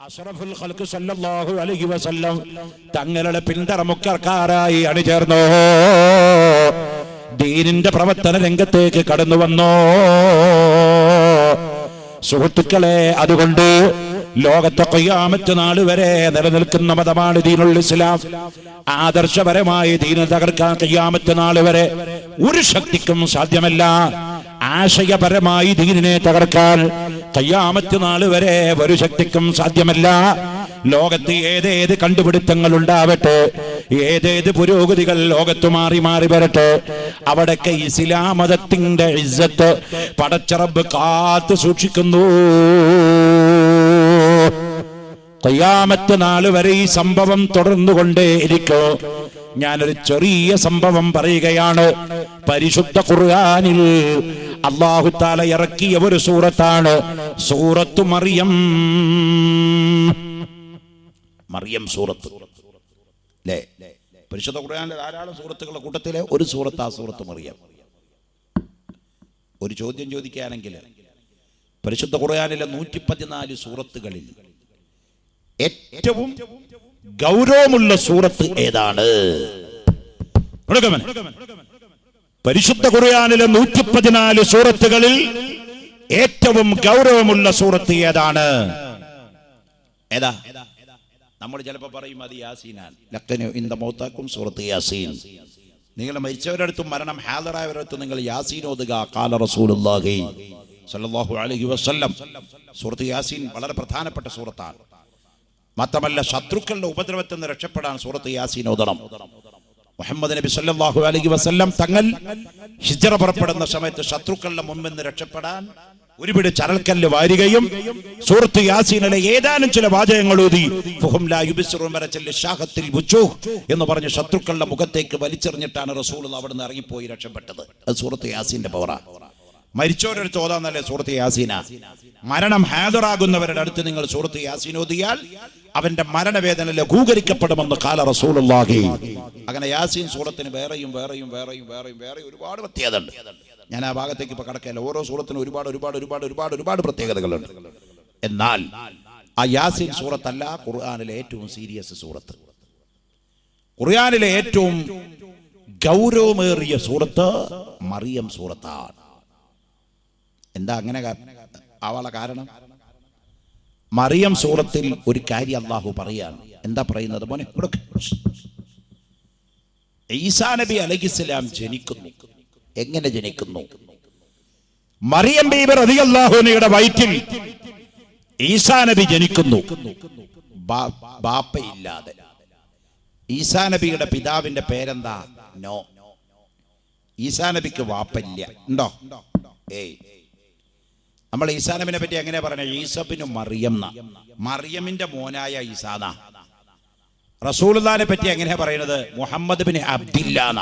അഷ്റഫുൽ ഖൽഖ് സല്ലല്ലാഹു അലൈഹി വസല്ലം തങ്ങളുടെ പിന്തുണക്കാരായി അണിചേർന്നോ, ദീനിന്റെ പ്രവർത്തന രംഗത്തേക്ക് കടന്നു വന്നോ. സുഹൃത്തുക്കളെ, അതുകൊണ്ട് ലോകത്തെ ഖിയാമത്ത് നാൾ വരെ നിലനിൽക്കുന്ന മതമാണ് ദീനുൽ ഇസ്ലാം. ആദർശപരമായി ദീനിനെ തകർക്കാൻ ഖിയാമത്ത് നാൾ വരെ ഒരു ശക്തിക്കും സാധ്യമല്ല. ആശയപരമായി ദീനിനെ തകർക്കാൻ ഖിയാമത്ത് നാൾ വരെ ഒരു ശക്തിക്കും സാധ്യമല്ല. ലോകത്ത് ഏതേത് കണ്ടുപിടുത്തങ്ങൾ ഉണ്ടാവട്ടെ, ഏതേത് പുരോഗതികൾ ലോകത്ത് മാറി മാറി വരട്ടെ, അവിടൊക്കെ ഇസ്ലാം മതത്തിന്റെ ഇസ്സത്ത് പടച്ച റബ്ബ് കാത്തു സൂക്ഷിക്കുന്നു. ഖിയാമത്ത് നാൾ വരെ ഈ സംഭവം തുടർന്നുകൊണ്ടേയിരിക്കും. ഞാനൊരു ചെറിയ സംഭവം പറയുകയാണ്. പരിശുദ്ധ ഖുർആനിൽ അല്ലാഹു തആല ഇറക്കിയ ഒരു സൂറത്താണ് സൂറത്തു മറിയം. മറിയം സൂറത്ത് അല്ലേ? പരിശുദ്ധ ഖുർആനിലെ ധാരാളം സൂറത്തുകളുടെ കൂട്ടത്തിലെ ഒരു സൂറത്ത് ആ സൂറത്ത് മറിയം. ഒരു ചോദ്യം ചോദിക്കുകയാണെങ്കിൽ പരിശുദ്ധ ഖുർആനിലെ 114 സൂറത്തുകളിൽ ഏറ്റവും ഗൗരവമുള്ള സൂറത്ത് ഏതാണ്? പരിശുദ്ധ ഖുർആനിലെ 114 സൂറത്തുകളിൽ ഏറ്റവും ഗൗരവമുള്ള സൂറത്ത് ഏതാണ്? ഏതാ? നമ്മൾ ചിലപ്പോൾ പറയും അത് യാസീനാൻ. ലഖ്നു ഇൻദ മൗതാക്കും സൂറത്ത് യാസീൻ. നിങ്ങൾ മരിച്ചവരടുത്തും മരണം ഹാദറായവരടുത്തും നിങ്ങൾ യാസീൻ ഓതുക. ഖാല റസൂലുള്ളാഹി സ്വല്ലല്ലാഹു അലൈഹി വസല്ലം. സൂറത്ത് യാസീൻ വളരെ പ്രധാനപ്പെട്ട സൂറത്താണ്. മാത്രമല്ല, ശത്രുക്കളുടെ ഉപദ്രവത്തിൽ നിന്ന് രക്ഷപ്പെടാൻ സൂറത്ത് യാസീൻ ഓതണം. മുഹമ്മദ് നബി സല്ലല്ലാഹു അലൈഹി വസല്ലം തങ്ങൾ ഹിജ്റ പുറപ്പെടുന്ന സമയത്ത് ശത്രുക്കളുടെ മുമ്പിൽ നിന്ന് രക്ഷപ്പെടാൻ ഒരുപിടി ചരൽക്കല്ല് വാരുകയും സൂറത്ത് യാസീനിലെ ഏതാനും ചില വാചകങ്ങൾ ഓതി ഫഹും ലാ യുബ്സിറൂൻ വറച്ചൽ ഷാഹത്തിൽ വുജൂഹ് എന്ന് പറഞ്ഞ് ശത്രുക്കളുടെ മുഖത്തേക്ക് വലിച്ചെറിഞ്ഞിട്ടാണ് റസൂലുള്ളാഹി അവിടുന്ന് ഇറങ്ങിപ്പോയി രക്ഷപ്പെട്ടത്. അത് സൂറത്ത് യാസീന്റെ പവറാ. മരിച്ചവരടുത്ത് ഓതാന്നല്ലേ സൂറത്ത് യാസീന. മരണം ഹാദറാകുന്നവരുടെ അടുത്ത് നിങ്ങൾ സൂറത്ത് യാസീൻ ഓതിയാൽ അവന്റെ മരണവേദന ലഘൂകരിക്കപ്പെടുമെന്ന് ഖാല റസൂലുള്ളാഹി. അങ്ങനെ യാസീൻ സൂറത്തിന് വേറെയും വേറെയും വേറെയും വേറെയും വേറെ ഒരുപാട് പ്രത്യേകത ഉണ്ട്. ഞാൻ ആ ഭാഗത്തേക്ക് ഇപ്പൊ കടക്കല്ല. ഓരോ സൂറത്തിനും ഒരുപാട് ഒരുപാട് ഒരുപാട് ഒരുപാട് ഒരുപാട് പ്രത്യേകതകളുണ്ട്. എന്നാൽ ആ യാസീൻ സൂറത്തല്ല ഖുർആനിലെ ഏറ്റവും സീരിയസ് സൂറത്ത്. ഖുർആനിലെ ഏറ്റവും ഗൗരവമേറിയ സൂറത്ത് മറിയം സൂറത്താണ്. എന്താ അങ്ങനെ ആവാനുള്ള കാരണം? മറിയം സൂറത്തിൽ ഒരു കാര്യം അല്ലാഹു പറയാണ്. എന്താ പറയുന്നത്? മോനെ, ഈസാ നബി അലൈഹിസ്സലാം ജനിക്കുന്നു. എങ്ങനെ ജനിക്കുന്നു? മറിയം ബീബി റളിയല്ലാഹു അൻഹയുടെ വയറ്റിൽ ഈസാ നബി ജനിക്കുന്നു, ബാപ്പയില്ലാതെ. ഈസാ നബിയുടെ പിതാവിന്റെ പേരെന്താ? നോ. ഈസാ നബിക്ക് വാപ്പയില്ല. ഉണ്ടോ? ഏയ്. നമ്മൾ ഈസാ നബിനെ പറ്റി എങ്ങനെ പറഞ്ഞ? ഈസബിന് മറിയം. മറിയമിന്റെ മോനായ ഈസാന. റസൂലുള്ളാഹിനെ പറ്റി എങ്ങനെയാ പറയുന്നത്? മുഹമ്മദ് ബിൻ അബ്ദില്ലാന.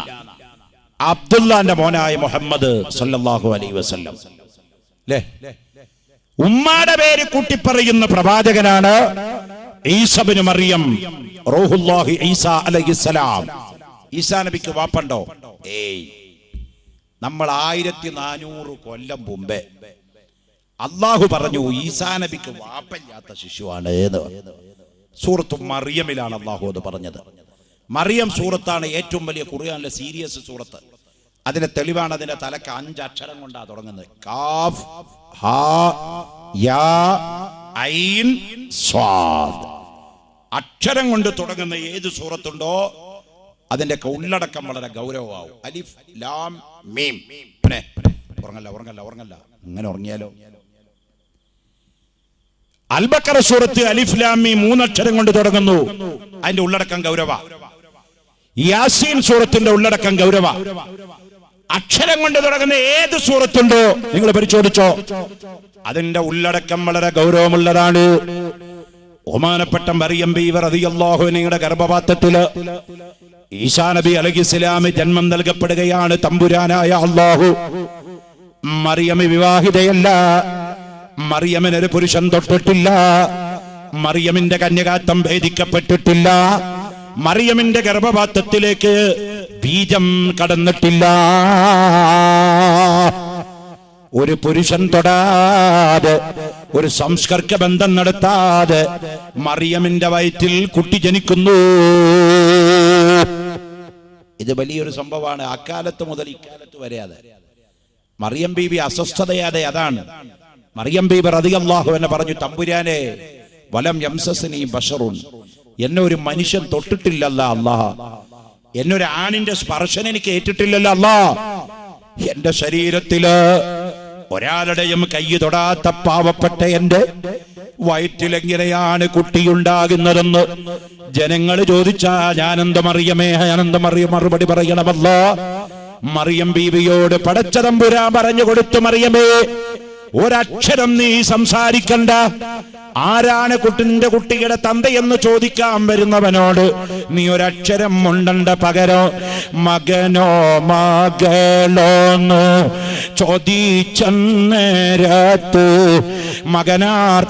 അബ്ദുല്ലാന്റെ മോനായ മുഹമ്മദ് സല്ലല്ലാഹു അലൈഹി വസല്ലം. അല്ലേ? ഉമ്മാടെ പേര് കൂട്ടിപ്പറയുന്ന പ്രവാചകനാണ് ഈസബിന് മറിയം, റൂഹുല്ലാഹി ഈസാ അലൈഹിസ്സലാം. ഈസാ നബിക്ക് വാപ്പുണ്ടോ? ഏയ്. നമ്മൾ 1400 കൊല്ലം മുമ്പേ അള്ളാഹു പറഞ്ഞു ഈസാ നബിക്ക് വാപ്പല്ലാത്ത ശിശുവാണ് എന്ന്. സൂറത്ത് മറിയമിലാണ് അള്ളാഹു അത് പറഞ്ഞത്. മറിയം സൂറത്താണ് ഏറ്റവും വലിയ ഖുർആനിലെ സീരിയസ് സൂറത്ത്. അതിന്റെ തെളിവാണ് അതിന്റെ തലക്ക് 5 അക്ഷരം കൊണ്ടാണ് തുടങ്ങുന്നത്. കാഫ് ഹാ യാ ഐൻ സ്വാദ്. അക്ഷരം കൊണ്ട് തുടങ്ങുന്ന ഏത് സൂറത്തുണ്ടോ അതിന്റെ ഉള്ളടക്കം വളരെ ഗൗരവമാവും. അലിഫ് ലാം മീം. ഉറങ്ങല്ല ഉറങ്ങല്ല ഉറങ്ങല്ല. അങ്ങനെ ഉറങ്ങിയാലോ? അൽ-ബഖറ സൂറത്ത് അലിഫ് ലാം മീം 3 അക്ഷരം കൊണ്ട് തുടങ്ങുന്നു. അതിന്റെ ഉള്ളടക്കം ഗൗരവ. യാസീൻ സൂറത്തിന്റെ ഉള്ളടക്കം ഗൗരവ. അക്ഷരം കൊണ്ട് തുടങ്ങുന്ന ഏത് സൂറത്തുണ്ടോ നിങ്ങൾ പരിശോധിച്ചോ, അതിന്റെ ഉള്ളടക്കം വളരെ ഗൗരവമുള്ളതാണ്. ബഹുമാനപ്പെട്ട മറിയം ബീവി റളിയല്ലാഹു അൻഹയുടെ ഗർഭപാത്രത്തില് ഈസാ നബി അലൈഹിസ്സലാം ജന്മം നൽകപ്പെടുകയാണ്. തമ്പുരാനായ അല്ലാഹു മറിയം വിവാഹിതയല്ല. മറിയമിനൊരു പുരുഷൻ തൊട്ടിട്ടില്ല. മറിയമിന്റെ കന്യകാത്വം ഭേദിക്കപ്പെട്ടിട്ടില്ല. മറിയമിന്റെ ഗർഭപാത്രത്തിലേക്ക് ബീജം കടന്നിട്ടില്ല. ഒരു പുരുഷൻ തൊടാതെ, ഒരു സംസ്കർക്ക ബന്ധം നടത്താതെ മറിയമിന്റെ വയറ്റിൽ കുട്ടി ജനിക്കുന്നു. ഇത് വലിയൊരു സംഭവമാണ്. അക്കാലത്ത് മുതൽ ഇക്കാലത്ത് വരെ അത് മറിയം ബീബി അസ്വസ്ഥതയാതെ അതാണ്. മറിയം ബീബി റളിയല്ലാഹു അൻഹ പറഞ്ഞു, തമ്പുരാനെ, വലം യംസസ്നി ബശറുൻ, എന്നെ ഒരു മനുഷ്യൻ തൊട്ടിട്ടില്ലല്ല അല്ലാഹ്, എന്നൊരു ആണിന്റെ സ്പർശനം എനിക്ക് ഏറ്റിട്ടില്ലല്ല അല്ലാഹ്. എന്റെ ശരീരത്തില് ഒരാളുടെയും കൈ തൊടാത്ത പാവപ്പെട്ട എന്റെ വയറ്റിലെങ്ങനെയാണ് കുട്ടിയുണ്ടാകുന്നതെന്ന് ജനങ്ങൾ ചോദിച്ചാ ഞാനെന്ത് മറുപടി പറയണമല്ലോ? മറിയം ബീവിയോട് പടച്ച തമ്പുരാൻ പറഞ്ഞു കൊടുത്തു, മറിയമേ, ഒരക്ഷരം നീ സംസാരിക്കണ്ട. ആരാണ് കുട്ടിയുടെ തന്തയെന്ന് ചോദിക്കാൻ വരുന്നവനോട് നീ ഒരക്ഷരം മുണ്ടണ്ട. പകരം മകനോ മകളോന്ന് ചോദിച്ചേരത്ത് മകനാർ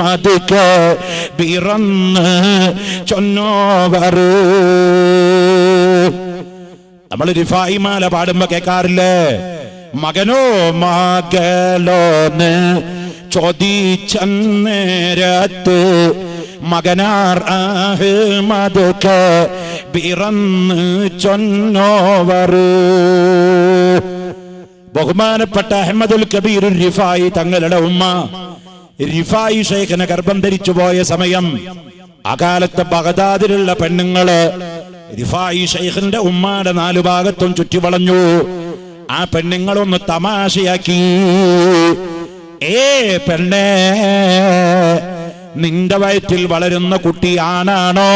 മതുക്ക് പിറന്ന് ചൊന്നോവർ. നമ്മൾ റിഫായി മാല പാടുമ്പോ കേൾക്കാറില്ലേ? മകനോ മകളോന്ന് ചോദിച്ചേരത്ത് മകനാർ അഹ്മദ് പിറന്ന് ചൊന്നോവർ. ബഹുമാനപ്പെട്ട അഹ്മദുൽ കബീർ റിഫായി തങ്ങളുടെ ഉമ്മ റിഫായി ശൈഖിനെ ഗർഭം ധരിച്ചു പോയ സമയം അകാലത്ത് ബഗ്ദാദിലുള്ള പെണ്ണുങ്ങള് റിഫായി ശൈഖിന്റെ ഉമ്മയുടെ 4 ഭാഗത്തും ചുറ്റി വളഞ്ഞു. ആ പെണ്ണുങ്ങളൊന്ന് തമാശയാക്കി, ഏ പെണ്ണേ, നിന്റെ വയറ്റിൽ വളരുന്ന കുട്ടി ആണാണോ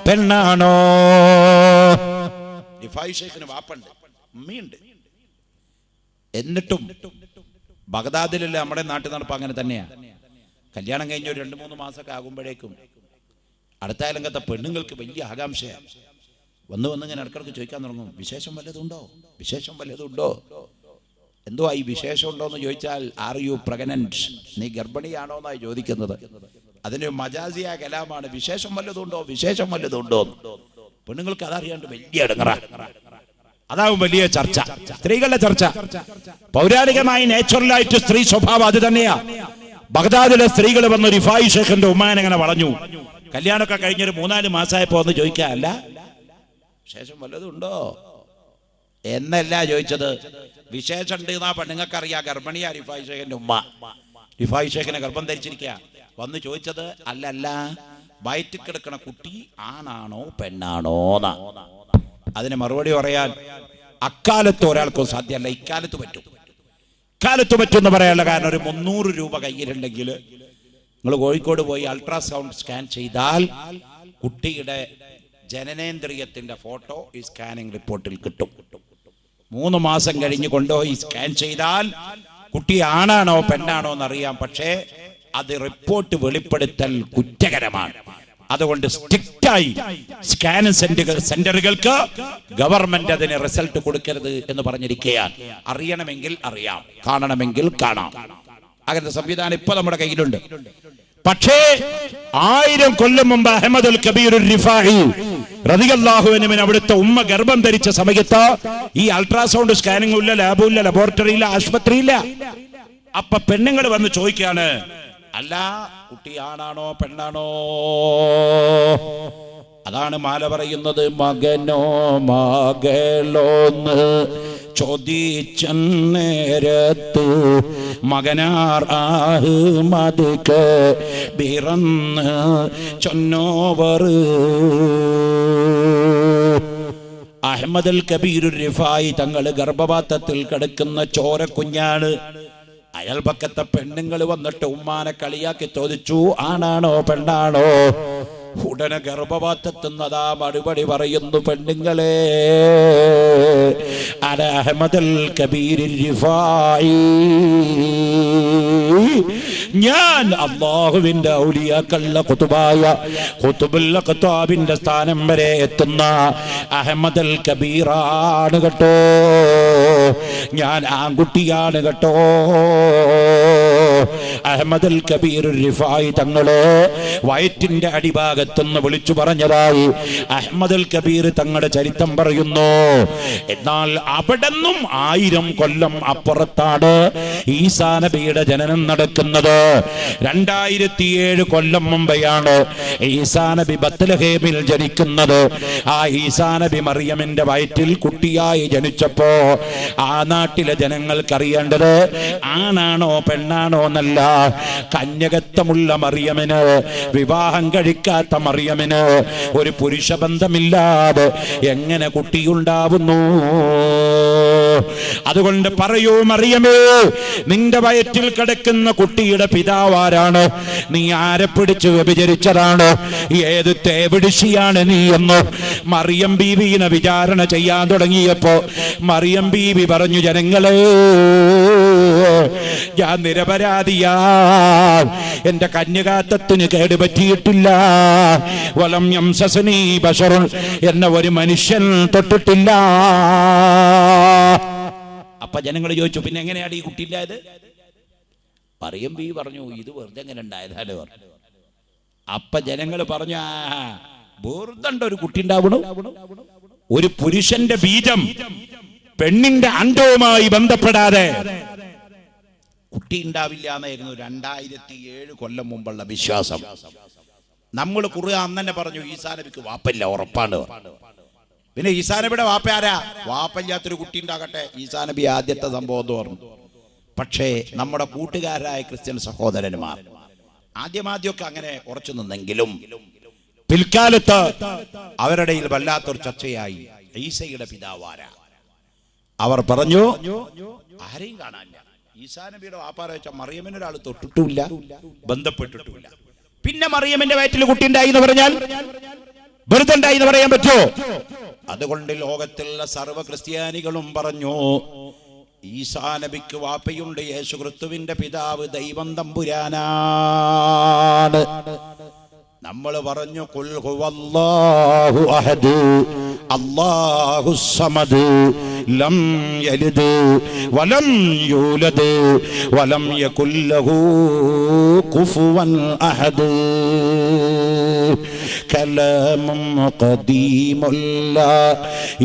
പെണ്ണാണോ? റിഫായി ശൈഖിന് വാപ്പുണ്ട്, ഉമ്മയുണ്ട്. എന്നിട്ടും ബഗ്ദാദിലുള്ള നമ്മുടെ നാട്ടിൽ നടപ്പ് അങ്ങനെ തന്നെയാണ്. കല്യാണം കഴിഞ്ഞ ഒരു 2-3 മാസമൊക്കെ ആകുമ്പോഴേക്കും അടുത്ത അയലങ്കത്തെ പെണ്ണുങ്ങൾക്ക് വലിയ ആകാംക്ഷയാണ്. വന്ന് ഇങ്ങനെ ഇടക്കിടക്ക് ചോദിക്കാൻ തുടങ്ങും, വിശേഷം വല്ലതുണ്ടോ? എന്തോ ഈ വിശേഷം ഉണ്ടോ എന്ന് ചോദിച്ചാൽ, ആർ യു പ്രഗ്നന്റ്, നീ ഗർഭിണിയാണോ എന്നായി ചോദിക്കുന്നത്. അതിന് മജാസിയ കലാമാണ്, വിശേഷം വല്ലതുണ്ടോ. പെണ്ണുങ്ങൾക്ക് അതറിയാണ്ട് വലിയ ഇടങ്ങറ. അതാവും വലിയ ചർച്ച, സ്ത്രീകളുടെ ചർച്ച. പൗരാണികമായി നാച്ചുറലായിട്ട് സ്ത്രീ സ്വഭാവം അത് തന്നെയാ. ബഗ്ദാദിലെ സ്ത്രീകൾ വന്ന് റിഫായി ശൈഖിന്റെ ഉമ്മാനെ അങ്ങനെ വളഞ്ഞു. കല്യാണമൊക്കെ കഴിഞ്ഞൊരു 3-4 മാസമായപ്പോ ഒന്ന് ചോദിക്കാ, അല്ല വിശേഷം വല്ലതുണ്ടോ എന്നല്ല ചോദിച്ചത്. വിശേഷം ഉണ്ട് എന്നാ പെണ്ണുങ്ങൾക്ക് അറിയാം, ഗർഭിണിയാ റിഫായി ശൈഖിന്റെ ഉമ്മ. റിഫായി ശൈഖിനെ ഗർഭം ധരിച്ചിരിക്കുക. വന്ന് ചോദിച്ചത് അല്ല, വയറ്റിൽ കിടക്കണ കുട്ടി ആണാണോ പെണ്ണാണോ എന്നാ. അതിന് മറുപടി പറയാൻ അക്കാലത്ത് ഒരാൾക്കും സാധ്യമല്ല, ഇക്കാലത്ത് പറ്റുമെന്ന് പറയാനുള്ള കാരണം, ഒരു 300 രൂപ കയ്യിലുണ്ടെങ്കിൽ നിങ്ങൾ കോഴിക്കോട് പോയി അൾട്രാസൗണ്ട് സ്കാൻ ചെയ്താൽ കുട്ടിയുടെ ജനനേന്ദ്രിയത്തിന്റെ ഫോട്ടോ ഈ സ്കാനിങ് റിപ്പോർട്ടിൽ കിട്ടും. 3 മാസം കഴിഞ്ഞ് കൊണ്ടുപോയി സ്കാൻ ചെയ്താൽ കുട്ടി ആണാണോ പെണ്ണാണോ എന്നറിയാം. പക്ഷേ അത് റിപ്പോർട്ട് വെളിപ്പെടുത്തൽ കുറ്റകരമാണ്. അതുകൊണ്ട് സ്ട്രിക്റ്റായി സ്കാനിങ് സെന്ററുകൾക്ക് ഗവൺമെന്റ് അതിന് റിസൾട്ട് കൊടുക്കരുത് എന്ന് പറഞ്ഞിരിക്കുകയാണ്. അറിയണമെങ്കിൽ അറിയാം, കാണണമെങ്കിൽ കാണാം. അങ്ങനത്തെ സംവിധാനം ഇപ്പൊ നമ്മുടെ കയ്യിലുണ്ട്. പക്ഷേ 1000 കൊല്ലം മുമ്പ് അഹ്മദുൽ കബീർ റിഫായി റളിയല്ലാഹു അൻഹു അവിടുത്തെ ഉമ്മ ഗർഭം ധരിച്ച സമയത്ത് ഈ അൾട്രാസൗണ്ട് സ്കാനിംഗ് ഇല്ല, ലാബും ഇല്ല, ലബോറട്ടറി ഇല്ല, ആശുപത്രി ഇല്ല. അപ്പൊ പെണ്ണുങ്ങൾ വന്ന് ചോദിക്കാണ്, അല്ല കുട്ടി ആണാണോ പെണ്ണാണോ? അതാണ് മാല പറയുന്നത്, മകനോ മകളോന്ന് ചോദിച്ചേരത്ത് മകനാർ അഹ്മദ് പിറന്ന് ചൊന്നോവർ. അഹ്മദുൽ കബീർ റിഫായി തങ്ങൾ ഗർഭപാത്രത്തിൽ കിടക്കുന്ന ചോരക്കുഞ്ഞാണ്. അയൽപക്കത്തെ പെണ്ണുങ്ങൾ വന്നിട്ട് ഉമ്മാനെ കളിയാക്കി ചോദിച്ചു, ആണാണോ പെണ്ണാണോ? ഉടനെ ഗർഭപാത്രത്തുന്നതാ മറുപടി പറയുന്നു, പെണ്ണുങ്ങളെ, അഹ്മദുൽ കബീർ റിഫായി. ഞാൻ അല്ലാഹുവിന്റെ ഔലിയാക്കളുടെ ഖുതുബായ ഖുതുബുൽ ഖുതാബിന്റെ സ്ഥാനം വരെ എത്തുന്ന അഹ്മദുൽ കബീറാണ് കേട്ടോ. ഞാൻ ആൺകുട്ടിയാണ് കേട്ടോ. അഹ്മദുൽ കബീർ റിഫായി തങ്ങള് വയറ്റിന്റെ അടിഭാഗത്തുനിന്ന് വിളിച്ചു പറഞ്ഞതായി അഹ്മദുൽ കബീർ തങ്ങളുടെ ചരിത്രം പറയുന്നു. എന്നാൽ അവിടെ നിന്നും 1000 കൊല്ലം അപ്പുറത്താണ് ഈസാ നബിയുടെ ജനനം നടക്കുന്നത്. 2007 കൊല്ലം മുമ്പെയാണ് ഈസാ നബി ബത്ലഹേമിൽ ജനിക്കുന്നത്. ആ ഈസാ നബി മറിയമിന്റെ വയറ്റിൽ കുട്ടിയായി ജനിച്ചപ്പോ ആ നാട്ടിലെ ജനങ്ങൾക്കറിയേണ്ടത് ആണാണോ പെണ്ണാണോ എന്നല്ല. കന്യകത്വമുള്ള മറിയമിന്, വിവാഹം കഴിക്കാത്ത മറിയമിന് ഒരു പുരുഷ ബന്ധമില്ലാതെ എങ്ങനെ കുട്ടിയുണ്ടാവുന്നു? അതുകൊണ്ട് പറയൂ മറിയമേ, നിന്റെ വയറ്റിൽ കിടക്കുന്ന കുട്ടിയുടെ പിതാവാരാണ്? നീ ആരെ പിടിച്ചു വ്യഭിചരിച്ചതാണ്? ഏത് തേവിടിശിയാണ് നീ എന്ന് മറിയം ബീവിനെ വിചാരണ ചെയ്യാൻ തുടങ്ങിയപ്പോ മറിയം ബീവി പറഞ്ഞു, ജനങ്ങളെ, ഞാൻ നിരപരാധിയാ, എന്റെ കന്യകാത്വത്തിന് കേടുപറ്റിയിട്ടില്ല. വലം യംസസ്നി ബശറുൻ, എന്നെ ഒരു മനുഷ്യൻ തൊട്ടിട്ടില്ല. അപ്പൊ ജനങ്ങൾ ചോദിച്ചു, പിന്നെ എങ്ങനെയാണ് ഈ കുട്ടി ഇല്ലായത്? മറിയം ബീവി പറഞ്ഞു, ഇത് വെറുതെ എങ്ങനെ ഉണ്ടായതാണ് പറഞ്ഞു. അപ്പൊ ജനങ്ങൾ പറഞ്ഞു, വെറുതെ ഒരു കുട്ടി ഉണ്ടാവണു. ഒരു പുരുഷന്റെ ബീജം പെണ്ണിന്റെ അണ്ഡവുമായി ബന്ധപ്പെടാതെ കുട്ടി ഉണ്ടാവില്ല എന്നായിരുന്നു 2007 കൊല്ലം മുമ്പുള്ള വിശ്വാസം. നമ്മൾ ഖുർആൻ അന്ന് തന്നെ പറഞ്ഞു ഈസാ നബിക്ക് വാപ്പയില്ല, ഉറപ്പാണ്. പിന്നെ ഈസാ നബിയുടെ വാപ്പ ആരാ? വാപ്പയില്ലാത്തൊരു കുട്ടി ഉണ്ടാകട്ടെ, ഈസാ നബി ആദ്യത്തെ സംഭവം എന്ന് പറഞ്ഞു. പക്ഷേ നമ്മുടെ കൂട്ടുകാരായ ക്രിസ്ത്യൻ സഹോദരന്മാർ ആദ്യമൊക്കെ അങ്ങനെ ഉറച്ചു നിന്നെങ്കിലും പിൽക്കാലത്ത് അവരുടെ വല്ലാത്തൊരു ചർച്ചയായി ഈസയുടെ പിതാവാരാ. അവർ പറഞ്ഞു, ആരെയും കാണാനില്ല. ഈസാ നബിയുടെ വാപ്പാരെ വെച്ചാൽ മറിയമിന് ഒരാൾ തൊട്ടിട്ടുമില്ല, ബന്ധപ്പെട്ടിട്ടുമില്ല. പിന്നെ മറിയമിന്റെ വയറ്റിൽ കുട്ടി ഉണ്ടായി എന്ന് പറഞ്ഞാൽ വെറുതെ ഉണ്ടായി എന്ന് പറയാൻ പറ്റുമോ? അതുകൊണ്ട് ലോകത്തുള്ള സർവ്വ ക്രിസ്ത്യാനികളും പറഞ്ഞു, ഈസാ നബിക്ക് വാപ്പയുണ്ട്, യേശു ക്രിസ്തുവിന്റെ പിതാവ് ദൈവം തമ്പുരാനാണ്. നമ്മൾ പറഞ്ഞു, ഖുൽ ഹുവല്ലാഹു അഹദ് അല്ലാഹുസ് സമദ് ലം യലിദ് വലം യൂലദ് വലം യകുൽ ലഹു കുഫുവൻ അഹദ്. കലാമും ഖദീമുൻ ലാ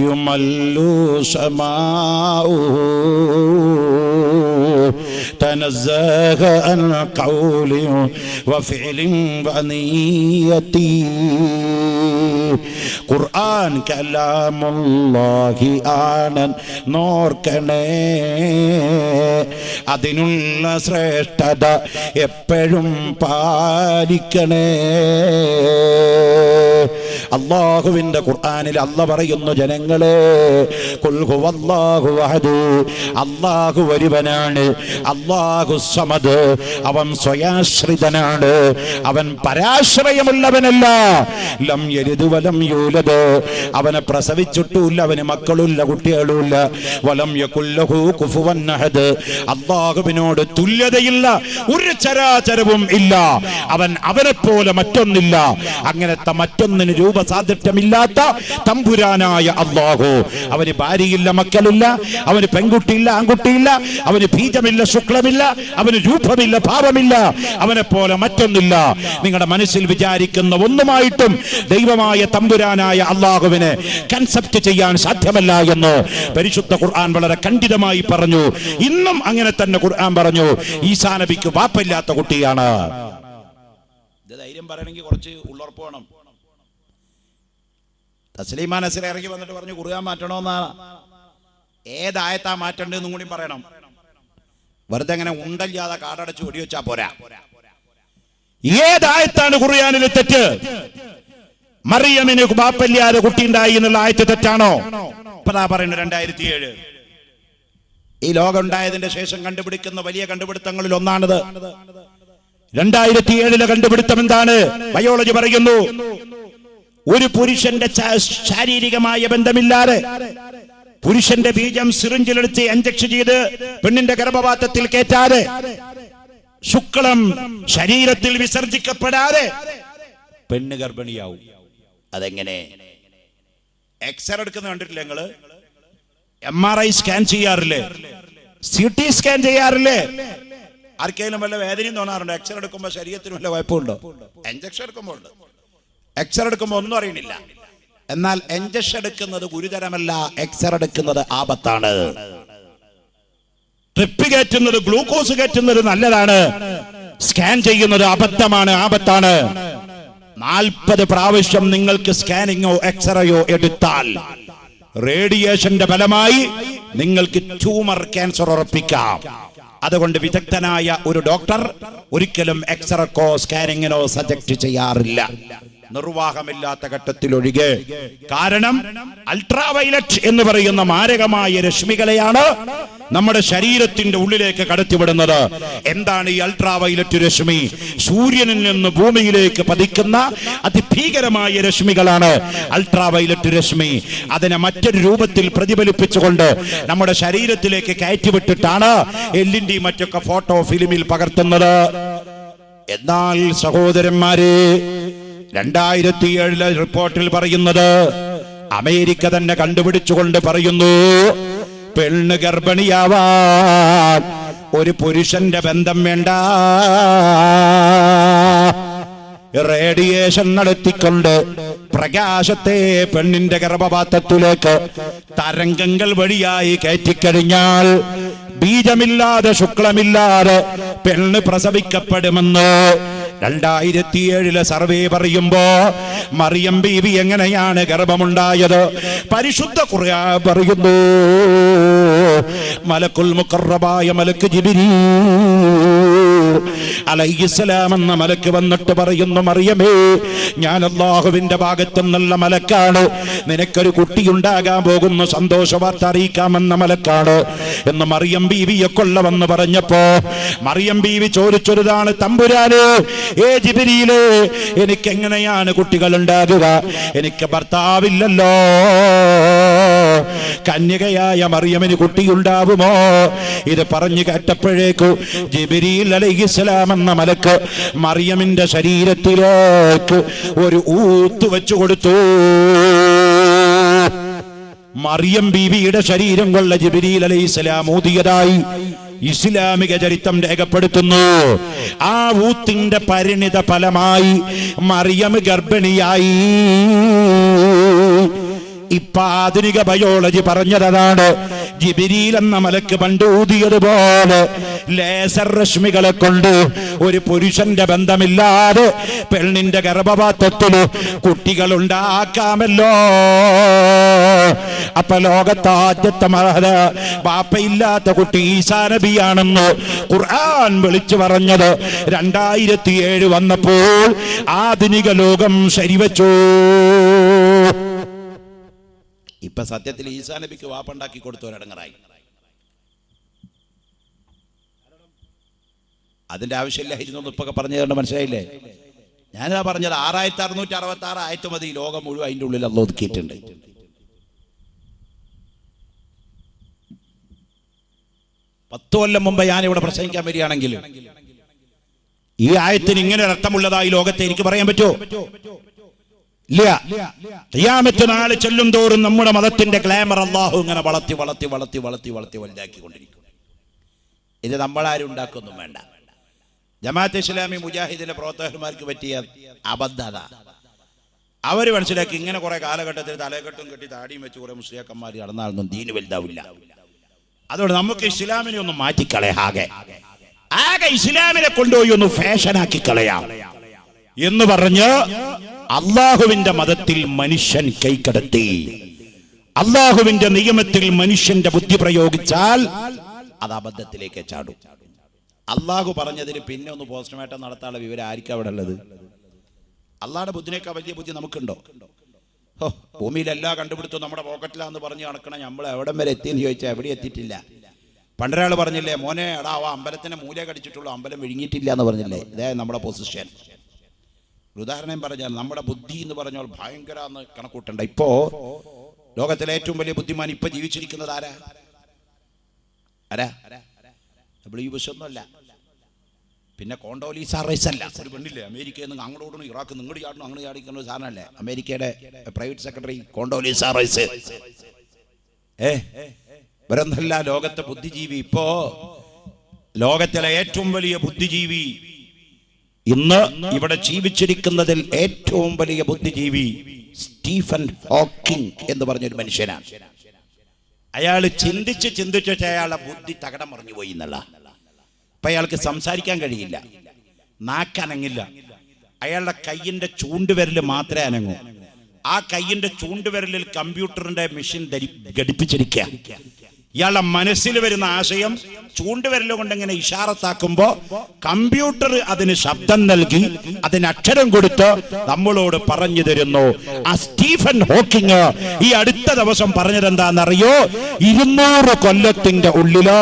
യുമല്ലു സമാഉ തനസ്സഹ അൻ ഖൗലി വഫിഅലിൻ വനിയതി. ഖുർആൻ കലാമുല്ലാഹി ആണൻ നോർക്കണേ, അതിനുള്ള ശ്രേഷ്ഠത എപ്പോഴും പാലിക്കണേ. അല്ലാഹുവിന്റെ ഖുർആനിൽ അല്ലാഹു പറയുന്നു, ജനങ്ങളെ, ഖുൽ ഹുവല്ലാഹു അഹദ്, അല്ലാഹു ഒരുവനാണ്, അല്ലാഹു സമദ്, അവൻ സ്വയാശ്രിതനാണ്, അവൻ പരാശ്രയമുള്ളവനല്ല. ലം യലിദ് വലം യൂലദ്, അവനെ പ്രസവിച്ചിട്ടുമില്ല, അവന് മക്കളുമില്ല, കുട്ടികളുമില്ല. വലം യകുൽ ലഹു കുഫുവൻ അഹദ്, അല്ലാഹുവിനോട് തുല്യതയില്ല, ഒരു ചരാചരവും ഇല്ല. അവനെ പോലെ മറ്റൊന്നില്ല. അങ്ങനത്തെ മറ്റൊന്നിന് രൂപസാദൃശ്യമില്ലാത്ത തമ്പുരാനായ അല്ലാഹു, അവന് ഭാര്യയില്ല, മക്കളില്ല, അവന് പെൺകുട്ടിയില്ല, ആൺകുട്ടിയില്ല, അവന് ബീജമില്ല, ശുക്ലമില്ല, അവന് രൂപമില്ല, ഭാവമില്ല, അവനെ പോലെ മറ്റൊന്നില്ല. നിങ്ങളുടെ മനസ്സിൽ വിചാരിക്കുന്ന ഒന്നുമായിട്ടും ദൈവമായ തമ്പുരാനായ അല്ലാഹുവിനെ കൺസെപ്റ്റ് ചെയ്യാൻ സാധ്യമല്ല എന്ന് പരിശുദ്ധ ഖുർആൻ വളരെ ഖണ്ഡിതമായി പറഞ്ഞു. ഇന്നും അങ്ങനെ തന്നെ ഖുർആൻ പറഞ്ഞു, ഈസാ നബിക്ക് വാപ്പയില്ലാത്ത കുട്ടിയാണ്. ഇത് ധൈര്യം പറയണമെങ്കിൽ കുറച്ച് ഉള്ളുറപ്പ് വേണം. തസ്ലീമാ നസ്രി ഇറങ്ങി വന്നിട്ട് പറഞ്ഞു, ഖുർആൻ മാറ്റണമെന്നാണ്. ഏതായത്താ മാറ്റേണ്ടതെന്നും കൂടി പറയണം. വെറുതെ അങ്ങനെ ഉണ്ടല്ലാതെ കാടടച്ച് വെടിവെച്ചാ പോരാ. ഏതായത്താണ് ഖുർആനിലെ തെറ്റ്? മറിയമിന് ബാപ്പല്ലാതെ കുട്ടി ഉണ്ടായി എന്നുള്ള ആയത്ത് തെറ്റാണോ? ഇപ്പതാ പറയുന്നത് 2007 ഈ ലോകം ഉണ്ടായതിന്റെ ശേഷം കണ്ടുപിടിക്കുന്ന വലിയ കണ്ടുപിടുത്തങ്ങളിൽ ഒന്നാണിത്. 2007 കണ്ടുപിടുത്തം എന്താണ്? ബയോളജി പറയുന്നു, ഒരു പുരുഷന്റെ ശാരീരികമായ ബന്ധമില്ലാതെ പുരുഷന്റെ ബീജം സിറിഞ്ചിലെടുത്ത് ഇഞ്ചക്ഷൻ ചെയ്ത് പെണ്ണിന്റെ ഗർഭപാത്രത്തിൽ കയറ്റാതെ ശുക്ലം ശരീരത്തിൽ വിസർജിക്കപ്പെടാതെ പെണ്ണ് ഗർഭിണിയാവും. അതെങ്ങനെ? എക്സ്റേ എടുക്കുന്ന കണ്ടിട്ടില്ലേ നിങ്ങള്? MRI സ്കാൻ ചെയ്യാറില്ലേ? CT സ്കാൻ ചെയ്യാറില്ലേ? ആർക്കെങ്കിലും വല്ല വേദനയും തോന്നാറുണ്ടോ? എക്സ്റേ എടുക്കുമ്പോ ശരീരത്തിന് വല്ല കുഴപ്പമുണ്ടോ? ഇഞ്ചക്ഷൻ എടുക്കുമ്പോ ഉണ്ട്. എക്സ്റേ എടുക്കുമ്പോ ഒന്നും അറിയണില്ല. എന്നാൽ ഇഞ്ചക്ഷൻ എടുക്കുന്നത് ഗുരുതരമല്ല, എക്സ്റേ എടുക്കുന്നത് ആപത്താണ്. ട്രിപ്പ് കയറ്റുന്നത്, ഗ്ലൂക്കോസ് കയറ്റുന്നത് നല്ലതാണ്, സ്കാൻ ചെയ്യുന്നത് അബദ്ധമാണ്, ആപത്താണ്. 40 പ്രാവശ്യം നിങ്ങൾക്ക് സ്കാനിങ്ങോ എക്സ്റേയോ എടുത്താൽ റേഡിയേഷന്റെ ഫലമായി നിങ്ങൾക്ക് ട്യൂമർ ക്യാൻസർ ഉറപ്പിക്കാം. അതുകൊണ്ട് വിദഗ്ധനായ ഒരു ഡോക്ടർ ഒരിക്കലും എക്സ്റേക്കോ സ്കാനിങ്ങിനോ സജക്ട് ചെയ്യാറില്ല, നിർവാഹമില്ലാത്ത ഘട്ടത്തിലൊഴികെ. കാരണം അൾട്രാവയലറ്റ് എന്ന് പറയുന്ന മാരകമായ രശ്മികളെയാണ് നമ്മുടെ ശരീരത്തിന്റെ ഉള്ളിലേക്ക് കടത്തിവിടുന്നത്. എന്താണ് ഈ അൾട്രാവയലറ്റ് രശ്മി? സൂര്യനിൽ നിന്ന് ഭൂമിയിലേക്ക് പതിക്കുന്ന അതിഭീകരമായ രശ്മികളാണ് അൾട്രാവയലറ്റ് രശ്മി. അതിനെ മറ്റൊരു രൂപത്തിൽ പ്രതിഫലിപ്പിച്ചുകൊണ്ട് നമ്മുടെ ശരീരത്തിലേക്ക് കയറ്റിവിട്ടിട്ടാണ് എല്ലിന്റെയും മറ്റൊക്കെ ഫോട്ടോ ഫിലിമിൽ പകർത്തുന്നത്. എന്നാൽ സഹോദരന്മാരെ, 2007 റിപ്പോർട്ടിൽ പറയുന്നത്, അമേരിക്ക തന്നെ കണ്ടുപിടിച്ചുകൊണ്ട് പറയുന്നു, പെണ്ണ് ഗർഭിണിയാവാൻ ഒരു പുരുഷന്റെ ബന്ധം വേണ്ട, റേഡിയേഷൻ നടത്തിക്കൊണ്ട് പ്രകാശത്തെ പെണ്ണിന്റെ ഗർഭപാത്രത്തിലേക്ക് തരംഗങ്ങൾ വഴിയായി കയറ്റിക്കഴിഞ്ഞാൽ ബീജമില്ലാതെ ശുക്ലമില്ലാതെ പെണ്ണ് പ്രസവിക്കപ്പെടുമെന്ന് 2007 സർവേ പറയുമ്പോ മറിയം ബീവി എങ്ങനെയാണ് ഗർഭമുണ്ടായത്? പരിശുദ്ധ ഖുർആൻ പറയുന്നു, മലക്കുൽ മുഖറബായ മലക്ക് ജിബ്രീൽ അലൈഹിസ്സലാം എന്ന മലക്ക് വന്നിട്ട് പറയുന്നു, മറിയമേ, ഞാൻ അല്ലാഹുവിന്റെ ഭാഗത്തു നിന്നുള്ള മലക്കാണ്, നിനക്കൊരു കുട്ടി ഉണ്ടാകാൻ പോകുന്ന സന്തോഷ വാർത്ത അറിയിക്കാമെന്ന മലക്കാണ് എന്ന് മറിയം ബീവിയെ കൊള്ളവെന്ന് പറഞ്ഞപ്പോ മറിയം ബീവി ചോദിച്ചൊരുതാണ്, തമ്പുരാനെ, ജിബ്രീലേ, എനിക്ക് എങ്ങനെയാണ് കുട്ടികൾ ഉണ്ടാകുക? എനിക്ക് ഭർത്താവില്ലല്ലോ, കന്യകയായ മറിയമിന് കുട്ടിയുണ്ടാവുമോ? ഇത് പറഞ്ഞു കേട്ടപ്പോഴേക്കു ജിബ്രീൽ അലൈഹിസ്സലാം എന്ന മലക്ക് മറിയമിന്റെ ശരീരത്തിലേക്ക് ഒരു ഊത്ത് വെച്ചു കൊടുത്തു. മറിയം ബീവിയുടെ ശരീരം കൊള്ള ജിബ്രീൽ അലൈഹിസ്സലാം ഊതിയതായി ഇസ്ലാമിക ചരിത്രം രേഖപ്പെടുത്തുന്നു. ആ ഊത്തിന്റെ പരിണിത ഫലമായി മറിയം ഗർഭിണിയായി. ഇപ്പൊ ആധുനിക ബയോളജി പറഞ്ഞതാണ്, ജിബ്രീൽ എന്ന മലക്ക് പണ്ട് ഊതിയതുപോലെ ലേസർ രശ്മികളെ കൊണ്ട് ഒരു പുരുഷന്റെ ബന്ധമില്ലാതെ പെണ്ണിന്റെ ഗർഭപാത്രത്തിൽ കുട്ടികൾ ഉണ്ടാക്കാമല്ലോ. അപ്പൊ ലോകത്തെ ആദ്യത്തെ ബാപ്പയില്ലാത്ത കുട്ടി ഈസാ നബിയാണെന്ന് ഖുർആൻ വിളിച്ചു പറഞ്ഞത് 2007 വന്നപ്പോൾ ആധുനിക ലോകം ശരിവച്ചു. ഇപ്പൊ സത്യത്തിൽ ഈസാ നബിക്ക് വാപ്പുണ്ടാക്കി കൊടുത്തവരടങ്ങറായി. അതിന്റെ ആവശ്യമില്ലായിരുന്നു ഇപ്പൊക്കെ പറഞ്ഞു തരേണ്ട, മനസ്സിലായില്ലേ? ഞാനിതാ പറഞ്ഞത് 6666 ആയത്ത് മതി ലോകം മുഴുവൻ അതിന്റെ ഉള്ളിൽ അല്ലാഹു ഒതുക്കിയിട്ടുണ്ട്. പത്ത് കൊല്ലം മുമ്പ് ഞാൻ ഇവിടെ പ്രസംഗിക്കാൻ വരികയാണെങ്കിൽ ഈ ആയത്തിന് ഇങ്ങനെ അർത്ഥമുള്ളതായി ലോകത്തെ എനിക്ക് പറയാൻ പറ്റുമോ? ഇല്ല. ഖിയാമത്ത് നാൾ ചെല്ലും തോറും നമ്മുടെ മതത്തിന്റെ ഗ്ലാമർ അല്ലാഹു ഇങ്ങനെ വളർത്തി വളർത്തി വളർത്തി വളർത്തി വളർത്തി വലുതാക്കിക്കൊണ്ടിരിക്കും. ഇത് നമ്മളാരും ഉണ്ടാക്കൊന്നും വേണ്ട. ജമാഅത്തെ ഇസ്ലാമി മുജാഹിദിന്റെ പ്രവർത്തകന്മാർക്ക് പറ്റിയ അബദ്ധത അവര് മനസ്സിലാക്കി, ഇങ്ങനെ കുറെ കാലഘട്ടത്തിൽ തലകെട്ടും കെട്ടി താടിയും വെച്ച് കുറെ മുസ്ലിയാക്കന്മാർ നടന്നാലൊന്നും ദീന് വലുതാവില്ല. അതുകൊണ്ട് നമുക്ക് ഇസ്ലാമിനെ ഒന്ന് മാറ്റിക്കളയാം, ആകെ ഇസ്ലാമിനെ കൊണ്ടുപോയി ഒന്ന് ഫാഷനാക്കി കളയാം എന്ന് പറഞ്ഞ് അള്ളാഹുവിന്റെ മതത്തിൽ മനുഷ്യൻ കൈക്കടത്തി, അള്ളാഹുവിന്റെ നിയമത്തിൽ മനുഷ്യന്റെ ബുദ്ധി പ്രയോഗിച്ചാൽ അത് അബദ്ധത്തിലേക്ക് ചാടും. അള്ളാഹു പറഞ്ഞതിന് പിന്നെ ഒന്ന് പോസ്റ്റ്മോർട്ടം നടത്താനുള്ള വിവരം ആയിരിക്കും അവിടെ ഉള്ളത്? അള്ളാഹുടെ ബുദ്ധിനേക്കാൾ വലിയ ബുദ്ധി നമുക്കുണ്ടോ? ഭൂമിയിൽ എല്ലാ കണ്ടുപിടുത്തവും നമ്മുടെ പോക്കറ്റിലാന്ന് പറഞ്ഞ് നടക്കണം. നമ്മൾ എവിടം വരെ എത്തിയെന്ന് ചോദിച്ചാൽ എവിടെ എത്തിയിട്ടില്ല. പണ്ടൊരാൾ പറഞ്ഞില്ലേ, മോനെ എടാ ആ അമ്പലത്തിനെ മൂല കടിച്ചിട്ടുള്ളൂ, അമ്പലം വിഴുങ്ങിയിട്ടില്ല എന്ന് പറഞ്ഞില്ലേ? ഇതേ നമ്മുടെ പൊസിഷൻ. ഒരു ഉദാഹരണം പറഞ്ഞാൽ നമ്മുടെ ബുദ്ധി എന്ന് പറഞ്ഞാൽ ഭയങ്കര എന്ന് കണക്കൂട്ടണ്ട. ഇപ്പോ ലോകത്തിലെ ഏറ്റവും വലിയ ബുദ്ധിമാൻ ഇപ്പൊ ജീവിച്ചിരിക്കുന്നത് ആരാ? ആരാ? WBush ഒന്നുമല്ല, പിന്നെ കോണ്ടോലീസ റൈസ് അല്ല, ഒരു പെണ്ണില്ലേ അമേരിക്കയിൽ നിന്ന് അങ്ങോട്ട് ഓടണം, ഇറാഖ് നിങ്ങോട്ട് ചാടണം, അങ്ങനെ ചാടിക്കുന്ന സാധനമല്ലേ അമേരിക്കയുടെ പ്രൈവറ്റ് സെക്രട്ടറി കോണ്ടോലീസ റൈസ്. ഇവരൊന്നല്ല ലോകത്തെ ബുദ്ധിജീവി. ഇപ്പോ ലോകത്തിലെ ഏറ്റവും വലിയ ബുദ്ധിജീവി, ഇന്ന് ഇവിടെ ജീവിച്ചിരിക്കുന്നതിൽ ഏറ്റവും വലിയ ബുദ്ധിജീവി സ്റ്റീഫൻ ഹോക്കിംഗ് എന്ന് പറഞ്ഞൊരു മനുഷ്യനാണ്. അയാൾ ചിന്തിച്ച് അയാളുടെ ബുദ്ധി തകടം മറിഞ്ഞു പോയി എന്നുള്ള. അപ്പൊ അയാൾക്ക് സംസാരിക്കാൻ കഴിയില്ല, നാക്കനങ്ങില്ല. അയാളുടെ കയ്യിന്റെ ചൂണ്ടുവിരൽ മാത്രമേ അനങ്ങൂ. ആ കയ്യിന്റെ ചൂണ്ടുവിരലിൽ കമ്പ്യൂട്ടറിന്റെ മെഷീൻ ഘടിപ്പിച്ചിരിക്കുക. ഇയാളുടെ മനസ്സിൽ വരുന്ന ആശയം ചൂണ്ടുവിരൽ കൊണ്ട് ഇങ്ങനെ ഇഷാറത്താക്കുമ്പോ കമ്പ്യൂട്ടർ അതിന് ശബ്ദം നൽകി അതിന് അക്ഷരം കൊടുത്ത് നമ്മളോട് പറഞ്ഞു തരുന്നു. ആ സ്റ്റീഫൻ ഹോക്കിംഗ് ഈ അടുത്ത ദിവസം പറഞ്ഞത് എന്താണെന്നറിയോ? 200 കൊല്ലത്തിന്റെ ഉള്ളില്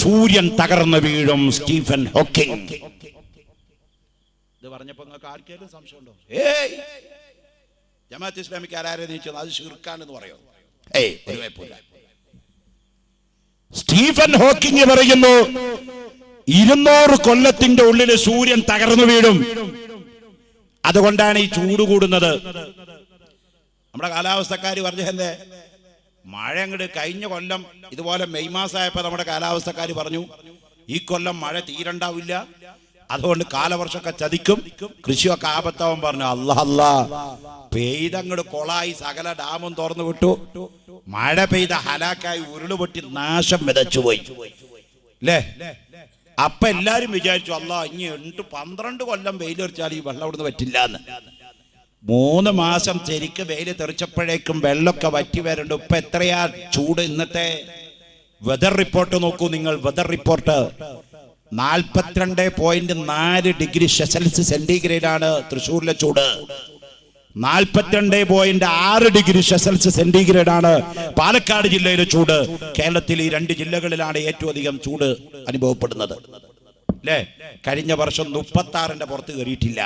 സൂര്യൻ തകർന്നു വീഴും. സ്റ്റീഫൻ ഹോക്കിംഗ് ഇത് പറഞ്ഞപ്പോ നിങ്ങൾക്ക് ആർക്കെങ്കിലും സംശയമുണ്ടോ? ജമാഅത്ത് ഇസ്ലാമിക്ക് ആരാരെ നീച്ചത് അത് ശിർക്കാണെന്ന് പറയോ? ഒരു കുഴപ്പമില്ല. സ്റ്റീഫൻ ഹോക്കിംഗ് പറയുന്നു 200 കൊല്ലത്തിന്റെ ഉള്ളിൽ സൂര്യൻ തകർന്നു വീഴും. അതുകൊണ്ടാണ് ഈ ചൂട് കൂടുന്നത്. നമ്മുടെ കാലാവസ്ഥക്കാർ പറഞ്ഞേ, മഴ അങ്ങോട്ട് കഴിഞ്ഞ കൊല്ലം ഇതുപോലെ മെയ് മാസമായപ്പോ നമ്മുടെ കാലാവസ്ഥക്കാർ പറഞ്ഞു ഈ കൊല്ലം മഴ തീരണ്ടാവില്ല, അതുകൊണ്ട് കാലവർഷമൊക്കെ ചതിക്കും, കൃഷിയൊക്കെ ആപത്താവും പറഞ്ഞു. അല്ലാ പെയ്തങ്ങോട്ട് കൊളായി, സകല ഡാമും തുറന്നു വിട്ടു, മഴ പെയ്ത ഹലാക്കായി ഉരുളുപൊട്ടി നാശം വിതച്ചുപോയി അല്ലേ? അപ്പൊ എല്ലാരും വിചാരിച്ചു അല്ലാ ഇനി 12 കൊല്ലം വെയിലെറിച്ചാൽ ഈ വെള്ളം ഇവിടുന്ന് പറ്റില്ല എന്ന്. 3 മാസം ശരിക്ക് വെയിൽ തെറിച്ചപ്പോഴേക്കും വെള്ളമൊക്കെ വറ്റി വരണ്ട്. ഇപ്പൊ എത്രയാ ചൂട്? ഇന്നത്തെ വെതർ റിപ്പോർട്ട് നോക്കൂ നിങ്ങൾ. വെതർ റിപ്പോർട്ട് 42.4 ഡിഗ്രി സെന്റിഗ്രേഡ് ആണ് തൃശ്ശൂരിലെ ചൂട്. 42.6 ഡിഗ്രി സെന്റിഗ്രേഡ് ആണ് പാലക്കാട് ജില്ലയിലെ ചൂട്. കേരളത്തിൽ ഈ 2 ജില്ലകളിലാണ് ഏറ്റവും അധികം ചൂട് അനുഭവപ്പെടുന്നത് അല്ലേ? കഴിഞ്ഞ വർഷം 36ന്റെ പുറത്ത് കയറിയിട്ടില്ല.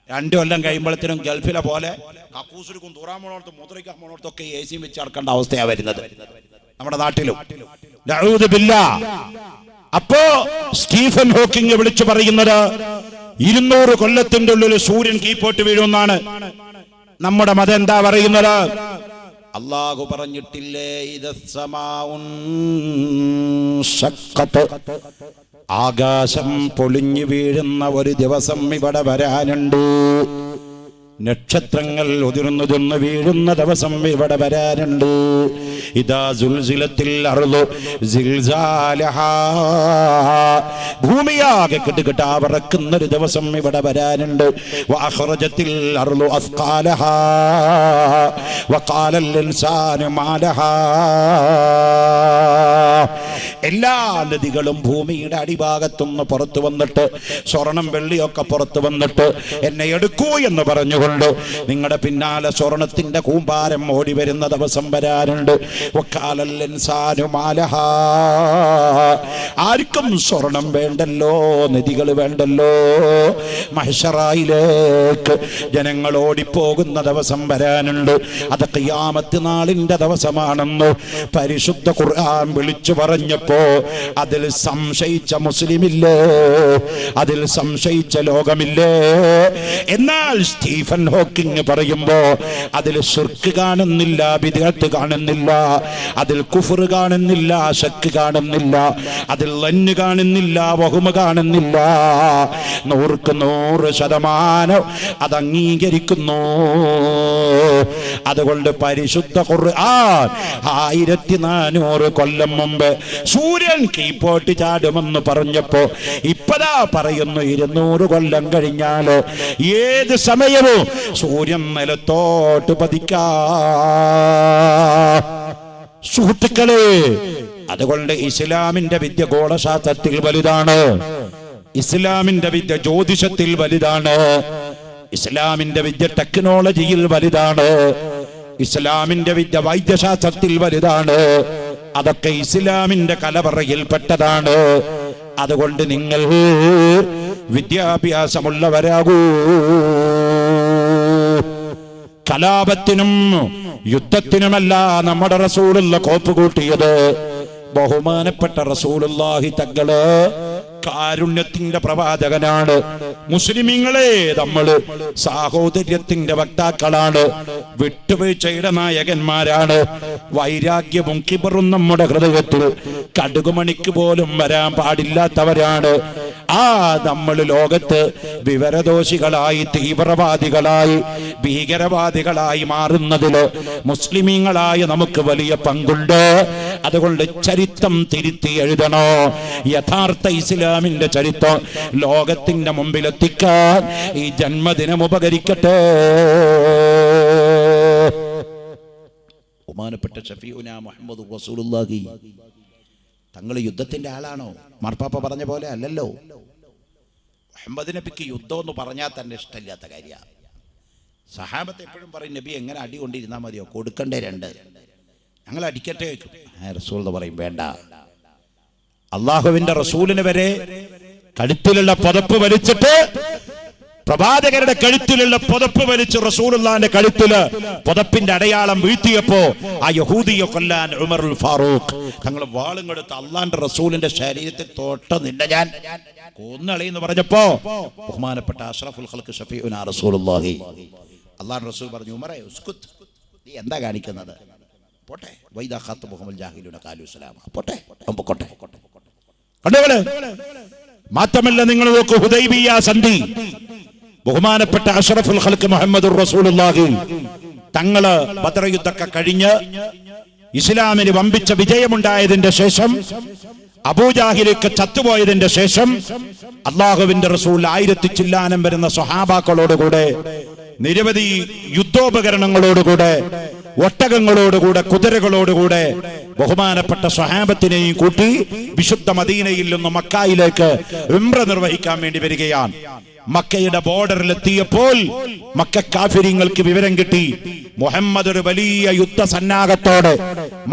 2 കൊല്ലം കഴിയുമ്പോഴത്തേനും ഗൾഫിലെ പോലെ കക്കൂസിലും തൂറാമോളത്ത് മൂത്രയ്ക്കാമോളത്തൊക്കെ AC വെച്ച് നടക്കേണ്ട അവസ്ഥയാണ് വരുന്നത് നമ്മുടെ നാട്ടിലും. അപ്പോ സ്റ്റീഫൻ ഹോക്കിംഗ് വിളിച്ചു പറയുന്നത് 200 കൊല്ലത്തിന്റെ ഉള്ളിൽ സൂര്യൻ കീപ്പോട്ട് വീഴുമെന്നാണ്. നമ്മുടെ മതം എന്താ പറയുന്നത്? അല്ലാഹു പറഞ്ഞിട്ടില്ലേ, ആകാശം പൊളിഞ്ഞു വീഴുന്ന ഒരു ദിവസം ഇവിടെ വരാനുണ്ട്. നക്ഷത്രങ്ങൾ ഉതിർന്നു വീഴുന്ന ദിവസം ഇവിടെ വരാനുണ്ട്. ഇദാ സുൽസിലത്തിൽ അർളു സിൽസാലഹാ, ഭൂമിയാകെ കിട്ടുകിട്ടാ പറക്കുന്ന ഒരു ദിവസം ഇവിടെ വരാനുണ്ട്. വഅഖറജത്തിൽ അർളു അസ്ഖാലഹാ വഖാലൽ ഇൻസാനു മാലഹാ. എല്ലാ നദികളും ഭൂമിയുടെ അടിഭാഗത്തുനിന്ന് പുറത്തു വന്നിട്ട്, സ്വർണം വെള്ളിയൊക്കെ പുറത്തു വന്നിട്ട് എന്നെ എടുക്കൂ എന്ന് പറഞ്ഞുകൊണ്ട് നിങ്ങളുടെ പിന്നാലെ സ്വർണത്തിന്റെ കൂമ്പാരം ഓടി വരുന്ന ദിവസം വരാനുണ്ട്. വഖാലൽ ഇൻസാനു മാലഹാ, ആർക്കും സ്വർണം വേണ്ടല്ലോ, നദികൾ വേണ്ടല്ലോ. മഹ്ശറയിലേക്ക് ജനങ്ങൾ ഓടിപ്പോകുന്ന ദിവസം വരാനുണ്ട്. അത് ഖിയാമത്ത് നാളിന്റെ ദിവസമാണെന്ന് പരിശുദ്ധ ഖുർആൻ വിളിച്ചു പറഞ്ഞപ്പോ അതിൽ സംശയിച്ച മുസ്ലിമില്ലേ? അതിൽ സംശയിച്ച ലോകമില്ലേ? എന്നാൽ സ്റ്റീഫൻ ഹോക്കിംഗ് പറയുമ്പോ അതിൽ ശിർക്ക് കാണുന്നില്ല, ബിദ്അത്ത് കാണുന്നില്ല, അതിൽ കുഫർ കാണുന്നില്ല, ശക്ക് കാണുന്നില്ല, അതിൽ ലന്ന് കാണുന്നില്ല, വഹുമ കാണുന്നില്ല. 100% അത് അംഗീകരിക്കുന്നു. അതുകൊണ്ട് പരിശുദ്ധ ഖുർആൻ 1400 കൊല്ലം മുമ്പ് സൂര്യൻ കീപ്പോട്ട് ചാടുമെന്ന് പറഞ്ഞപ്പോ ഇപ്പതാ പറയുന്നു 200 കൊല്ലം കഴിഞ്ഞാല് ഏത് സമയവും സൂര്യൻ നിലത്തോട്ട് പതിക്കാ. സുഹൃത്തുക്കളെ, അതുകൊണ്ട് ഇസ്ലാമിന്റെ വിദ്യ ഗോളശാസ്ത്രത്തിൽ വലുതാണ്, ഇസ്ലാമിന്റെ വിദ്യ ജ്യോതിഷത്തിൽ വലുതാണ്, ഇസ്ലാമിന്റെ വിദ്യ ടെക്നോളജിയിൽ വലുതാണ്, ഇസ്ലാമിന്റെ വിദ്യ വൈദ്യശാസ്ത്രത്തിൽ വലുതാണ്. അതൊക്കെ ഇസ്ലാമിന്റെ കലവറയിൽപ്പെട്ടതാണ്. അതുകൊണ്ട് നിങ്ങൾ വിദ്യാഭ്യാസമുള്ളവരാകൂ. കലാപത്തിനും യുദ്ധത്തിനുമല്ല നമ്മുടെ റസൂലുള്ള കോപ്പ് കൂട്ടിയത്. ബഹുമാനപ്പെട്ട റസൂലുള്ളാഹി തങ്ങള് കാരുണ്യത്തിന്റെ പ്രവാചകനാണ്. മുസ്ലിമീങ്ങളെ, നമ്മൾ സാഹോദര്യത്തിന്റെ വക്താക്കളാണ്, വിട്ടുവീഴ്ചയുടെ നായകന്മാരാണ്. വൈരാഗ്യവും കിബറും നമ്മുടെ ഹൃദയത്തിൽ കടുകുമണിക്ക് പോലും വരാൻ പാടില്ലാത്തവരാണ്. നമ്മൾ ലോകത്ത് വിവരദോഷികളായി, തീവ്രവാദികളായി, ഭീകരവാദികളായി മാറുന്നതിൽ മുസ്ലിമീങ്ങളായ നമുക്ക് വലിയ പങ്കുണ്ട്. അതുകൊണ്ട് ചരിത്രം തിരുത്തി എഴുതണോ. യഥാർത്ഥ ഇസ്ലാമിന്റെ ചരിത്രം ലോകത്തിന്റെ മുമ്പിലെത്തിക്കാൻ ഈ ജന്മദിനം ഉപകരിക്കട്ടെ. ബഹുമാനപ്പെട്ട ഷഫീഉന മുഹമ്മദ് റസൂലുള്ളാഹി തങ്ങൾ യുദ്ധത്തിന്റെ ആളാണോ? മാർപ്പാപ്പ പറഞ്ഞ പോലെ അല്ലല്ലോ. മുഹമ്മദ് നബിക്ക് യുദ്ധം എന്ന് പറഞ്ഞാൽ തന്നെ ഇഷ്ടമില്ലാത്ത കാര്യമാണ്. സഹാബത്ത് എപ്പോഴും പറയും, നബി എങ്ങനെ അടി കൊണ്ടിരുന്നാൽ മതിയോ, കൊടുക്കണ്ടേ രണ്ട്, ഞങ്ങൾ അടിക്കട്ടെ. റസൂൽ എന്ന് പറയും, വേണ്ട. അള്ളാഹുവിന്റെ റസൂലിന് വരെ കഴുത്തിലുള്ള പുതപ്പ് വലിച്ചിട്ട്, പ്രവാചകരുടെ കഴുത്തിലുള്ള പുതപ്പ് വലിച്ച് റസൂലുള്ളാഹിന്റെ കഴുത്തില് പുതപ്പിന്റെ അടയാളം വീഴ്ത്തിയപ്പോ ആ യഹൂദിയെ കൊല്ലാൻ ഉമറുൽ ഫാറൂഖ് തങ്ങൾ വാളും കൊടുത്ത് അള്ളാന്റെ റസൂലിന്റെ ശരീരത്തിൽ തൊട്ട് നിന്നെ ഞാൻ കൊന്നളി എന്ന് പറഞ്ഞപ്പോ ബഹുമാനപ്പെട്ട അഷ്റഫുൽ ഖൽഖ് ഷഫീഉനാ റസൂലുള്ളാഹി അള്ളാഹുവിന്റെ റസൂൽ പറഞ്ഞു, ഉമറേ ഉസ്കുത്ത്, നീ എന്താ കാണിക്കുന്നത്? പോട്ടെ. വൈദാ ഖാതബഹുൽ ജാഹിലൂന ഖാലു സലാമ. പോട്ടെ, പൊക്കോട്ടെ. കണ്ടോളെ. മാത്രമല്ല, നിങ്ങൾ നോക്കൂ, ഹുദൈബിയ സന്ധി ബഹുമാനപ്പെട്ട അഷ്റഫുൽ ഖൽഖ് മുഹമ്മദുർ റസൂലുള്ളാഹി തങ്ങള് ബദർ യുദ്ധമൊക്കെ കഴിഞ്ഞ് ഇസ്ലാമിന് വമ്പിച്ച വിജയമുണ്ടായതിന്റെ ശേഷം, അബൂജാഹിലൊക്കെ ചത്തുപോയതിന്റെ ശേഷം, അള്ളാഹുവിന്റെ റസൂൽ 1000 ചില്ലാനം വരുന്ന സ്വഹാബാക്കളോടുകൂടെ, നിരവധി യുദ്ധോപകരണങ്ങളോടുകൂടെ, ഒട്ടകങ്ങളോടുകൂടെ, കുതിരകളോടുകൂടെ ബഹുമാനപ്പെട്ട സ്വഹാബത്തിനെയും കൂട്ടി വിശുദ്ധ മദീനയിൽ നിന്ന് മക്കയിലേക്ക് ഉംറ നിർവഹിക്കാൻ വേണ്ടി വരികയാണ്. മക്കയുടെ ബോർഡറിലെത്തിയപ്പോൾ മക്ക കാഫിരിങ്ങൾക്ക് വിവരം കിട്ടി, മുഹമ്മദ് ഒരു വലിയ യുദ്ധസന്നാഹത്തോടെ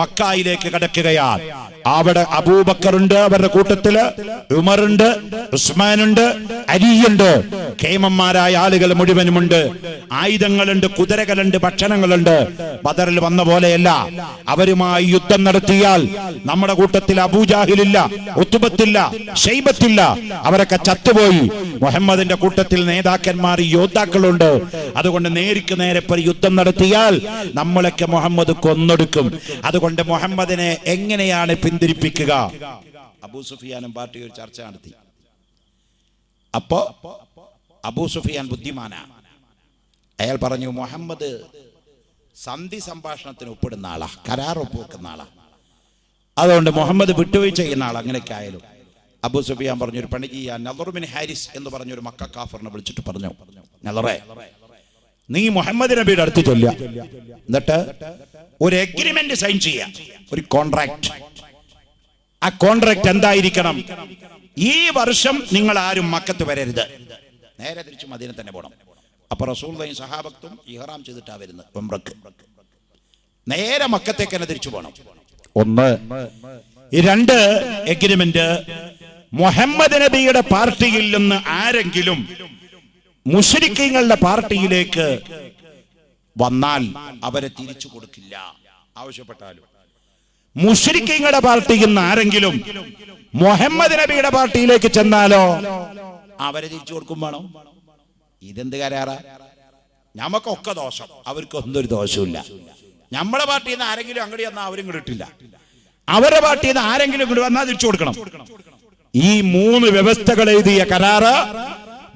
മക്കയിലേക്ക് കടക്കുകയാണ്. അവിടെ അബൂബക്കറുണ്ട്, അവരുടെ കൂട്ടത്തില് ഉമറുണ്ട്, ഉസ്മാനുണ്ട്, അലിയുണ്ട്, കേമന്മാരായ ആളുകൾ മുഴുവനുമുണ്ട്. ആയുധങ്ങളുണ്ട്, കുതിരകളുണ്ട്, ഭക്ഷണങ്ങളുണ്ട്. ബദറിൽ വന്ന പോലെയല്ല. അവരുമായി യുദ്ധം നടത്തിയാൽ നമ്മുടെ കൂട്ടത്തിൽ അബൂജാഹിലില്ല, ഉത്ബത്തില്ല, ഷൈബത്തില്ല, അവരൊക്കെ ചത്തുപോയി. മുഹമ്മദിന്റെ കൂട്ടത്തിൽ നേതാക്കന്മാർ, യോദ്ധാക്കളുണ്ട്. അതുകൊണ്ട് നേരിക്ക് നേരെ യുദ്ധം നടത്തിയാൽ നമ്മളൊക്കെ മുഹമ്മദ് കൊന്നൊടുക്കും. അതുകൊണ്ട് മുഹമ്മദിനെ എങ്ങനെയാണ് പിന്തിരിപ്പിക്കുക? അബൂ സുഫിയാനും പാർട്ടി ഒരു ചർച്ച നടത്തി. അപ്പോ അബൂ സുഫിയാൻ ബുദ്ധിമാനാണ്. അയാൾ പറഞ്ഞു, മുഹമ്മദ് സന്ധി സംഭാഷണത്തിന് ഒപ്പിടുന്ന ആളാ, കരാർ ഒപ്പുവെക്കുന്ന ആളാ, അതുകൊണ്ട് മുഹമ്മദ് വിട്ടുവീഴ്ച ചെയ്യുന്ന ആൾ. അങ്ങനെയൊക്കെ ആയാലും അബൂ സുഫിയാൻ പറഞ്ഞു, ഒരു പണി ചെയ്യാൻ. നളർ ബിൻ ഹാരിസ് എന്ന് പറഞ്ഞൊരു മക്ക കാഫറിനെ വിളിച്ചിട്ട് പറഞ്ഞു, നളറേ, നീ മുഹമ്മദ് നബിയുടെ അടുത്ത് ചൊല്ലുക, എന്നിട്ട് ഒരു എഗ്രിമെന്റ് സൈൻ ചെയ്യാം, ഒരു കോൺട്രാക്ട്. ആ കോൺട്രാക്ട് എന്തായിരിക്കണം? ഈ വർഷം നിങ്ങൾ ആരും മക്കത്ത് വരരുത്, നേരെ തിരിച്ച് മദീന തന്നെ പോകണം. അപ്പൊ റസൂലുള്ളാഹിയും സഹാബത്തും ഇഹ്റാം ചെയ്തിട്ടാ വരുന്നത് ഉംറക്ക്. നേരെ മക്കത്തേക്ക് തന്നെ തിരിച്ചു പോകണം. ഒന്ന്. രണ്ട് എഗ്രിമെന്റ്, മുഹമ്മദ് നബിയുടെ പാർട്ടിയിൽ നിന്ന് ആരെങ്കിലും മുശ്രിക്കീങ്ങളുടെ പാർട്ടിയിലേക്ക് വന്നാൽ അവരെ തിരിച്ചു കൊടുക്കില്ല, ആവശ്യപ്പെട്ടാലും. മുശ്രിക്കീങ്ങളുടെ പാർട്ടിയിൽ നിന്ന് ആരെങ്കിലും മുഹമ്മദ് നബിയുടെ പാർട്ടിയിലേക്ക് ചെന്നാലോ അവരെ തിരിച്ചു കൊടുക്കും വേണം. ഇതെന്ത് കരാറാ? ഞമ്മക്കൊക്കെ ദോഷം, അവർക്കൊന്നും ഒരു ദോഷമില്ല. നമ്മളെ പാർട്ടിയിൽ നിന്ന് ആരെങ്കിലും അങ്ങോട്ട് വന്നാൽ അവരും ഇങ്ങോട്ട് ഇട്ടില്ല, അവരുടെ പാർട്ടിയിൽ നിന്ന് ആരെങ്കിലും ഇങ്ങോട്ട് വന്നാൽ തിരിച്ചു കൊടുക്കണം. ഈ 3 വ്യവസ്ഥകൾ എഴുതിയ കരാറ്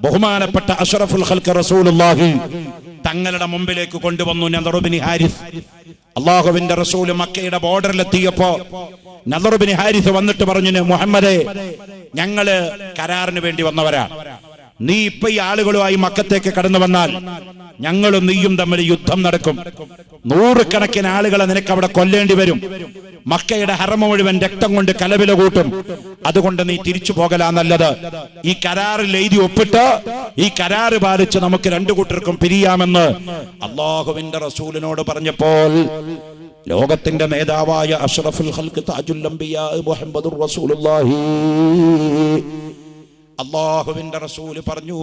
ബഹുമാനപ്പെട്ട അഷ്റഫുൽ ഖൽഖ് റസൂലുള്ളാഹി തങ്ങളുടെ മുമ്പിലേക്ക് കൊണ്ടുവന്നു. നളർ ബിൻ ഹാരിസ്, അല്ലാഹുവിന്റെ റസൂൽ മക്കയുടെ ബോർഡറിലെത്തിയപ്പോ നളർ ബിൻ ഹാരിസ് വന്നിട്ട് പറഞ്ഞു, മുഹമ്മദേ, ഞങ്ങള് കരാറിന് വേണ്ടി വന്നവരാണ്. നീ ഇപ്പൊ ഈ ആളുകളുമായി മക്കത്തേക്ക് കടന്നു വന്നാൽ ഞങ്ങളും നീയും തമ്മിൽ യുദ്ധം നടക്കും. 100 കണക്കിന് ആളുകളെ നിനക്ക് അവിടെ കൊല്ലേണ്ടി വരും. മക്കയുടെ ഹറമ മുഴുവൻ രക്തം കൊണ്ട് കലവില കൂട്ടും. അതുകൊണ്ട് നീ തിരിച്ചു പോകലാ നല്ലത്. ഈ കരാറിൽ എഴുതി ഒപ്പിട്ട് ഈ കരാറ് പാലിച്ച് നമുക്ക് 2 കൂട്ടർക്കും പിരിയാമെന്ന് അല്ലാഹുവിന്റെ റസൂലിനോട് പറഞ്ഞപ്പോൾ ലോകത്തിന്റെ നേതാവായ അഷ്റഫുൽ ഖൽഖ് താജുൽ അംബിയാ മുഹമ്മദുർ റസൂലുള്ളാഹി അല്ലാഹുവിന്റെ റസൂൽ പറഞ്ഞു,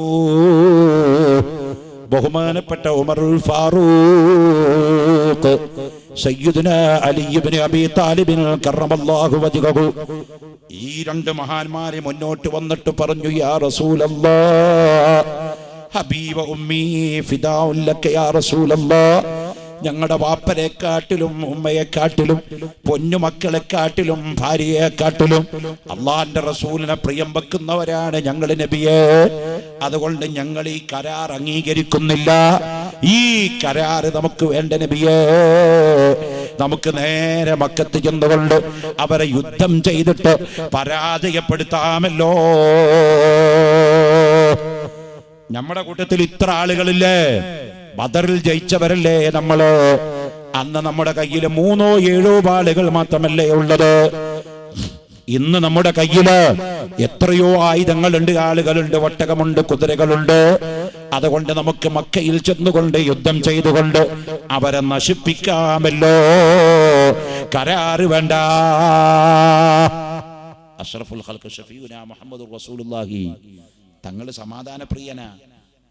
ബഹുമാനപ്പെട്ട ഉമറുൽ ഫാറൂഖ്, സയ്യിദുനാ അലി ഇബ്നു അബീ താലിബ് കറമല്ലാഹു വജ്ഹഹു ഈ രണ്ട് മഹാന്മാരെ മുന്നോട്ട് വന്നിട്ട് പറഞ്ഞു, യാ റസൂലല്ലാഹ് ഹബീബ ഉമ്മീ ഫിദാഉൻ ലക യാ റസൂലല്ലാഹ്, ഞങ്ങളുടെ വാപ്പരെക്കാട്ടിലും ഉമ്മയെക്കാട്ടിലും പൊന്നുമക്കളെക്കാട്ടിലും ഭാര്യയെക്കാട്ടിലും അള്ളാന്റെ റസൂലിനെ പ്രിയം വെക്കുന്നവരാണ് ഞങ്ങൾ നബിയെ. അതുകൊണ്ട് ഞങ്ങൾ ഈ കരാർ അംഗീകരിക്കുന്നില്ല. ഈ കരാർ നമുക്ക് വേണ്ട നബിയെ. നമുക്ക് നേരെ മക്കത്ത് ചെന്നുകൊണ്ട് അവരെ യുദ്ധം ചെയ്തിട്ട് പരാജയപ്പെടുത്താമല്ലോ. നമ്മുടെ കൂട്ടത്തിൽ ഇത്ര ആളുകളില്ലേ? ബദറിൽ ജയിച്ചവരല്ലേ നമ്മള്? അന്ന് നമ്മുടെ കയ്യിൽ 3 or 7 വാളുകൾ മാത്രമല്ലേ ഉള്ളത്. ഇന്ന് നമ്മുടെ കയ്യില് എത്രയോ ആയുധങ്ങളുണ്ട്, ആളുകളുണ്ട്, ഒട്ടകമുണ്ട്, കുതിരകളുണ്ട്. അതുകൊണ്ട് നമുക്ക് മക്കയിൽ ചെന്നുകൊണ്ട് യുദ്ധം ചെയ്തുകൊണ്ട് അവരെ നശിപ്പിക്കാമല്ലോ. കരാറ് വേണ്ട. അഷ്റഫുൽ ഖൽഖ് ഷഫീഉനാ മുഹമ്മദുർ റസൂലുള്ളാഹി തങ്ങൾ സമാധാന പ്രിയനാ.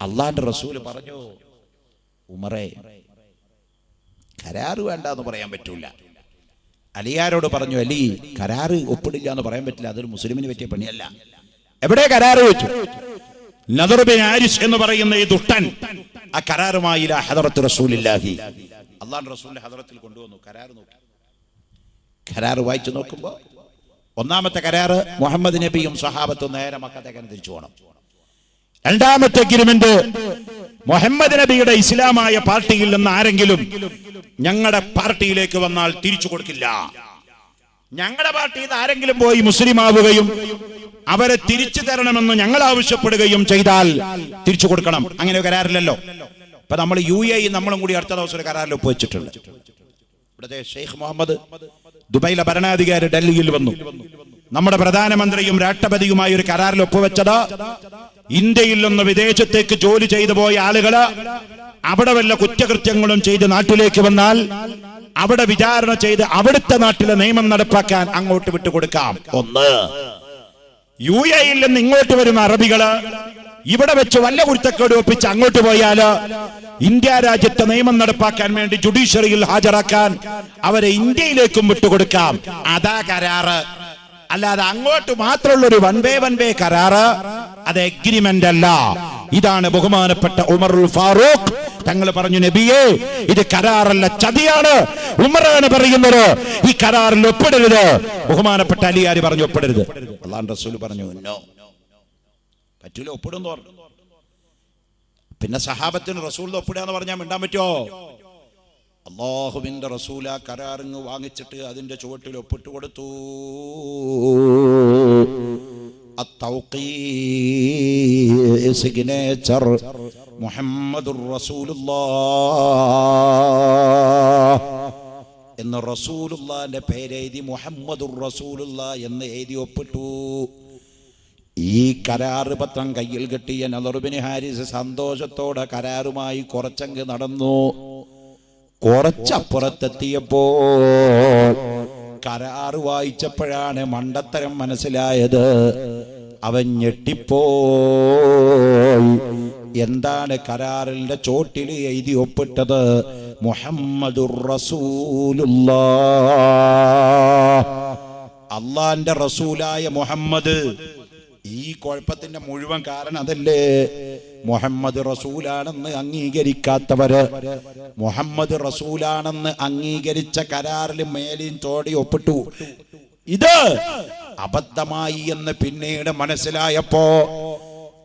അള്ളാന്റെ റസൂല് പറഞ്ഞു, ഉമറേ കരാറ് വേണ്ട എന്ന് പറയാൻ പറ്റൂല. അലിയാരോട് പറഞ്ഞു, അലി കരാറ് ഒപ്പിടില്ല എന്ന് പറയാൻ പറ്റില്ല, അതൊരു മുസ്ലിമിന് പറ്റിയ പണിയല്ല. എവിടെ കരാറ് വെച്ചു? നദർ ബിൻ ഹാരിസ് എന്ന് പറയുന്ന ഈ ദുഷ്ടൻ ആ കരാറുമായി ഹദറത്ത് റസൂലുള്ളാഹി അള്ളാഹുവിന്റെ റസൂലിന്റെ ഹദറത്തിൽ കൊണ്ടുവന്നു. കരാറ് നോക്കി, കരാറ് വായിച്ചു നോക്കുമ്പോ ഒന്നാമത്തെ കരാറ് മുഹമ്മദ് നബിയും സഹാബത്തും നേരെ മക്കത്തേക്ക് തിരിച്ചു പോകണം. രണ്ടാമത്തെ അഗ്രിമെന്റ്, മുഹമ്മദ് നബിയുടെ ഇസ്ലാമായ പാർട്ടിയിൽ നിന്ന് ആരെങ്കിലും ഞങ്ങളുടെ പാർട്ടിയിലേക്ക് വന്നാൽ തിരിച്ചു കൊടുക്കില്ല. ഞങ്ങളുടെ പാർട്ടിയിൽ നിന്ന് ആരെങ്കിലും പോയി മുസ്ലിം ആവുകയും അവരെ തിരിച്ചു തരണമെന്ന് ഞങ്ങൾ ആവശ്യപ്പെടുകയും ചെയ്താൽ തിരിച്ചു കൊടുക്കണം. അങ്ങനെ കരാറില്ലല്ലോ. ഇപ്പൊ നമ്മൾ UAE നമ്മളും കൂടി അടുത്ത ദിവസം ഒരു കരാറിൽ ഒപ്പുവെച്ചിട്ടുണ്ട്. ഇവിടുത്തെ ഷെയ്ഖ് മുഹമ്മദ് ദുബൈയിലെ ഭരണാധികാരി ഡൽഹിയിൽ വന്നു. നമ്മുടെ പ്രധാനമന്ത്രിയും രാഷ്ട്രപതിയുമായി ഒരു കരാറിൽ ഒപ്പുവെച്ചത് ഇന്ത്യയിൽ നിന്ന് വിദേശത്തേക്ക് ജോലി ചെയ്തു പോയ ആളുകള് അവിടെ വല്ല കുറ്റകൃത്യങ്ങളും ചെയ്ത് നാട്ടിലേക്ക് വന്നാൽ അവിടെ വിചാരണ ചെയ്ത് അവിടുത്തെ നാട്ടിലെ നിയമം നടപ്പാക്കാൻ അങ്ങോട്ട് വിട്ടുകൊടുക്കാം. ഒന്ന്, UAE-യിൽ നിന്ന് ഇങ്ങോട്ട് വരുന്ന അറബികള് ഇവിടെ വെച്ച് വല്ല കുറ്റക്കേട് ഒപ്പിച്ച് അങ്ങോട്ട് പോയാല് ഇന്ത്യ രാജ്യത്തെ നിയമം നടപ്പാക്കാൻ വേണ്ടി ജുഡീഷ്യറിയിൽ ഹാജരാക്കാൻ അവരെ ഇന്ത്യയിലേക്കും വിട്ടുകൊടുക്കാം. അതാ കരാറ്. അല്ലാതെ അങ്ങോട്ട് മാത്രമുള്ള ഒരു വൺ വേ കരാറ് അത് എഗ്രിമെന്റ് അല്ല. ഇതാണ് ബഹുമാനപ്പെട്ട ഉമറുൽ ഫാറൂഖ് തങ്ങൾ പറഞ്ഞു, നബിയേ ഇത് കരാറല്ല, ചതിയാണ്. ഉമറാണ് പറയുന്നത്, ഈ കരാറിൽ ഒപ്പിടരുത്. ബഹുമാനപ്പെട്ട അലിയാർ പറഞ്ഞു ഒപ്പിടരുത്. അല്ലാഹുവിന്റെ റസൂൽ പറഞ്ഞു നോ, പറ്റൂല, ഒപ്പിടുന്നു പറഞ്ഞു. പിന്നെ സഹാബത്തിന് റസൂൽ ഒപ്പിടാന്ന് പറഞ്ഞാൽ മിണ്ടാൻ പറ്റുമോ? അല്ലാഹുവിന്റെ റസൂൽ ആ കരാറിങ് വാങ്ങിച്ചിട്ട് അതിന്റെ ചുവട്ടിൽ ഒപ്പിട്ട് കൊടുത്തു. സിഗ്നേച്ചർ മുഹമ്മദുർ റസൂലുള്ളാഹ് എന്ന് റസൂലുള്ളാഹിന്റെ പേരെഴുതി മുഹമ്മദുർ റസൂലുള്ളാഹ് എന്ന് എഴുതി ഒപ്പിട്ടു. ഈ കരാറ് പത്രം കയ്യിൽ കെട്ടിയ നദർ ബിൻ ഹാരിസ് സന്തോഷത്തോടെ കരാറുമായി കുറച്ചങ്ങ് നടന്നു. കുറച്ചപ്പുറത്തെത്തിയപ്പോൾ കരാറ് വായിച്ചപ്പോഴാണ് മണ്ടത്തരം മനസ്സിലായത്. അവൻ ഞെട്ടിപ്പോയി. എന്താണ് കരാറിന്റെ ചോട്ടിൽ എഴുതി ഒപ്പിട്ടത്? മുഹമ്മദുർ റസൂലുള്ളാഹ്, അള്ളാന്റെ റസൂലായ മുഹമ്മദ്. ഈ കുഴപ്പത്തിന്റെ മുഴുവൻ കാരണം അതല്ലേ? മുഹമ്മദ് റസൂലാണെന്ന് അംഗീകരിക്കാത്തവര് മുഹമ്മദ് റസൂലാണെന്ന് അംഗീകരിച്ച കരാറിൽ മേലിയും തോടി ഒപ്പിട്ടു. ഇത് അബദ്ധമായി എന്ന് പിന്നീട് മനസ്സിലായപ്പോ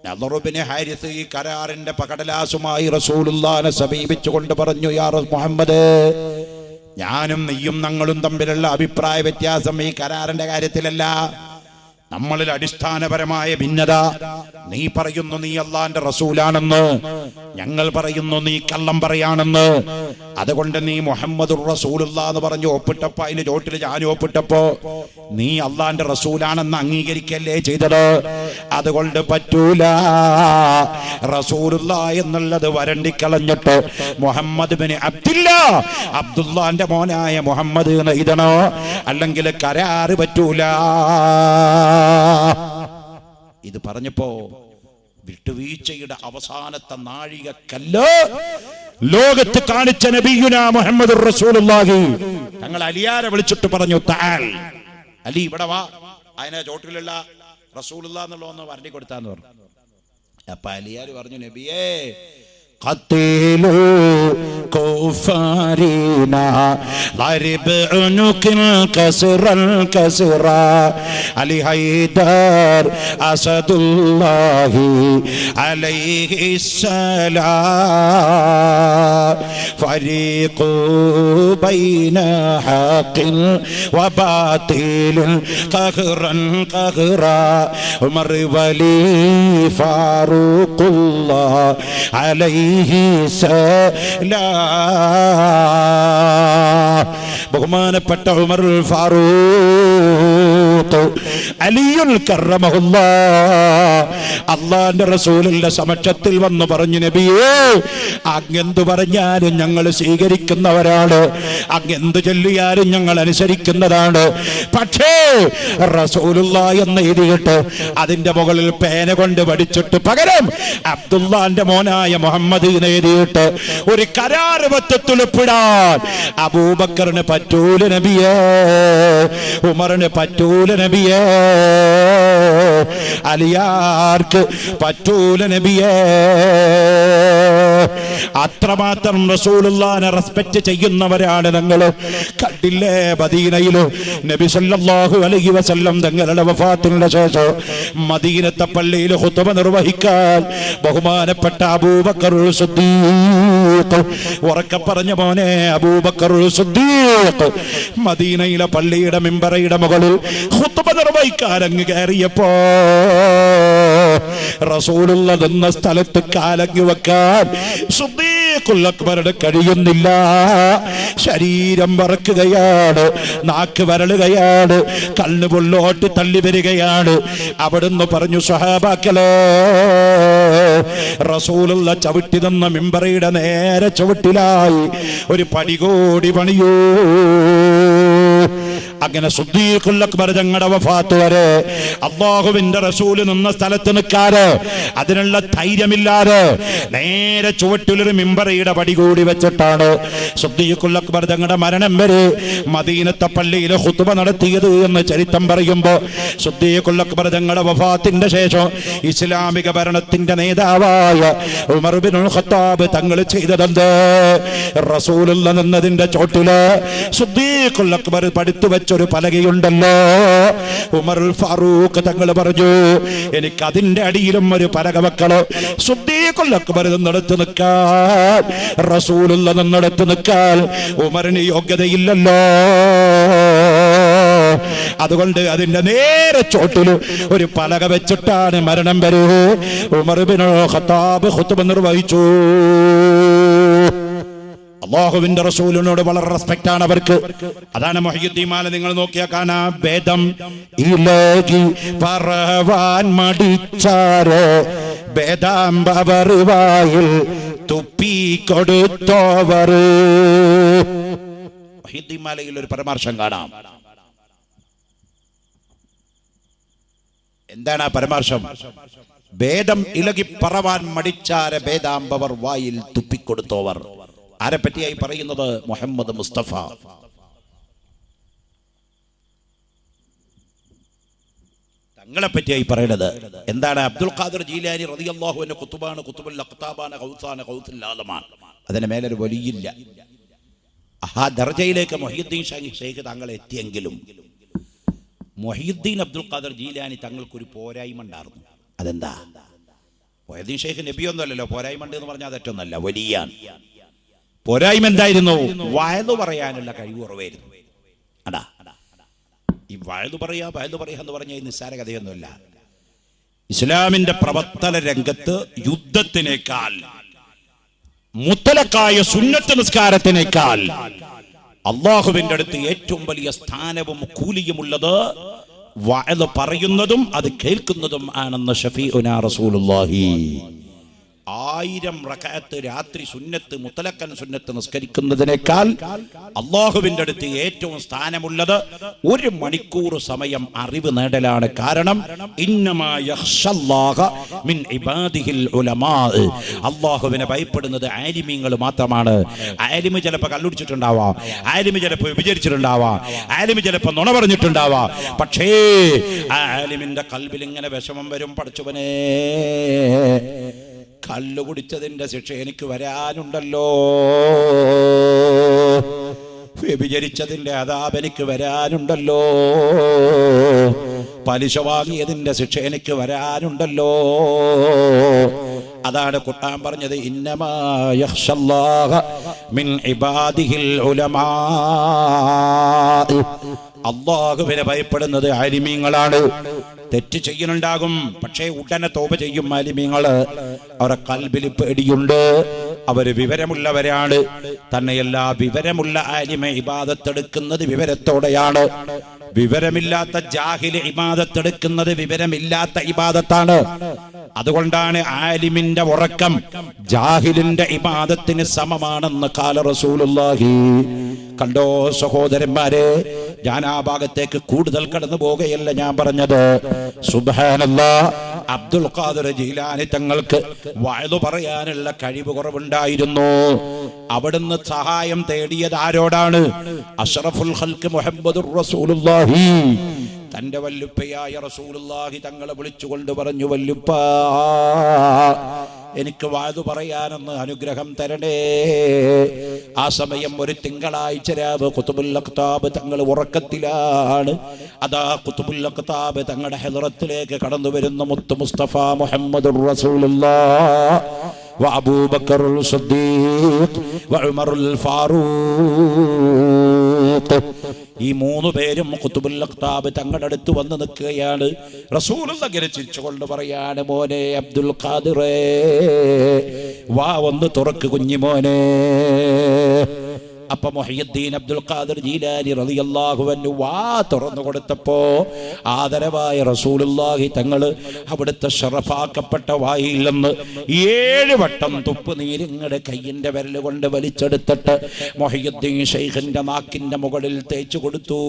നദർ ബിൻ ഹാരിസ് ഈ കരാറിന്റെ പകടലാസുമായി റസൂലുള്ളാഹിനെ സമീപിച്ചുകൊണ്ട് പറഞ്ഞു, യാ മുഹമ്മദ്, ഞാനും നീയും ഞങ്ങളും തമ്മിലുള്ള അഭിപ്രായ വ്യത്യാസം ഈ കരാറിന്റെ കാര്യത്തിലല്ല, നമ്മളിൽ അടിസ്ഥാനപരമായ ഭിന്നത. നീ പറയുന്നു നീ അള്ളാന്റെ റസൂലാണെന്ന്, ഞങ്ങൾ പറയുന്നു നീ കള്ളം പറയാണെന്ന്. അതുകൊണ്ട് നീ മുഹമ്മദുർ റസൂലുള്ളാഹ് എന്ന് പറഞ്ഞു ഒപ്പിട്ടപ്പോ അതിന് ചോട്ടിൽ ഞാനും ഒപ്പിട്ടപ്പോ നീ അള്ളാന്റെ റസൂലാണെന്ന് അംഗീകരിക്കല്ലേ ചെയ്തത്. അതുകൊണ്ട് പറ്റൂല. റസൂലുള്ളാഹ് എന്നുള്ളത് വരണ്ടിക്കളഞ്ഞിട്ട് മുഹമ്മദ് ബിൻ അബ്ദുല്ലാന്റെ മോനായ മുഹമ്മദ് എന്ന് എഴുതണോ, അല്ലെങ്കിൽ കരാറ് പറ്റൂല. ഇത് പറഞ്ഞപ്പോ വിട്ടുവീഴ്ചയുടെ അവസാനത്തെ നാഴികക്കല്ല് ലോകത്ത് കാണിച്ച നബിയുനാ മുഹമ്മദുർ റസൂലുള്ളാഹി തങ്ങൾ അലിയാരെ വിളിച്ചിട്ട് പറഞ്ഞു, തആൽ അലി ഇവിടെ വാ, അതിനെ ചോട്ടിലുള്ള റസൂലുള്ളാഹി എന്നുള്ള ഒന്ന് പറഞ്ഞു കൊടുത്താന്ന് പറഞ്ഞു. അപ്പൊ അലിയാർ പറഞ്ഞു, നബിയേ قتلوا كفارنا ضرب عنق الكسرى علي حيدر أسد الله عليه السلام فريق بين حق وباطل قهرا عمر ولي فاروق الله عليه ബഹുമാനപ്പെട്ട ഉമർ ഫാറൂഖ് അലിയുൽ കറമഹുല്ലാഹ് അല്ലാഹുവിന്റെ റസൂലിന്റെ സമക്ഷത്തിൽ വന്ന് പറഞ്ഞു, നബിയേ അങ്ങെന്തു പറഞ്ഞാലും ഞങ്ങൾ സ്വീകരിക്കുന്നവരാണ്, അങ്ങെന്തു ചൊല്ലിയാലും ഞങ്ങൾ അനുസരിക്കുന്നതാണ്. പക്ഷേ റസൂലുള്ളാഹി എന്ന് എഴുതിയിട്ട് അതിന്റെ മുകളിൽ പേന കൊണ്ട് വടിച്ചിട്ട് പകരം അബ്ദുല്ലാന്റെ മോനായ മുഹമ്മദ് എഴുതിയിട്ട് ഒരു കരാർ പത്രത്തിലൊപ്പിടാൻ അബൂബക്കറിന് പറ്റൂല നബിയേ, ഉമറിന് പറ്റൂല നബിയേ, അലിയാർക്ക് പറ്റൂല നബിയേ. അത്രമാത്രം റസൂലുള്ളാഹിനെ റെസ്പെക്ട് ചെയ്യുന്നവരാണ് ഞങ്ങൾ. കണ്ടില്ലേ മദീനയിൽ നബി സല്ലല്ലാഹു അലൈഹി വസല്ലം തങ്ങളുടെ വഫാത്തിന് ശേഷം മദീനത്തെ പള്ളിയിൽ ഖുതുബ നിർവഹിക്കാൻ ബഹുമാനപ്പെട്ട അബൂബക്കർ സിദ്ദീഖ്, ഉറക്കെ പറഞ്ഞ മോനെ അബൂബക്കർ സിദ്ദീഖ്, മദീനയിലെ പള്ളിയുടെ മിമ്പറയുടെ മുകളിൽ ഖുതുബ നിർവഹിക്കാൻ അങ്ങ് കയറിയപ്പോ റസൂലുള്ള നിന്ന സ്ഥലത്ത് കാലങ്ങി വെക്കാൻ സിദ്ദീഖുൽ അക്ബറിന് കഴിയുന്നില്ല. ശരീരം വറക്കുകയാണ്, നാക്ക് വരളുകയാണ്, കണ്ണ് പൊള്ളോട്ട് തള്ളി വരികയാണ്. അവിടുന്ന് പറഞ്ഞു, സ്വഹാബാക്കളെ, റസൂലുള്ള ചവിട്ടി നിന്ന മിമ്പറയുടെ നേരെ ചവിട്ടിലായി ഒരു പടി കൂടി പണിയൂ. അങ്ങനെ സിദ്ദീഖുൽ അക്ബർ തങ്ങളുടെ വഫാത്ത് വരെ അല്ലാഹുവിന്റെ റസൂൽ നിന്ന സ്ഥലത്ത് നിൽക്കാതെ, അതിനുള്ള ധൈര്യമില്ലാതെ നേരെ ചുവട്ടിലൊരു മിമ്പറയുടെ പടി കൂടി വെച്ചിട്ടാണ് സിദ്ദീഖുൽ അക്ബർ തങ്ങളുടെ മരണം വരെ മദീനത്തെ പള്ളിയിൽ ഖുതുബ നടത്തിയത് എന്ന് ചരിത്രം പറയുമ്പോൾ സിദ്ദീഖുൽ അക്ബർ തങ്ങളുടെ വഫാത്തിന്റെ ശേഷം ഇസ്ലാമിക ഭരണത്തിന്റെ നേതാവായ ഉമർ ഇബ്നുൽ ഖത്താബ് തങ്ങൾ ചെയ്തതെന്ത്? റസൂലുള്ള നിന്നതിന്റെ ചോട്ടില് സിദ്ദീഖുൽ അക്ബർ പടുത്തു വെച്ചൊരു പലകയുണ്ടല്ലോ, ഉമർ ഫാറൂഖ് തങ്ങൾ പറഞ്ഞു, എനിക്ക് അതിന്റെ അടിയിലും ഒരു പലക വെക്കണം. സിദ്ദീഖുൽ അക്ബർ നിന്നെടുത്ത് നിൽക്കാൻ, റസൂലുള്ള നിന്നെടുത്ത് നിൽക്കാൻ ഉമറിന് യോഗ്യതയില്ലല്ലോ. അതുകൊണ്ട് അതിന്റെ നേരെ ചോട്ടിൽ ഒരു പലക വെച്ചിട്ടാണ് മരണം വരെ ഉമർ ഇബ്നുൽ ഖത്താബ് ഖുതുബ നിർവഹിച്ചു. അല്ലാഹുവിന്റെ റസൂലിനോട് വളരെ റെസ്പെക്റ്റ് ആണ് അവർക്ക്. അതാണ് മുഹയ്യിദ്ദീൻ മാല നിങ്ങൾ നോക്കിയാൽ കാണാ, ഭേദം ഇലകി പറവാൻ മടിച്ചാരെ ഭേദാംബവർ വായിൽ തുപ്പി കൊടുത്തോവർ. മുഹയ്യിദ്ദീൻ മാലയിൽ ഒരു പരാമർശം കാണാം. എന്താണ് ആ പരാമർശം? ഭേദം ഇലകി പറവാൻ മടിച്ചാരെ ഭേദാംബവർ വായിൽ തുപ്പിക്കൊടുത്തോവർ. ആരെ പറ്റിയായി പറയുന്നത്? മുഹമ്മദ് മുസ്തഫ. തങ്ങളെ പറ്റിയായി പറയുന്നത്. എന്താണ്? അബ്ദുൽ ഖാദിർ ജീലാനി റളിയല്ലാഹു അൻഹു ഖുതുബാണ്, ഖുതുബുൽ അഖ്താബാണ്, ഖൗസാണ്, ഖൗസുൽ ആലമാണ്. അതിന് മേലൊരു വലിയില്ല. ആ ദർജയിലേക്ക് മുഹയ്യിദ്ദീൻ ഷെയ്ഖ് തങ്ങൾ എത്തിയെങ്കിലും മുഹയ്യിദ്ദീൻ അബ്ദുൽ ഖാദിർ ജീലാനി തങ്ങൾക്കൊരു പോരായ്മ ഉണ്ടായിരുന്നു. അതെന്താ? മുഹയ്യിദ്ദീൻ ഷെയ്ഖ് നബിയൊന്നുമല്ലല്ലോ, പോരായ്മ ഉണ്ട് എന്ന് പറഞ്ഞാൽ തെറ്റൊന്നല്ല, വലിയാണ്. പോരായ്മ എന്തായിരുന്നു? വയലു പറയാനുള്ള കഴിവ് കുറവായിരുന്നു. അടാ, ഈ വയലു പറയാ എന്ന് പറഞ്ഞാൽ നിസ്സാര കഥയൊന്നുമില്ല. ഇസ്ലാമിന്റെ പ്രവർത്തന രംഗത്ത് യുദ്ധത്തിനേക്കാൾ, മുത്തലക്കായ സുന്നത്ത് നിസ്കാരത്തിനേക്കാൾ അള്ളാഹുവിന്റെ അടുത്ത് ഏറ്റവും വലിയ സ്ഥാനവും കൂലിയുമുള്ളത് വഅദ് പറയുന്നതും അത് കേൾക്കുന്നതും ആണെന്ന് ഷഫീഉനാ റസൂലുള്ളാഹി 1000 റകഅത്ത് രാത്രി സുന്നത്ത് മുത്തലക്കൻ സുന്നത്ത് നിസ്കരിക്കുന്നതിനേക്കാൾ അല്ലാഹുവിന്റെ അടുത്ത് ഏറ്റവും സ്ഥാനമുള്ളത് 1 മണിക്കൂർ സമയം അറിവ് നേടലാണ്. കാരണം ഇന്നമാ യഖ്ഷല്ലാഹ മിൻ ഇബാദിഹിൽ ഉലമാ, അല്ലാഹുവിനെ ഭയപ്പെടുന്നത് ആലിമീങ്ങൾ മാത്രമാണ്. ആലിമ് ചിലപ്പോൾ കള്ളുടിച്ചിട്ടുണ്ടാവാം, ആലിമ് ചിലപ്പോൾ വിചരിച്ചിട്ടുണ്ടാവാം, ആലിമ് ചിലപ്പോൾ നുണ പറഞ്ഞിട്ടുണ്ടാവാം. പക്ഷേ ആ ആലിമിന്റെ കൽബിൽ ഇങ്ങനെ വിഷമം വരും, പടച്ചവനേ കള്ളു കുടിച്ചതിന്റെ ശിക്ഷ എനിക്ക് വരാനുണ്ടല്ലോ, വ്യഭിചരിച്ചതിന്റെ അദാബ് എനിക്ക് വരാനുണ്ടല്ലോ, പലിശ വാങ്ങിയതിന്റെ ശിക്ഷ എനിക്ക് വരാനുണ്ടല്ലോ. അതാണ് ഖുർആൻ പറഞ്ഞത്, ഇന്നമാ യഖ്ഷല്ലാഹ മിൻ ഇബാദിഹിൽ ഉലമാ. അല്ലാഹുവിനെ ഭയപ്പെടുന്നത് ആലിമീങ്ങളാണ്. തെറ്റ് ചെയ്യുന്നുണ്ടാകും, പക്ഷേ ഉടനെ തൗബ ചെയ്യും ആലിമീങ്ങള്. അവരുടെ കൽബിൽ പേടിയുണ്ട്, അവര് വിവരമുള്ളവരാണ്. തന്നെയല്ല, വിവരമുള്ള ആലിമ ഇബാദത്തെടുക്കുന്നത് വിവരത്തോടെയാണ്. വിവരമില്ലാത്ത ജാഹില് ഇബാദത്തെടുക്കുന്നത് വിവരമില്ലാത്ത ഇബാദത്താണ്. അതുകൊണ്ടാണ് ആലിമിന്റെ ഉറക്കം ജാഹിലിന്റെ ഇബാദത്തിന് സമമാണെന്ന് ഖാല റസൂലുള്ളാഹി. കണ്ടോ സഹോദരന്മാരെ, ഞാൻ ആ ഭാഗത്തേക്ക് കൂടുതൽ കടന്നു പോകുകയല്ല ഞാൻ പറഞ്ഞത്. സുബ്ഹാനല്ലാഹ്, അബ്ദുൽ ഖാദിർ ജീലാനി തങ്ങൾക്ക് വഅദ് പറയാനുള്ള കഴിവ് കുറവുണ്ടായിരുന്നു. അവിടുന്ന് സഹായം തേടിയത് ആരോടാണ്? അഷ്റഫുൽ ഖൽഖ് മുഹമ്മദുർ റസൂലുള്ളാഹി. തന്റെ വല്ലുപ്പയായ റസൂലുള്ളാഹി തങ്ങളെ വിളിച്ചുകൊണ്ട് പറഞ്ഞു, വല്ലുപ്പ, എനിക്ക് വഅദ് പറയാനെന്ന് അനുഗ്രഹം തരണേ. ആ സമയം ഒരു തിങ്കളാഴ്ച രാവ് ഖുതുബുൽ അഖ്താബ് തങ്ങൾ ഉറക്കത്തിലാണ്. അതാ ഖുതുബുൽ അഖ്താബ് തങ്ങളുടെ ഹളറത്തിലേക്ക് കടന്നു വരുന്ന മുത്ത് മുസ്തഫ മുഹമ്മദുർ റസൂലുള്ളാഹ് വ അബൂബക്കറുൽ സിദ്ദീഖ് വ ഉമറുൽ ഫാറൂഖ്. ഈ 3 പേരും ഖുതുബുൽ അഖ്താബ് തങ്ങളുടെ അടുത്ത് വന്ന് നിൽക്കുകയാണ്. റസൂലുള്ളാഹി ചിരിച്ചുകൊണ്ട് പറയാണ്, മോനെ അബ്ദുൽ ഖാദിറേ, വാ ഒന്ന് തുറക്ക് കുഞ്ഞിമോനെ. അപ്പൊ മുഹയ്യിദ്ദീൻ അബ്ദുൽ ഖാദിർ ജീലാനി റളിയല്ലാഹു അൻഹു വാ തുറന്നു കൊടുത്തപ്പോ ആദരവായ റസൂലുള്ളാഹി തങ്ങള് അവിടുത്തെ ശറഫാക്കപ്പെട്ട വായിൽ നിന്ന് 7 വട്ടം തുപ്പ് നീരിങ്ങടെ കയ്യിന്റെ വിരൽ കൊണ്ട് വലിച്ചെടുത്തിട്ട് മുഹയ്യിദ്ദീൻ ശൈഖിന്റെ നാക്കിന്റെ മുകളിൽ തേച്ചു കൊടുത്തു.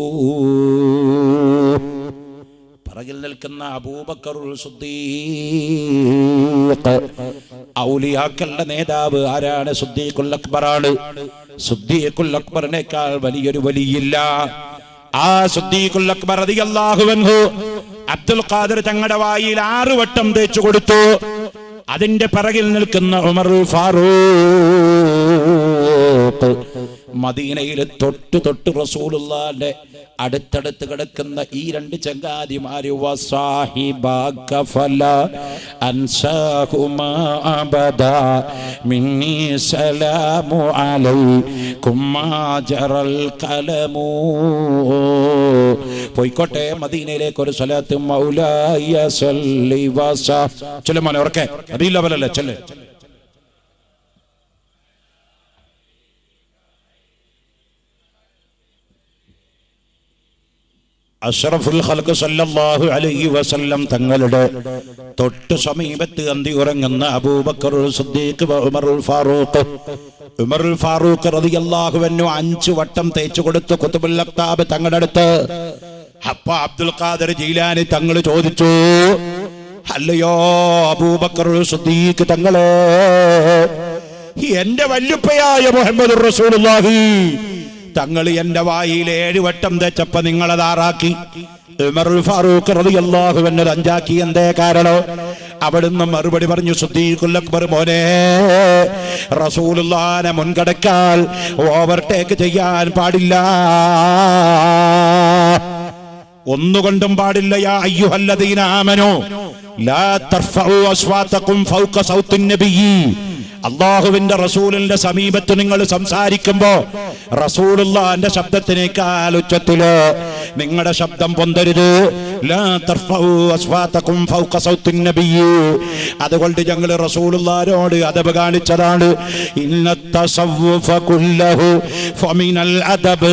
പിറകിൽ നിൽക്കുന്ന അബൂബക്കറുൽ സിദ്ദീഖ്, ഔലിയാക്കളുടെ നേതാവ് ആരാണ്? സിദ്ദീഖുൽ അക്ബറാണ്. സിദ്ദീഖുൽ അക്ബറിനേക്കാൾ വലിയൊരു വലിയില്ല. ആ സിദ്ദീഖുൽ അക്ബർ റളിയല്ലാഹു അൻഹു അബ്ദുൽ ഖാദിർ തങ്ങളുടെ വായിൽ 6 വട്ടം തേച്ചു കൊടുത്തു. അതിന്റെ പിറകിൽ നിൽക്കുന്ന ഉമറുൽ ഫാറൂഖ് മദീനയിൽ തൊട്ട് റസൂലുള്ളാഹിന്റെ അടുത്തടുത്ത് കിടക്കുന്ന ഈ 2 ചങ്ങാതിമാര് വസാഹിബക ഫല അൻസാഹുമാ അബദാ മിന്നി സലാമു അലൈകും മാജറൽ ഖലമു. പോയിക്കോട്ടെ മദീനയിലേക്ക് ഒരു സ്വലാത്ത് മൗലായ സല്ലി വസാ. ചൊല്ല് മോനെ ഉറക്കെ, അറിയില്ല പോലല്ലേ, ചൊല്ല്. അഷ്റഫുൽ ഖൽഖ് സല്ലല്ലാഹു അലൈഹി വസല്ലം തങ്ങളുടെ തൊട്ട് സമീപത്ത് അന്തി ഉറങ്ങുന്ന അബൂബക്കർ സിദ്ദീഖ് ഉമറുൽ ഫാറൂഖ്. ഉമറുൽ ഫാറൂഖ് റളിയല്ലാഹു അൻഹു 5 വട്ടം തേച്ചു കൊടുത്തു ഖുതുബുൽ അഖ്താബ് തങ്ങളുടെ അടുത്ത്. അപ്പ അബ്ദുൽ ഖാദിർ ജീലാനി തങ്ങൾ ചോദിച്ചു, അല്ലയോ അബൂബക്കർ സിദ്ദീഖ് തങ്ങളെ, എന്റെ വല്ലുപ്പയായ മുഹമ്മദുർ റസൂലുള്ളാഹി തങ്ങൾ എന്റെ വായിൽ 7 വട്ടം തേച്ചപ്പോ നിങ്ങളത് 6 ആക്കി. ഉമറുൽ ഫാറൂഖ് റളിയല്ലാഹു അൻഹു 5 ആക്കി. എന്തേ കാരണം? അവിടുന്ന് മറുപടി പറഞ്ഞു, സിദ്ദീഖുൽ അക്ബർ മോനെ, റസൂലുള്ളാഹിനെ മുൻകടക്കാൻ ഓവർടേക്ക് ചെയ്യാൻ പാടില്ല, ഒന്നുകൊണ്ടും പാടില്ല. യാ അയ്യുഹല്ലദീന ആമനൂ ലാ തർഫഉ അസ്വാതകും ഫൗക സൗത്തിൻ നബിയ്യി. അല്ലാഹുവിന്റെ റസൂലിന്റെ സമീപത്ത് നിങ്ങൾ സംസാരിക്കുമ്പോ റസൂലുള്ളാഹിന്റെ ശബ്ദത്തിനേക്കാൾ ഉച്ചത്തില് നിങ്ങളുടെ ശബ്ദം പൊന്തരുത്. ലാ തർഫഉ അസ്വാതകും ഫൗക സൗത്തിൻ നബിയ്യി. അതുകൊണ്ട് ഞങ്ങൾ റസൂലുള്ളാഹിനോട് അദബ് കാണിച്ചതാണ്. ഇന്ന തസവ്വുഫ കുല്ലഹു ഫമിനൽ അദബ്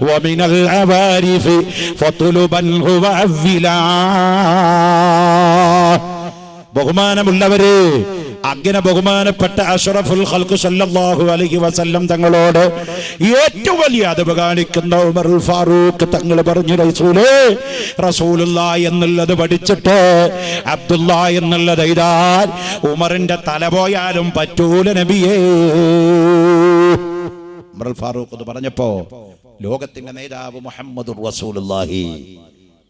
വമിനൽ അവാരിഫ് ഫതുലുബൻ ഹുവ അവ്വിലാ. ബഹുമാനമുള്ളവരെ, അങ്ങനെ ബഹുമാനപ്പെട്ട അഷ്റഫുൽ ഖൽഖ് സല്ലല്ലാഹു അലൈഹി വസല്ലം തങ്ങളോട് ഏറ്റവും വലിയ അദബ് കാണിക്കുന്ന ഉമറുൽ ഫാറൂഖ് തങ്ങൾ പറഞ്ഞു, റസൂലുള്ളാഹി എന്നുള്ളത് പഠിച്ചിട്ട് അബ്ദുല്ലാഹ് എന്നുള്ളത് എഴുതാൻ ഉമറിന്റെ തല പോയാലും പറ്റൂല നബിയേ. ഉമറുൽ ഫാറൂഖ് എന്ന് പറഞ്ഞപ്പോ ലോകത്തിന്റെ നേതാവ് മുഹമ്മദുർ റസൂലുള്ളാഹി,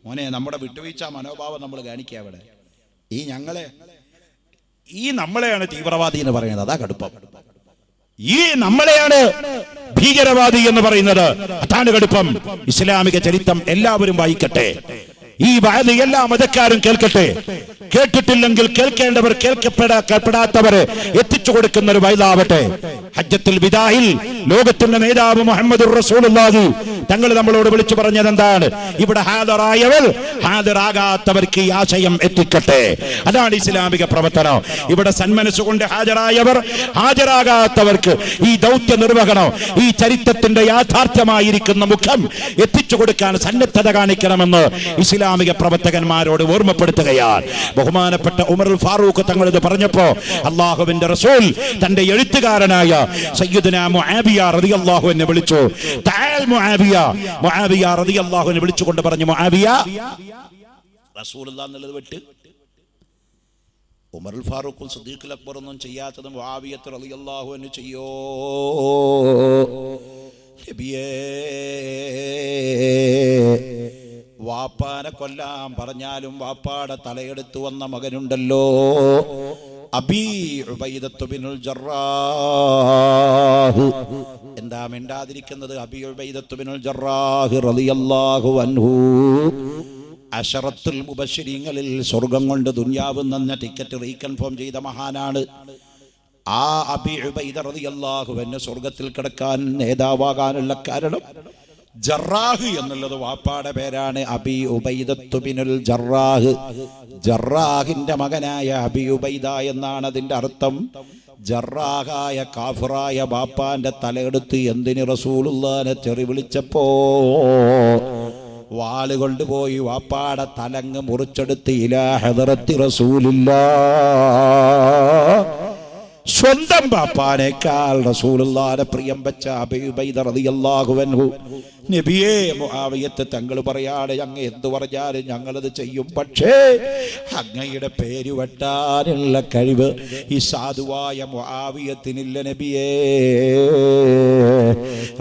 മോനെ നമ്മുടെ വിട്ടുവീഴ്ച മനോഭാവം നമ്മൾ കാണിക്കുക. അവിടെ ഈ നമ്മളെയാണ് തീവ്രവാദി എന്ന് പറയുന്നത്. അതാ കടുപ്പം. ഈ നമ്മളെയാണ് ഭീകരവാദി എന്ന് പറയുന്നത്. അതാണ് കടുപ്പം. ഇസ്ലാമിക ചരിത്രം എല്ലാവരും വായിക്കട്ടെ. ഈ വായന എല്ലാ മതക്കാരും കേൾക്കട്ടെ. കേട്ടിട്ടില്ലെങ്കിൽ കേൾക്കേണ്ടവർ, കേൾക്കപ്പെടാത്തവരെ എത്തിച്ചു കൊടുക്കുന്ന ഒരു വയലാവട്ടെ. ഹജ്ജത്തുൽ വിദാഇൽ ലോകത്തിന്റെ നേതാവ് മുഹമ്മദുർ റസൂലുള്ളാഹി തങ്ങൾ നമ്മളോട് വിളിച്ചു പറഞ്ഞത് എന്താണ്? ഇവിടെ ഹാജറായവർ ഹാജരാകാത്തവർക്ക് ഈ ആശയം എത്തിക്കട്ടെ. അതാണ് ഇസ്ലാമിക പ്രവർത്തനം. ഇവിടെ സന്മനസ്സുകൊണ്ട് ഹാജരായവർ ഹാജരാകാത്തവർക്ക് ഈ ദൗത്യ നിർവഹണം, ഈ ചരിത്രത്തിന്റെ യാഥാർത്ഥ്യമായിരിക്കുന്ന മുഖം എത്തിച്ചു കൊടുക്കാൻ സന്നദ്ധത കാണിക്കണമെന്ന് ഇസ്ലാമിക പ്രവർത്തകന്മാരോട് ഓർമ്മപ്പെടുത്തുകയാണ്. ബഹുമാനപ്പെട്ട ഉമറുൽ ഫാറൂഖ് തങ്ങൾ ഇത് പറഞ്ഞപ്പോ അല്ലാഹുവിന്റെ റസൂൽ തന്റെ എഴുത്തുകാരനായ സയ്യിദുനാ മുആവിയ റളിയല്ലാഹു അൻഹു വിളിച്ചു. തആൽ മുആവിയ റളിയല്ലാഹു അൻഹു വിളിച്ചുകൊണ്ട് പറഞ്ഞു, മുആവിയ, റസൂലുള്ളാഹി എന്നുള്ളത് വിട്ട് ഉമറുൽ ഫാറൂഖും സിദ്ദീഖുൽ അക്ബർ ഒന്നും ചെയ്യാത്തത് മുആവിയ റളിയല്ലാഹു അൻഹു ചെയ്യോ? നബിയേ, വാപ്പാനെ കൊല്ലാൻ പറഞ്ഞാലും വാപ്പാടെ തലയെടുത്തു വന്ന മകനുണ്ടല്ലോ, അബീ ഉബൈദത്ത് ബിനുൽ ജറാഹ്. എന്താ മിണ്ടാതിരിക്കുന്നത്? അബീ ഉബൈദത്ത് ബിനുൽ ജറാഹ് റളിയല്ലാഹു അൻഹു അശറത്തുൽ മുബശ്ശിരീങ്ങളിൽ സ്വർഗം കൊണ്ട് ദുനിയാവ് എന്ന ടിക്കറ്റ് റീകൺഫേം ചെയ്ത മഹാനാണ്. ആ അബീ ഉബൈദ റളിയല്ലാഹു അൻഹു സ്വർഗത്തിൽ കിടക്കാൻ നേതാവാകാനുള്ള കാരണം ജറാഹ് എന്നുള്ളത് വാപ്പാടെ പേരാണ്. അബീ ഉബൈദത്ത് ബിനുൽ ജറാഹ്, ജറാഹിന്റെ മകനായ അബീ ഉബൈദ എന്നാണ് അതിന്റെ അർത്ഥം. ജറാഹായ കാഫിറായ ബാപ്പാന്റെ തലയെടുത്ത് എന്തിന് റസൂലുള്ളാഹിനെ തെറി വിളിച്ചപ്പോ വാള് കൊണ്ടുപോയി വാപ്പാടെ തലങ്ങ് മുറിച്ചെടുത്ത് ഇലാ ഹദറത്തി റസൂലില്ലാഹ്, സ്വന്തം ബാപ്പാനേക്കാൾ റസൂലുള്ളാഹിനെ പ്രിയം വെച്ച അബീ ഉബൈദ റളിയല്ലാഹു അൻഹു നബിയേ, മുആവിയത്ത് തങ്ങൾ പറയാണ്, അങ്ങ് എന്തു പറഞ്ഞാലും ഞങ്ങളത് ചെയ്യും, പക്ഷേ അങ്ങയുടെ പേര് വെട്ടാനുള്ള കഴിവ് ഈ സാധുവായ മുആവിയത്തിനില്ല നബിയേ.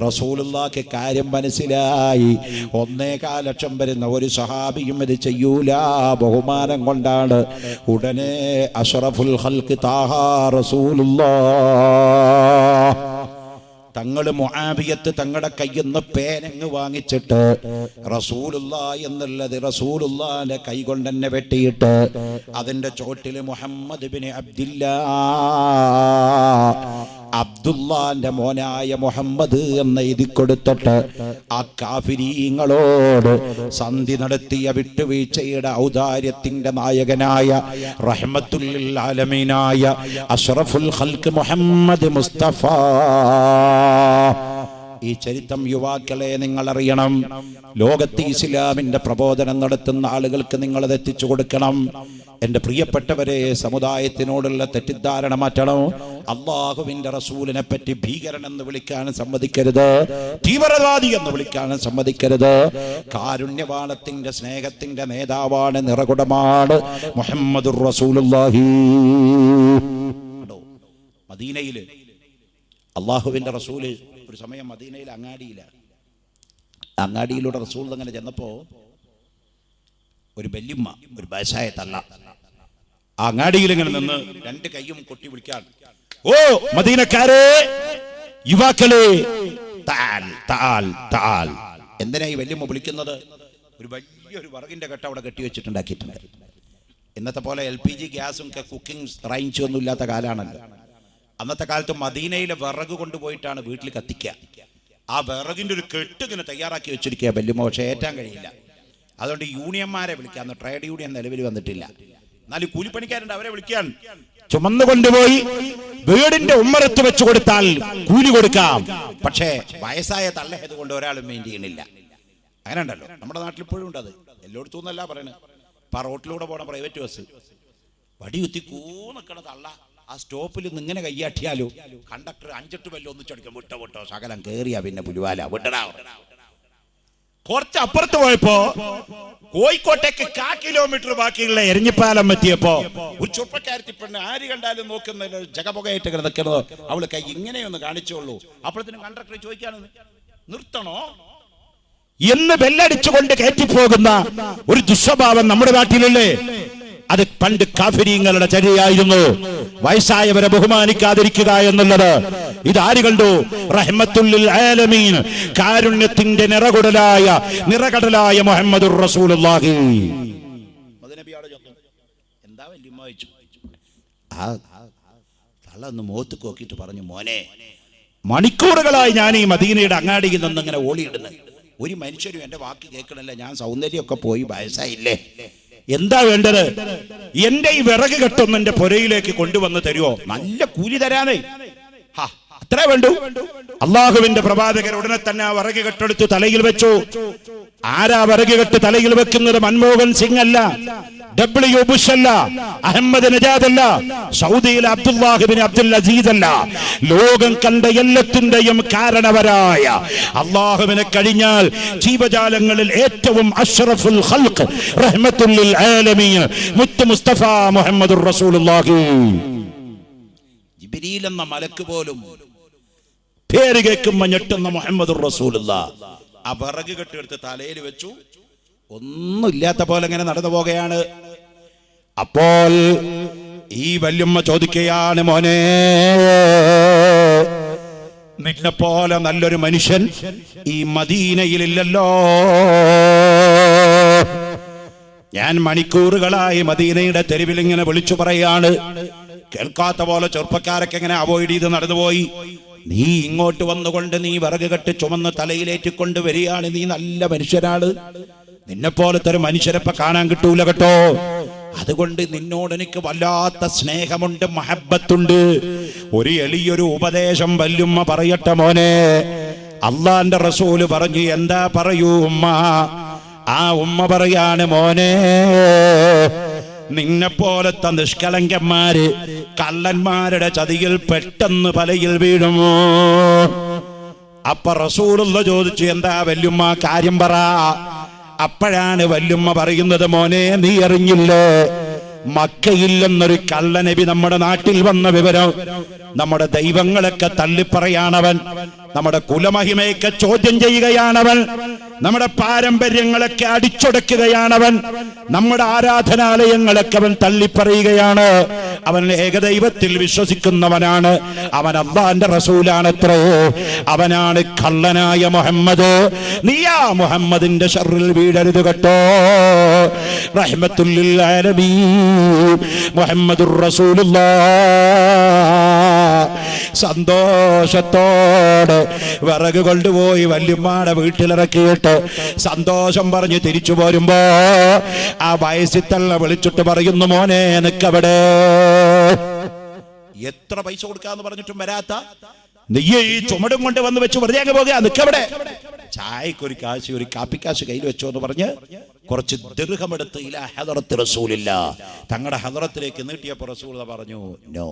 റസൂലുള്ളാഹിക്ക് കാര്യം മനസ്സിലായി. 1.25 ലക്ഷം വരുന്ന ഒരു സഹാബിയും ഇത് ചെയ്യൂല. ബഹുമാനം കൊണ്ടാണ് ഉടനെ അഷ്റഫുൽ ഖൽഖ് താഹ റസൂലുള്ളാഹ് തങ്ങൾ മുആവിയത്ത് തങ്ങളുടെ കയ്യിൽ നിന്ന് പേനങ്ങ് വാങ്ങിച്ചിട്ട് റസൂലുള്ളാഹി എന്നുള്ളത് റസൂലുള്ളാഹിന്റെ കൈ കൊണ്ട് തന്നെ വെട്ടിയിട്ട് അതിന്റെ ചോട്ടിൽ മുഹമ്മദ് ബിൻ അബ്ദുല്ലാന്റെ മോനായ മുഹമ്മദ് എന്ന് എഴുതി കൊടുത്തിട്ട് ആ കാഫിരീങ്ങളോട് സന്ധി നടത്തിയ വിട്ടുവീഴ്ചയുടെ ഔദാര്യത്തിന്റെ നായകനായ റഹ്മത്തുൽ ലിൽ ആലമീനായ അഷ്റഫുൽ ഖൽഖ് മുഹമ്മദ് മുസ്തഫ. ഈ ചരിത്രം യുവാക്കളെ നിങ്ങൾ അറിയണം. ലോകത്ത് ഇസ്ലാമിന്റെ പ്രബോധനം നടത്തുന്ന ആളുകൾക്ക് നിങ്ങൾ അത് എത്തിച്ചു കൊടുക്കണം. എന്റെ പ്രിയപ്പെട്ടവരെ, സമുദായത്തിനോടുള്ള തെറ്റിദ്ധാരണ മാറ്റണം. അല്ലാഹുവിന്റെ റസൂലിനെ പറ്റി ഭീകരൻ എന്ന് വിളിക്കാൻ സമ്മതിക്കരുത്, തീവ്രവാദി എന്ന് വിളിക്കാൻ സമ്മതിക്കരുത്. കാരുണ്യവാളത്തിന്റെ സ്നേഹത്തിന്റെ നേതാവാണ്, നിറകുടമാണ് മുഹമ്മദുർ റസൂലുള്ളാഹി. മദീനയില് അല്ലാഹുവിന്റെ റസൂല് ഒരു സമയം മദീനയിൽ അങ്ങാടിയിലൂടെ റസൂൽ അങ്ങനെ ചെന്നപ്പോ ഒരു വല്യമ്മ, ഒരു വയസ്സായ തള്ള അങ്ങാടിയിൽ ഇങ്ങനെ നിന്ന് 2 കൈയും കൊട്ടി വിളിക്കാൻ, ഓ മദീനക്കാരെ, യുവാക്കളെ, തആൽ തആൽ തആൽ. എന്തിനാ ഈ വല്യമ്മ വിളിക്കുന്നത്? ഒരു വലിയൊരു വിറകിന്റെ കെട്ട അവിടെ കെട്ടി വെച്ചിട്ടുണ്ടാക്കിയിട്ടുണ്ട്. ഇന്നത്തെ പോലെ LPG ഗ്യാസും കുക്കിംഗ് റേഞ്ച് ഒന്നും ഇല്ലാത്ത കാലാണല്ലോ. അന്നത്തെ കാലത്ത് മദീനയിലെ വിറക് കൊണ്ടുപോയിട്ടാണ് വീട്ടിൽ കത്തിക്കുക. ആ വിറകിന്റെ ഒരു കെട്ട് ഇങ്ങനെ തയ്യാറാക്കി വെച്ചിരിക്കുക വല്യമ്മ. പക്ഷെ ഏറ്റാൻ കഴിയില്ല. അതുകൊണ്ട് യൂണിയന്മാരെ വിളിക്കാൻ, ട്രേഡ് യൂണിയൻ നിലവിൽ വന്നിട്ടില്ല. എന്നാലും കൂലിപ്പണിക്കാരുണ്ട്, അവരെ വിളിക്കാൻ. ചുമന്നു കൊണ്ടുപോയി വീടിന്റെ ഉമ്മറത്ത് വെച്ച് കൊടുത്താൽ കൂലി കൊടുക്കാം. പക്ഷേ വയസ്സായ തള്ളയത് കൊണ്ട് ഒരാളും മെയിൻ ചെയ്യണില്ല. അങ്ങനെ ഉണ്ടല്ലോ, നമ്മുടെ നാട്ടിൽ ഇപ്പോഴും ഉണ്ട്. അത് എല്ലായിടത്തും ഒന്നല്ല പറയുന്നത്. ഇപ്പൊ റോട്ടിലൂടെ പോണ പ്രൈവറ്റ് ബസ് വടി കുത്തി കൂന്നിക്കണ തള്ള ആ സ്റ്റോപ്പിൽ നിന്ന് ഇങ്ങനെ കയ്യാട്ടിയാലോ കണ്ടക്ടർ 5-8 ബെല്ല് ഒന്നിച്ചടിക്കും. വിട്ടോ ശകലം കേറിയാ പിന്നെ പുലിവാല വിട്ടടാ. കുറച്ച് അപ്പുറത്ത് പോയപ്പോ കോഴിക്കോട്ടേക്ക് 1/4 കിലോമീറ്റർ ബാക്കിയുള്ള എരഞ്ഞിപ്പാലം എത്തിയപ്പോ ഒരു ചെറുപ്പക്കാരത്തി പെണ്ണ് ആര് കണ്ടാലും നോക്കുന്ന ജഗപുകയായിട്ട് നിൽക്കുന്നത്. അവള് കൈ ഇങ്ങനെയൊന്ന് കാണിച്ചോളൂ. അപ്പോഴത്തേനും കണ്ടക്ടർ ചോദിക്കാണ് നിർത്തണോ എന്ന് ബെല്ലടിച്ചുകൊണ്ട് കയറ്റിപ്പോകുന്ന ഒരു ദുസ്വഭാവം നമ്മുടെ നാട്ടിലല്ലേ? അത് പണ്ട് കാഫിരീങ്ങളുടെ ചര്യയായിരുന്നു. വയസ്സായവരെ ബഹുമാനിക്കാതിരിക്കുക എന്നുള്ളത്. ഇതാര് കണ്ടു? റഹ്മത്തുൽ ആലമീൻ, കാരുണ്യത്തിന്റെ നിറകടലായ മുഹമ്മദുർ റസൂലുള്ളാഹി. എന്താ വല്യമ്മ ചോദിച്ചു. ആ തള്ളൊന്ന് മുഖത്ത് നോക്കിയിട്ട് പറഞ്ഞു, മോനെ മണിക്കൂറുകളായി ഞാൻ ഈ മദീനയുടെ അങ്ങാടിയിൽ നിന്ന് ഇങ്ങനെ ഓടിയിടുന്നത്. ഒരു മനുഷ്യരും എന്റെ വാക്ക് കേൾക്കണില്ല. ഞാൻ സൗന്ദര്യമൊക്കെ പോയി വയസ്സായില്ലേ. എന്താ വേണ്ടത്? എന്റെ ഈ വിറക് കെട്ടൊന്നും എന്റെ പുരയിലേക്ക് കൊണ്ടുവന്ന് തരുമോ? നല്ല കൂലി തരാനേ. അത്രേ വേണ്ടു. അള്ളാഹുവിന്റെ പ്രവാചകർ ഉടനെ തന്നെ ആ വിറക് കെട്ടെടുത്ത് തലയിൽ വെച്ചു. ആരാ വിറക് കെട്ട് തലയിൽ വെക്കുന്നത്? മൻമോഹൻ സിംഗ് അല്ല, W. ബുഷ് അല്ല, അഹമ്മദ് നജാദ് അല്ല, സൗദിയിലെ അബ്ദുല്ലാഹിബിൻ അബ്ദുൽ അസീസ് അല്ല. ലോകം കണ്ട എല്ലാത്തിന്റെയും കാരണവരായ അള്ളാഹുവിനെ കഴിഞ്ഞാൽ ജീവജാലങ്ങളിൽ ഏറ്റവും അഷ്റഫുൽ ഖൽഖ് റഹ്മത്തുൽ ആലമീൻ മുത്ത് മുസ്തഫ മുഹമ്മദുർ റസൂലുള്ളാഹി. ജിബ്രീൽ എന്ന മലക്ക് പോലും പേര് കേൾക്കുമ്പോൾ ഞെട്ടുന്ന മുഹമ്മദുർ റസൂലുള്ളാഹ്. ആ വിറക് കെട്ടെടുത്ത് തലയിൽ വെച്ചു. ഒന്നുമില്ലാത്ത പോലെ ഇങ്ങനെ നടന്നു പോകുകയാണ്. അപ്പോൾ ഈ വല്യമ്മ ചോദിക്കുകയാണ്, മോനെ നിന്നെ പോലെ നല്ലൊരു മനുഷ്യൻ ഈ മദീനയിലില്ലല്ലോ. ഞാൻ മണിക്കൂറുകളായി മദീനയുടെ തെരുവിൽ ഇങ്ങനെ വിളിച്ചു പറയാണ്. കേൾക്കാത്ത പോലെ ചെറുപ്പക്കാരൊക്കെ ഇങ്ങനെ അവോയ്ഡ് ചെയ്ത് നടന്നുപോയി. നീ ഇങ്ങോട്ട് വന്നുകൊണ്ട് നീ വിറക് കെട്ട് ചുമന്ന് തലയിലേറ്റിക്കൊണ്ട് വരികയാണ്. നീ നല്ല മനുഷ്യനാണ്. നിന്നെ പോലത്തെ ഒരു മനുഷ്യരെപ്പ കാണാൻ കിട്ടൂല കേട്ടോ. അതുകൊണ്ട് നിന്നോട് എനിക്ക് വല്ലാത്ത സ്നേഹമുണ്ട്, മഹബത്തുണ്ട്. ഒരു എളിയൊരു ഉപദേശം വല്യുമ്മ പറയട്ടെ മോനെ. അള്ളാന്റെ റസൂല് പറഞ്ഞു. എന്താ പറയൂ ഉമ്മ? ആ ഉമ്മ പറയാണ്, മോനെ നിന്നെ പോലത്തെ നിഷ്കളങ്കന്മാര് കള്ളന്മാരുടെ ചതിയിൽ പെട്ടെന്ന് പലയിൽ വീഴുമോ? അപ്പൊ റസൂലുള്ള ചോദിച്ചു, എന്താ വല്യുമ്മ കാര്യം പറ. അപ്പോഴാണ് വല്യുമ്മ പറയുന്നത്, മോനെ നീ അറിഞ്ഞില്ലേ, മക്കയിൽ നിന്നൊരു കള്ളനബി നമ്മുടെ നാട്ടിൽ വന്ന വിവരം. നമ്മുടെ ദൈവങ്ങളൊക്കെ തള്ളിപ്പറയാണവൻ, നമ്മുടെ കുലമഹിമയൊക്കെ ചോദ്യം ചെയ്യുകയാണവൻ, നമ്മുടെ പാരമ്പര്യങ്ങളൊക്കെ അടിച്ചൊടക്കുകയാണവൻ, നമ്മുടെ ആരാധനാലയങ്ങളൊക്കെ അവൻ തള്ളിപ്പറയുകയാണ്. അവൻ ഏകദൈവത്തിൽ വിശ്വസിക്കുന്നവനാണ്. അവൻ അല്ലാഹുവിന്റെ റസൂലാണത്രേ. അവനാണ് കള്ളനായ മുഹമ്മദ്. നീയാ മുഹമ്മദിന്റെ ശർറിൽ വീഴരുത് കേട്ടോ. റഹ്മത്തുൽ ലിൽ ആലമീൻ മുഹമ്മദുർ റസൂലുള്ളാഹ്. സന്തോഷത്തോടെ വിറക് കൊണ്ടുപോയി വല്യമ്മാടെ വീട്ടിലിറക്കിയിട്ട് സന്തോഷം പറഞ്ഞ് തിരിച്ചു പോരുമ്പോ ആ വയസ്സിത്തള്ള വിളിച്ചിട്ട് പറയുന്നു, മോനെ നിക്കവിടെ. എത്ര പൈസ കൊടുക്കാന്ന് പറഞ്ഞിട്ടും വരാത്ത നീ ഈ ചുമടും കൊണ്ട് വന്ന് വെച്ച് വെറുതെ അങ്ങ് പോകുക, നിക്കവിടെ. ചായക്കൊരു കാശ്, ഒരു കാപ്പിക്കാശ് കയ്യിൽ വെച്ചോ എന്ന് പറഞ്ഞ് കുറച്ച് ദിർഹമെടുത്ത് ഇലാ ഹദറത്ത് റസൂലില്ല, തങ്ങളുടെ ഹദറത്തിലേക്ക് നീട്ടിയപ്പോ റസൂൽ പറഞ്ഞു, നോ,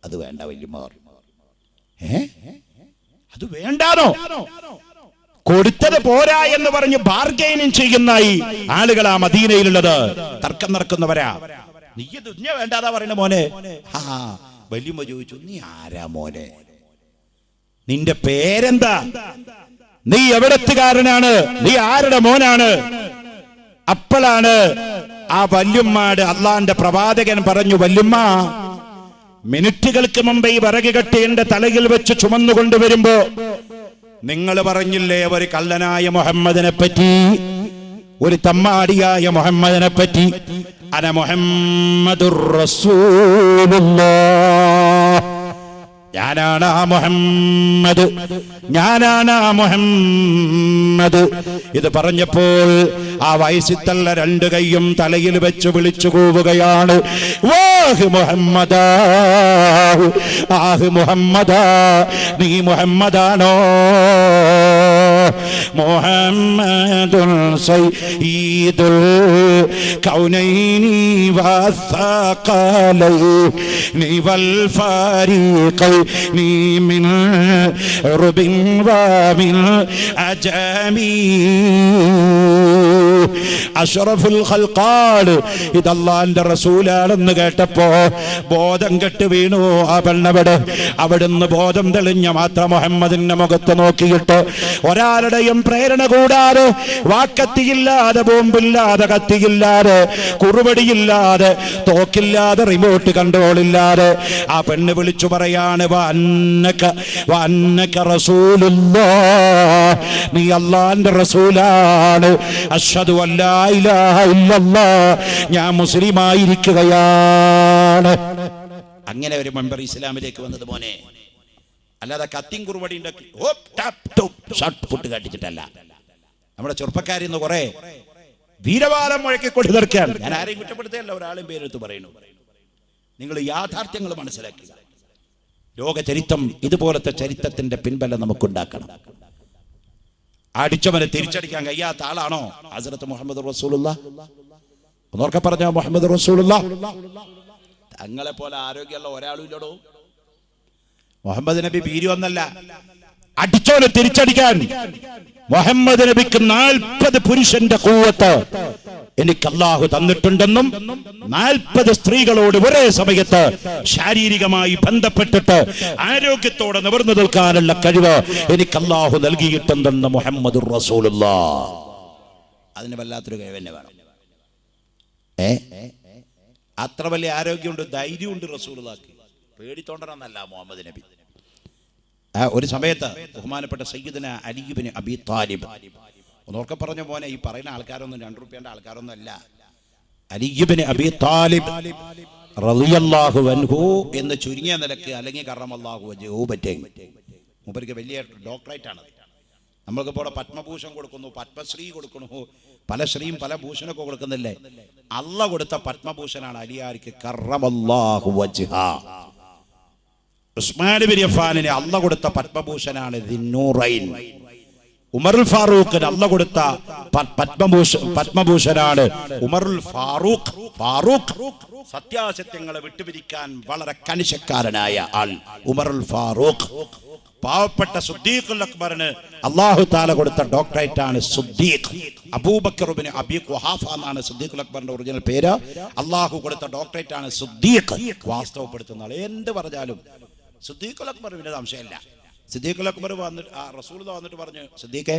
അത് വേണ്ട വല്യമ്മ. അത് വേണ്ടാനോ? കൊടുത്തത് പോരാ എന്ന് പറഞ്ഞ് ബാർഗൈനിങ് ചെയ്യുന്ന ഈ ആളുകളാ മദീനയിലുള്ളത്. തർക്കം നടക്കുന്നവരാ. നീ ദുനിയ വേണ്ടാതാ പറയുന്ന മോനെ. വല്യമ്മ ചോദിച്ചു, നീ ആരാ മോനെ? നിന്റെ പേരെന്താ? നീ എവിടത്തുകാരനാണ്? നീ ആരുടെ മോനാണ്? അപ്പോഴാണ് ആ വല്യമ്മാട് അള്ളാന്റെ പ്രവാചകൻ പറഞ്ഞു, വല്യമ്മ മിനിറ്റുകൾക്ക് മുമ്പ് ഈ വിറക് കെട്ടി എന്റെ തലയിൽ വെച്ച് ചുമന്നുകൊണ്ടുവരുമ്പോ നിങ്ങൾ പറഞ്ഞില്ലേ ഒരു കള്ളനായ മുഹമ്മദിനെ പറ്റി, ഒരു തമ്മാടിയായ മുഹമ്മദിനെ പറ്റി. അന മുഹമ്മദുർ റസൂലുള്ളാഹ്. ഞാനാണ് ആ മുഹമ്മദ്, ഞാനാണ് ആ മുഹമ്മദ്. ഇത് പറഞ്ഞപ്പോൾ ആ വയസ്സിത്തള്ള രണ്ട് കൈയും തലയിൽ വെച്ച് വിളിച്ചു കൂവുകയാണ്, വാഹ് മുഹമ്മദാ, ആഹ് മുഹമ്മദാ, നീ മുഹമ്മദാണോ? മുഹമ്മദുൽ സയ്യിദുൽ കൗനൈനി വസ്സഖലൈനി വൽ ഫരീഖൈനി മിൻ ഉർബിൻ വമിൻ അജമി അഷ്റഫുൽ ഖൽഖാണ്. ഇത് അല്ലാഹുവിന്റെ റസൂലാണെന്ന് കേട്ടപ്പോ ബോധം കെട്ട് വീണു ആ പെണ്ണവിടെ. അവിടുന്ന് ബോധം തെളിഞ്ഞ മാത്രം മുഹമ്മദിന്റെ മുഖത്ത് നോക്കിയിട്ട് ഒരാളുടെയും പ്രേരണ കൂടാതെ, വാക്കത്തിയില്ലാതെ, ബോംബില്ലാതെ, കത്തിയില്ലാതെ, കുറുവടിയില്ലാതെ, തോക്കില്ലാതെ, റിമോട്ട് കൺട്രോൾ ഇല്ലാതെ ആ പെണ്ണ് വിളിച്ചു പറയാണ്, വഅന്നക റസൂലുള്ളാഹ്, നീ അല്ലാഹുവിന്റെ റസൂലാണ്. അശ്ഹദു അല്ലാ ഇലാഹ ഇല്ലല്ലാഹ്, ഞാൻ മുസ്ലിമായിരിക്കുകയാണ്. അങ്ങനെ ഒരു മെമ്പർ ഇസ്ലാമിലേക്ക് വന്നത് മോനെ, അല്ലാതെ കത്തിയും കുറുവടി ഉണ്ടാക്കി ഷട്ട് കാട്ടിച്ചിട്ടല്ല. നമ്മുടെ ചെറുപ്പക്കാരിന്ന് കുറെ വീരവാദം മുഴക്കി കൊണ്ടു തീർക്കാൻ ഞാൻ ആരെയും കുറ്റപ്പെടുത്തുകയല്ല, ഒരാളും പേരെടുത്ത് പറയുന്നു. നിങ്ങൾ യാഥാർത്ഥ്യങ്ങൾ മനസ്സിലാക്കുക. ലോക ചരിത്രം ഇതുപോലത്തെ ചരിത്രത്തിന്റെ പിൻബലം നമുക്കുണ്ടാക്കണം. അടിച്ചവനെ തിരിച്ചടിക്കാൻ കഴിയാത്ത ആളാണോ ഹസ്രത്ത് മുഹമ്മദ് റസൂലുള്ളാഹ്? ഒന്നോർക്കെ പറഞ്ഞ മുഹമ്മദ് റസൂലുള്ളാഹ്. തങ്ങളെ പോലെ ആരോഗ്യമുള്ള ഒരാളും ഇല്ലടോ. മുഹമ്മദ് നബി ഭീരു ഒന്നല്ല, അടിച്ചോനെ തിരിച്ചടിക്കാൻ മുഹമ്മദ് നബിക്ക് 40 പുരുഷന്റെ ഖുവ്വത്ത് എനിക്ക് അല്ലാഹു തന്നിട്ടുണ്ടെന്നും 40 സ്ത്രീകളോട് ഒരേ സമയത്ത് ശാരീരികമായി ബന്ധപ്പെട്ടിട്ട് ആരോഗ്യത്തോടെ നിവർന്നു നിൽക്കാനുള്ള കഴിവ് എനിക്ക് അല്ലാഹു നൽകിയിട്ടുണ്ടെന്ന് മുഹമ്മദുർ റസൂലുള്ളാഹ്. അതിന് വല്ലാത്തൊരു കഴിവ് തന്നെ വേണം. അത്ര വലിയ ആരോഗ്യമുണ്ട്, ധൈര്യമുണ്ട് റസൂലുള്ളാഹിക്ക്. പേടിത്തോണ്ടണമെന്നല്ല മുഹമ്മദ് നബി. ഒരു സമയത്ത് ബഹുമാനപ്പെട്ട സയ്യിദുന അലി ഇബ്നു അബീ താലിബ്, ഒന്നോർക്കെ പറഞ്ഞ മോനെ, ഈ പറയുന്ന ആൾക്കാരൊന്നും 2 രൂപയുടെ ആൾക്കാരൊന്നും അല്ല. അലി ഇബ്നു അബീ താലിബ് റളിയല്ലാഹു അൻഹു എന്ന് ചുരുങ്ങിയ നിലക്ക്, അല്ലെങ്കിൽ കറമല്ലാഹു വജ്ഹു പറ്റേ, മൂപ്പർക്ക് വലിയ ഡോക്ടറേറ്റ് ആണ്. നമ്മൾക്കിപ്പോൾ പത്മഭൂഷൺ കൊടുക്കുന്നു, പത്മശ്രീ കൊടുക്കുന്നു, പല ശ്രീയും പല ഭൂഷണൊക്കെ കൊടുക്കുന്നില്ലേ? അല്ലാഹു കൊടുത്ത പത്മഭൂഷണാണ് അലിയാർക്ക് കറമല്ലാഹു വജ്ഹ. ഉസ്മാൻ ബിൻ അഫ്ഫാനിന് അല്ലാഹു കൊടുത്ത പത്മഭൂഷണാണ് ദിന്നൂറൈൻ. ഉമറുൽ ഫാറൂഖിന് അല്ലാഹു കൊടുത്ത പത്മഭൂഷണാണ് ഉമറുൽ ഫാറൂഖ്. ഫാറൂഖ് സത്യാസത്യങ്ങളെ വിട്ടുപിരിക്കാൻ വളരെ കണിശക്കാരനായ ആൾ ഉമറുൽ ഫാറൂഖ്. പാവപ്പെട്ട സിദ്ദീഖുൽ അക്ബറിന് അല്ലാഹു തആല കൊടുത്ത ഡോക്ടറേറ്റ് ആണ് സിദ്ദീഖ്. അബൂബക്കർ ഇബ്നു അബീ ഖുഹാഫ എന്നാണ് സിദ്ദീഖുൽ അക്ബറിന്റെ ഒറിജിനൽ പേര്. അല്ലാഹു കൊടുത്ത ഡോക്ടറേറ്റ് ആണ് സിദ്ദീഖ്. വാസ്തവപ്പെടുത്തുന്ന ആൾ എന്ത് പറഞ്ഞാലും സിദ്ദീഖുൽ അക്ബർ പിന്നെ സംശയമില്ല. സിദ്ദീഖുൽ അക്ബർ വന്നിട്ട് റസൂലുള്ളാഹി വന്നിട്ട് പറഞ്ഞു, സിദ്ദീഖേ,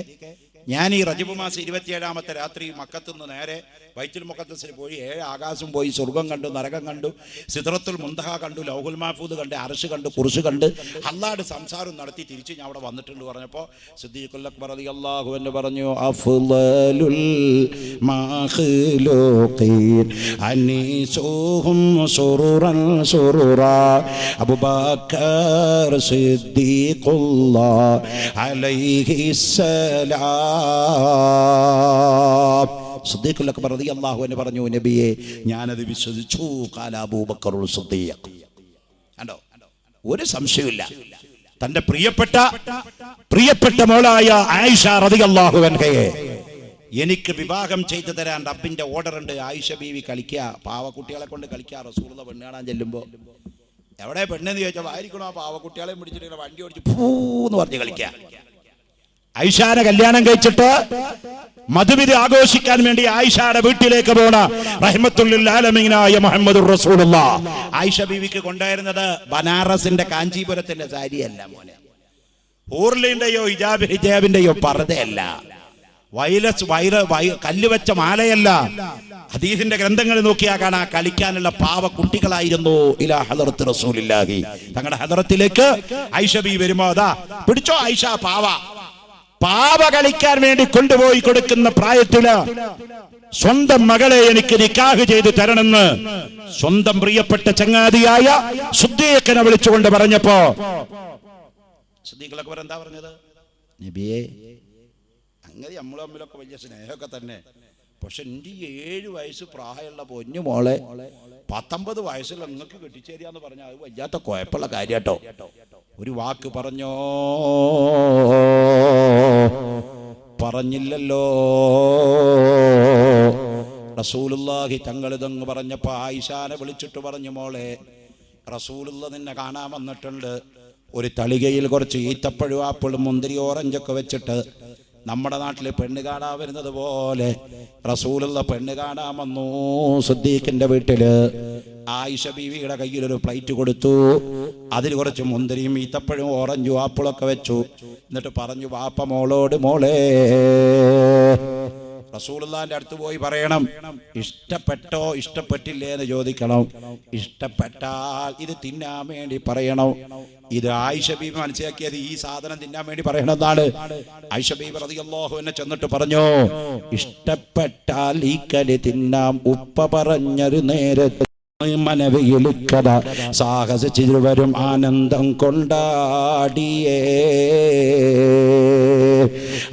ഞാൻ ഈ റജബ് മാസം 27-ാമത്തെ രാത്രി മക്കത്തുനിന്ന് നേരെ ബൈത്തുൽ മുഖദ്ദസിൽ പോയി 7 ആകാശം പോയി, സ്വർഗം കണ്ടു, നരകം കണ്ടു, സിദ്റത്തുൽ മുൻതഹ കണ്ടു, ലൗഹുൽ മഹ്ഫൂദ് കണ്ട്, അർശ് കണ്ടു, കുർസി കണ്ട്, അല്ലാഹുവിന്റെ സംസാരം നടത്തി തിരിച്ച് ഞാൻ അവിടെ വന്നിട്ടുണ്ട് പറഞ്ഞപ്പോൾ സിദ്ദീഖുൽ അക്ബർ റളിയല്ലാഹു അൻഹു പറഞ്ഞു, അഫ്ളലുൽ മഖ്ലൂഖീൻ അനീസുഹും സുറൂറൻ സുറൂറാ അബൂബക്കർ സിദ്ദീഖുല്ലാഹ് അലൈഹിസ്സലാം. സിദ്ദീഖുൽ അക്ബർ റളിയല്ലാഹു അൻഹു പറഞ്ഞു, നബിയെ, ഞാനത് വിശ്വസിച്ചു. ഖാല അബൂബക്കറുൽ സിദ്ദീഖ്. കണ്ടോ, ഒരു സംശയമില്ല. തന്റെ പ്രിയപ്പെട്ട മോളായ ആയിഷ റളിയല്ലാഹു അൻഹയെ എനിക്ക് വിവാഹം ചെയ്തു തരാൻ റബ്ബിന്റെ ഓർഡർ ഉണ്ട്. ആയിഷ ബീവി കളിക്കുക, പാവക്കുട്ടികളെ കൊണ്ട് കളിക്കുക. റസൂലുള്ളാഹി പെണ്ണ് കാണാൻ ചെല്ലുമ്പോൾ എവിടെ പെണ്ണെന്ന് ചോദിച്ചാൽ ആയിരിക്കണോ ആ പാവക്കുട്ടികളെ പിടിച്ചിട്ട് വണ്ടി ഓടിച്ച് പൂന്ന് പറഞ്ഞ് കളിക്കുക. ആയിഷാനെ കല്യാണം കഴിച്ചിട്ട് മധുവിധി ആഘോഷിക്കാൻ വേണ്ടി ആയിഷയുടെ വീട്ടിലേക്ക് പോണ റഹ്മത്തുൽ ആലമീനായ മുഹമ്മദുർ റസൂലുള്ളാഹ്. ആയിഷ ബീവിക്ക് കൊണ്ടായിരുന്നത് ബനാറസിന്റെ കാഞ്ചീപുരത്തിന്റെ സാരിയല്ല മോനെ, ഊർലിന്റെയോ ഹിജാബിന്റെയോ പർദ്ദയല്ല, കല്ല് വെച്ച മാലയല്ല. ഹദീസിന്റെ ഗ്രന്ഥങ്ങൾ നോക്കിയാൽ കാണാ കളിക്കാനുള്ള പാവ കുട്ടികളായിരുന്നു. ഇലാ ഹദറത്ത് റസൂലില്ലാഹി, തങ്ങളുടെ ഹദറത്തിലേക്ക് ആയിഷ ബീവി വരുമ്പോ അതാ പിടിച്ചോ ആയിഷ പാവ കളിക്കാൻ വേണ്ടി കൊണ്ടുപോയി കൊടുക്കുന്ന പ്രായത്തില് സ്വന്തം മകളെ എനിക്ക് നിക്കാഹ് ചെയ്ത് തരണമെന്ന് സ്വന്തം പ്രിയപ്പെട്ട ചങ്ങാതിയായ സിദ്ദീഖിനെ വിളിച്ചുകൊണ്ട് പറഞ്ഞപ്പോ സിദ്ദീഖുൽ അക്ബർ എന്താ പറഞ്ഞത്? നബിയെ, അങ്ങനെ നമ്മൾ തമ്മിലൊക്കെ വലിയ സ്നേഹമൊക്കെ തന്നെ, പക്ഷെ എൻ്റെ 7 വയസ്സ് പ്രായമുള്ള പൊന്നു മോളെ 19 വയസ്സിൽ നിങ്ങൾക്ക് കെട്ടിച്ചേരിയാന്ന് പറഞ്ഞാൽ അത് വല്ലാത്ത കുഴപ്പമുള്ള കാര്യം കേട്ടോ. ഒരു വാക്ക് പറഞ്ഞോ പറഞ്ഞില്ലല്ലോ. റസൂലുള്ളാഹി തങ്ങളിതങ്ങ് പറഞ്ഞപ്പോ ആയിഷാനെ വിളിച്ചിട്ട് പറഞ്ഞു, മോളെ റസൂലുള്ള നിന്നെ കാണാൻ വന്നിട്ടുണ്ട്. ഒരു തളികയിൽ കുറച്ച് ഈത്തപ്പഴം ആപ്പിളും മുന്തിരി ഓറഞ്ചൊക്കെ വെച്ചിട്ട് നമ്മുടെ നാട്ടിൽ പെണ്ണ് കാണാൻ വരുന്നത് പോലെ റസൂലുള്ള പെണ്ണ് കാണാൻ വന്നു സിദ്ദീഖിന്റെ വീട്ടില്. ആയിഷ ബീവിയുടെ കയ്യിലൊരു പ്ലേറ്റ് കൊടുത്തു. അതിൽ കുറച്ച് മുന്തിരിയും ഈത്തപ്പഴവും ഓറഞ്ചും ആപ്പിളൊക്കെ വെച്ചു. എന്നിട്ട് പറഞ്ഞു, വാപ്പ മോളോട്, മോളെ റസൂലുള്ളാഹിന്റെ അടുത്ത് പോയി പറയണം, ഇഷ്ടപ്പെട്ടോ ഇഷ്ടപ്പെട്ടില്ലേ എന്ന് ചോദിക്കണം. ഇഷ്ടപ്പെട്ടാൽ ഇത് തിന്നാൻ വേണ്ടി പറയണം. ഇത് ആയിഷ ബീബി മനസ്സിലാക്കിയത് ഈ സാധനം തിന്നാൻ വേണ്ടി പറയണമെന്നാണ്. ആയിഷ ബീബി റളിയല്ലാഹു അൻഹ ചെന്നിട്ട് പറഞ്ഞു, ഇഷ്ടപ്പെട്ടാൽ ഈ കലി തിന്നാം. ഉപ്പ പറഞ്ഞൊരു നേരത്തെ മനവിയിലിക്കഥ സാഹസിച്ചിരുവരും ആനന്ദം കൊണ്ടാടിയേ.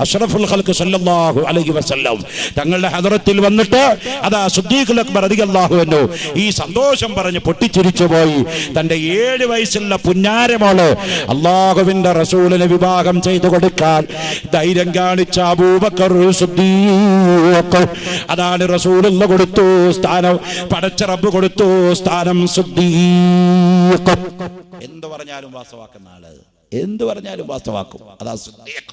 അഷ്റഫുൽ ഖൽഖ് സല്ലല്ലാഹു അലൈഹി വസല്ലം തങ്ങളുടെ ഹദറത്തിൽ വന്നിട്ട് അതാ സിദ്ദീഖുൽ അക്ബർ റളിയല്ലാഹു അൻഹു ഈ സന്തോഷം പറഞ്ഞ് പൊട്ടിച്ചിരിച്ചു പോയി. തന്റെ 7 വയസ്സുള്ള പുന്നാരമോള് അല്ലാഹുവിന്റെ റസൂലിനെ വിവാഹം ചെയ്തു കൊടുക്കാൻ ധൈര്യം കാണിച്ച അബൂബക്കർ സിദ്ദീഖ്, അതാണ് റസൂലുള്ള കൊടുത്തു സ്ഥാനം, പടച്ച റബ്ബ് കൊടുത്തു സ്ഥാനം സിദ്ദീഖ്. എന്ത് പറഞ്ഞാലും വാസ്തവാക്കുന്ന ആള്, എന്ത് പറഞ്ഞാലും വാസ്തവാക്കും, അതാ സിദ്ദീഖ്.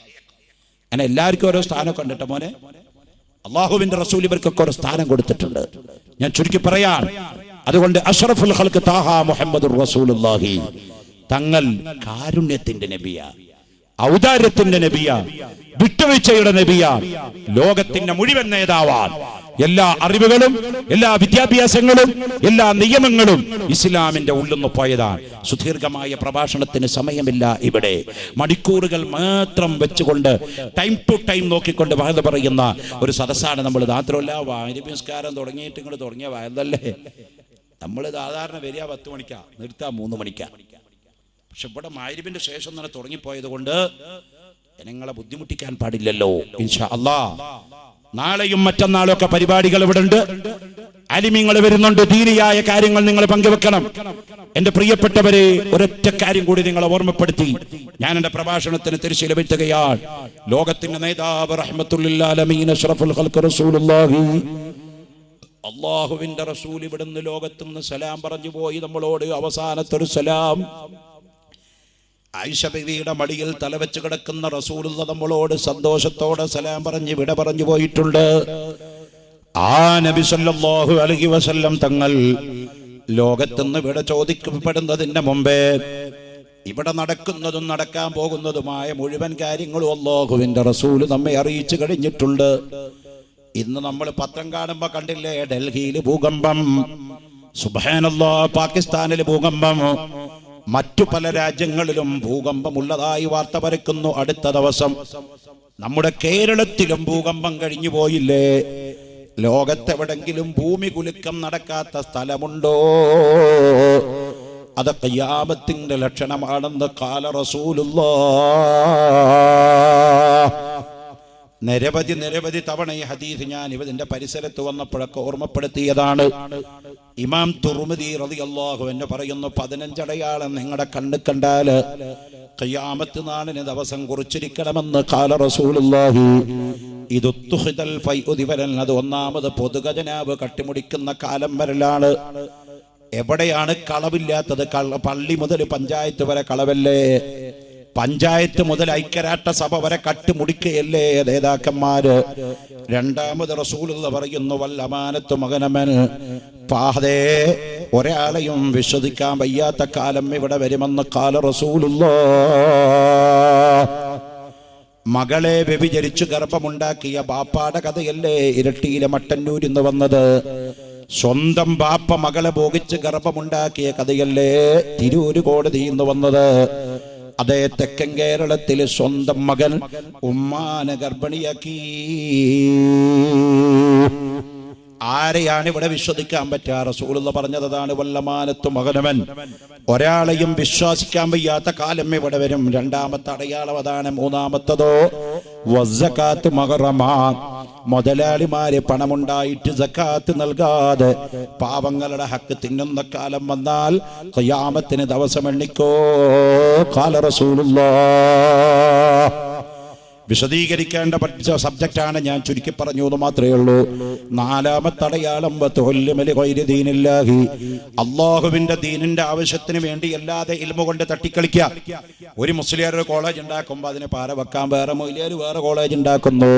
അങ്ങനെ എല്ലാവർക്കും ഓരോ സ്ഥാനം കണ്ടിട്ട് മോനെ, അള്ളാഹുവിന്റെ റസൂൽ ഇവർക്കൊക്കെ ഓരോ സ്ഥാനം കൊടുത്തിട്ടുണ്ട്. ഞാൻ ചുരുക്കി പറയാൻ, അതുകൊണ്ട് അഷ്റഫുൽ ഖൽഖ് താഹ മുഹമ്മദുർ റസൂലുള്ളാഹി തങ്ങൾ കാരുണ്യത്തിന്റെ നബിയാ, ഔദാര്യത്തിന്റെ നബിയാ, വിട്ടുവീഴ്ചയുടെ നബിയാ, ലോകത്തിന്റെ മുഴുവൻ നേതാവാൻ. എല്ലാ അറിവുകളും എല്ലാ വിദ്യാഭ്യാസങ്ങളും എല്ലാ നിയമങ്ങളും ഇസ്ലാമിന്റെ ഉള്ളിന്ന് പോയതാണ്. സുദീർഘമായ പ്രഭാഷണത്തിന് സമയമില്ല. ഇവിടെ മണിക്കൂറുകൾ മാത്രം വെച്ചുകൊണ്ട് ടൈം ടു ടൈം നോക്കിക്കൊണ്ട് വയൽ പറയുന്ന ഒരു സദസ്സാണ് നമ്മൾ. മാത്രമല്ല വായനസ്കാരം തുടങ്ങിയിട്ട് ഇങ്ങോട്ട് തുടങ്ങിയ വയലല്ലേ. നമ്മൾ സാധാരണ വരിക 10 മണിക്കാ, നിർത്താം 3 മണിക്കാ. പക്ഷെ ഇവിടെ മഗ്‌രിബിന്റെ ശേഷം തന്നെ തുടങ്ങിപ്പോയത് കൊണ്ട് ജനങ്ങളെ ബുദ്ധിമുട്ടിക്കാൻ പാടില്ലല്ലോ. ഇൻഷാ അല്ലാഹ് നാളെയും മറ്റന്നാളും ഒക്കെ പരിപാടികൾ ഇവിടെ ഉണ്ട്. അലിമീങ്ങൾ വരുന്നുണ്ട്. ദീനിയായ കാര്യങ്ങൾ നിങ്ങൾ പങ്കുവെക്കണം. എന്റെ പ്രിയപ്പെട്ടവരെ, ഒരൊറ്റ കാര്യം കൂടി നിങ്ങളെ ഓർമ്മപ്പെടുത്തി ഞാൻ എന്റെ പ്രഭാഷണത്തിന് തിരിച്ചു ലഭിക്കുകയാണ്. ലോകത്തിന്റെ നേതാവ് റഹ്മത്തുൽ ആലമീൻ അഷ്റഫുൽ ഖൽഖ് റസൂലുള്ളാഹി, അല്ലാഹുവിന്റെ റസൂൽ ഇവിടുന്ന് ലോകത്തുനിന്ന് സലാം പറഞ്ഞു പോയി. നമ്മളോട് അവസാനത്തൊരു സലാം ആയിഷ ബീവിയുടെ മടിയിൽ തലവെച്ച് കിടക്കുന്ന റസൂലുള്ള നമ്മളോട് സന്തോഷത്തോടെ സലാം പറഞ്ഞ് വിട പറഞ്ഞു പോയിട്ടുണ്ട്. ആ നബി സല്ലല്ലാഹു അലൈഹി വസല്ലം തങ്ങൾ ലോകത്തുനിന്ന് വിട ചോദിക്കപ്പെടുന്നതിന് മുമ്പേ ഇവിടെ നടക്കുന്നതും നടക്കാൻ പോകുന്നതുമായ മുഴുവൻ കാര്യങ്ങളും അല്ലാഹുവിന്റെ റസൂൽ നമ്മെ അറിയിച്ചു കഴിഞ്ഞിട്ടുണ്ട്. ഇന്ന് നമ്മൾ പത്രം കാണുമ്പോ കണ്ടില്ലേ, ഡൽഹിയിൽ ഭൂകമ്പം, സുബ്ഹാനല്ലാഹ്, പാകിസ്ഥാനിൽ ഭൂകമ്പം, മറ്റു പല രാജ്യങ്ങളിലും ഭൂകമ്പമുള്ളതായി വാർത്ത പരക്കുന്നു. അടുത്ത ദിവസം നമ്മുടെ കേരളത്തിലും ഭൂകമ്പം കഴിഞ്ഞു പോയില്ലേ? ലോകത്തെവിടെങ്കിലും ഭൂമി കുലുക്കം നടക്കാത്ത സ്ഥലമുണ്ടോ? അത് ഖിയാമത്തിന്റെ ലക്ഷണമാണെന്ന് ഖാല റസൂലുള്ളാഹ്. നിരവധി തവണ ഈ ഹദീസ് ഞാൻ ഇതിന്റെ പരിസരത്ത് വന്നപ്പോഴൊക്കെ ഓർമ്മപ്പെടുത്തിയതാണ്. ഇമാം തുർമിദി റളിയല്ലാഹു അൻഹു പറയുന്നു, 15 അടയാളം നിങ്ങളുടെ കണ്ണ് കണ്ടാല് ഖിയാമത്ത് നാളിന് ദിവസം കുറിച്ചിരിക്കണമെന്ന് ഖാല റസൂലുള്ളാഹി. ഇദുത്തുഖിദൽ ഫൈഉദി വരൽ, അത് ഒന്നാമത് പൊതുഖജനാവ് കട്ടിമുടിക്കുന്ന കാലം വരലാണ്. എവിടെയാണ് കളവില്ലാത്തത്? പള്ളി മുതൽ പഞ്ചായത്ത് വരെ കളവല്ലേ? പഞ്ചായത്ത് മുതൽ ഐക്യരാഷ്ട്ര സഭ വരെ കട്ടുമുടിക്കുകയല്ലേ നേതാക്കന്മാര്? രണ്ടാമത് റസൂലുള്ള പറയുന്നു, വൽ അമാനത്തു മഗനമൻ, പാഹദേ ഒരാളെയും വിശ്വസിക്കാൻ വയ്യാത്ത കാലം ഇവിടെ വരുമെന്ന് ഖാല റസൂലുള്ളാഹ്. മകളെ വ്യഭിചരിച്ചു ഗർഭമുണ്ടാക്കിയ ബാപ്പാടെ കഥയല്ലേ ഇരട്ടിയിലെ മട്ടന്നൂരിൽ നിന്ന് വന്നത്? സ്വന്തം ബാപ്പ മകളെ ഭോഗിച്ച് ഗർഭമുണ്ടാക്കിയ കഥയല്ലേ തിരൂര് കോടതിയിൽ നിന്ന് വന്നത്? അതേ തെക്കൻ കേരളത്തിൽ സ്വന്തം മകൻ ഉമ്മാനെ ഗർഭിണിയാക്കി. ആരെയാണ് ഇവിടെ വിശ്വസിക്കാൻ പറ്റുക? റസൂലുള്ള പറഞ്ഞതാണ്, വല്ലമാനത്തു മകനവൻ, ഒരാളെയും വിശ്വസിക്കാൻ വയ്യാത്ത കാലം ഇവിടെ വരും. രണ്ടാമത്തെ അടയാളം അതാണ്. മൂന്നാമത്തതോ വസ്സകാത്ത് മഹറമാ, മുതലാളിമാര് പണമുണ്ടായിട്ട് സക്കാത്ത് നൽകാതെ പാവങ്ങളുടെ ഹക്ക് തിന്നുന്ന കാലം വന്നാൽ ഖിയാമത്തിന് ദിവസം എണ്ണിക്കോ ഖാല റസൂലുള്ളാഹ്. വിശദീകരിക്കേണ്ട സബ്ജക്റ്റാണ്, ഞാൻ ചുരുക്കി പറഞ്ഞു എന്ന് മാത്രമേ ഉള്ളൂ. നാലാമത്തെ അടയാളം അള്ളാഹുവിന്റെ ദീനിന്റെ ആവശ്യത്തിന് വേണ്ടി അല്ലാതെ ഇൽമു കൊണ്ട് തട്ടിക്കളിക്കുക. ഒരു മുസ്ലിയാർ ഒരു കോളേജ് ഉണ്ടാക്കുമ്പോൾ അതിന് പാര വെക്കാൻ വേറെ മൊയ്ലിയാർ വേറെ കോളേജ് ഉണ്ടാക്കുന്നു.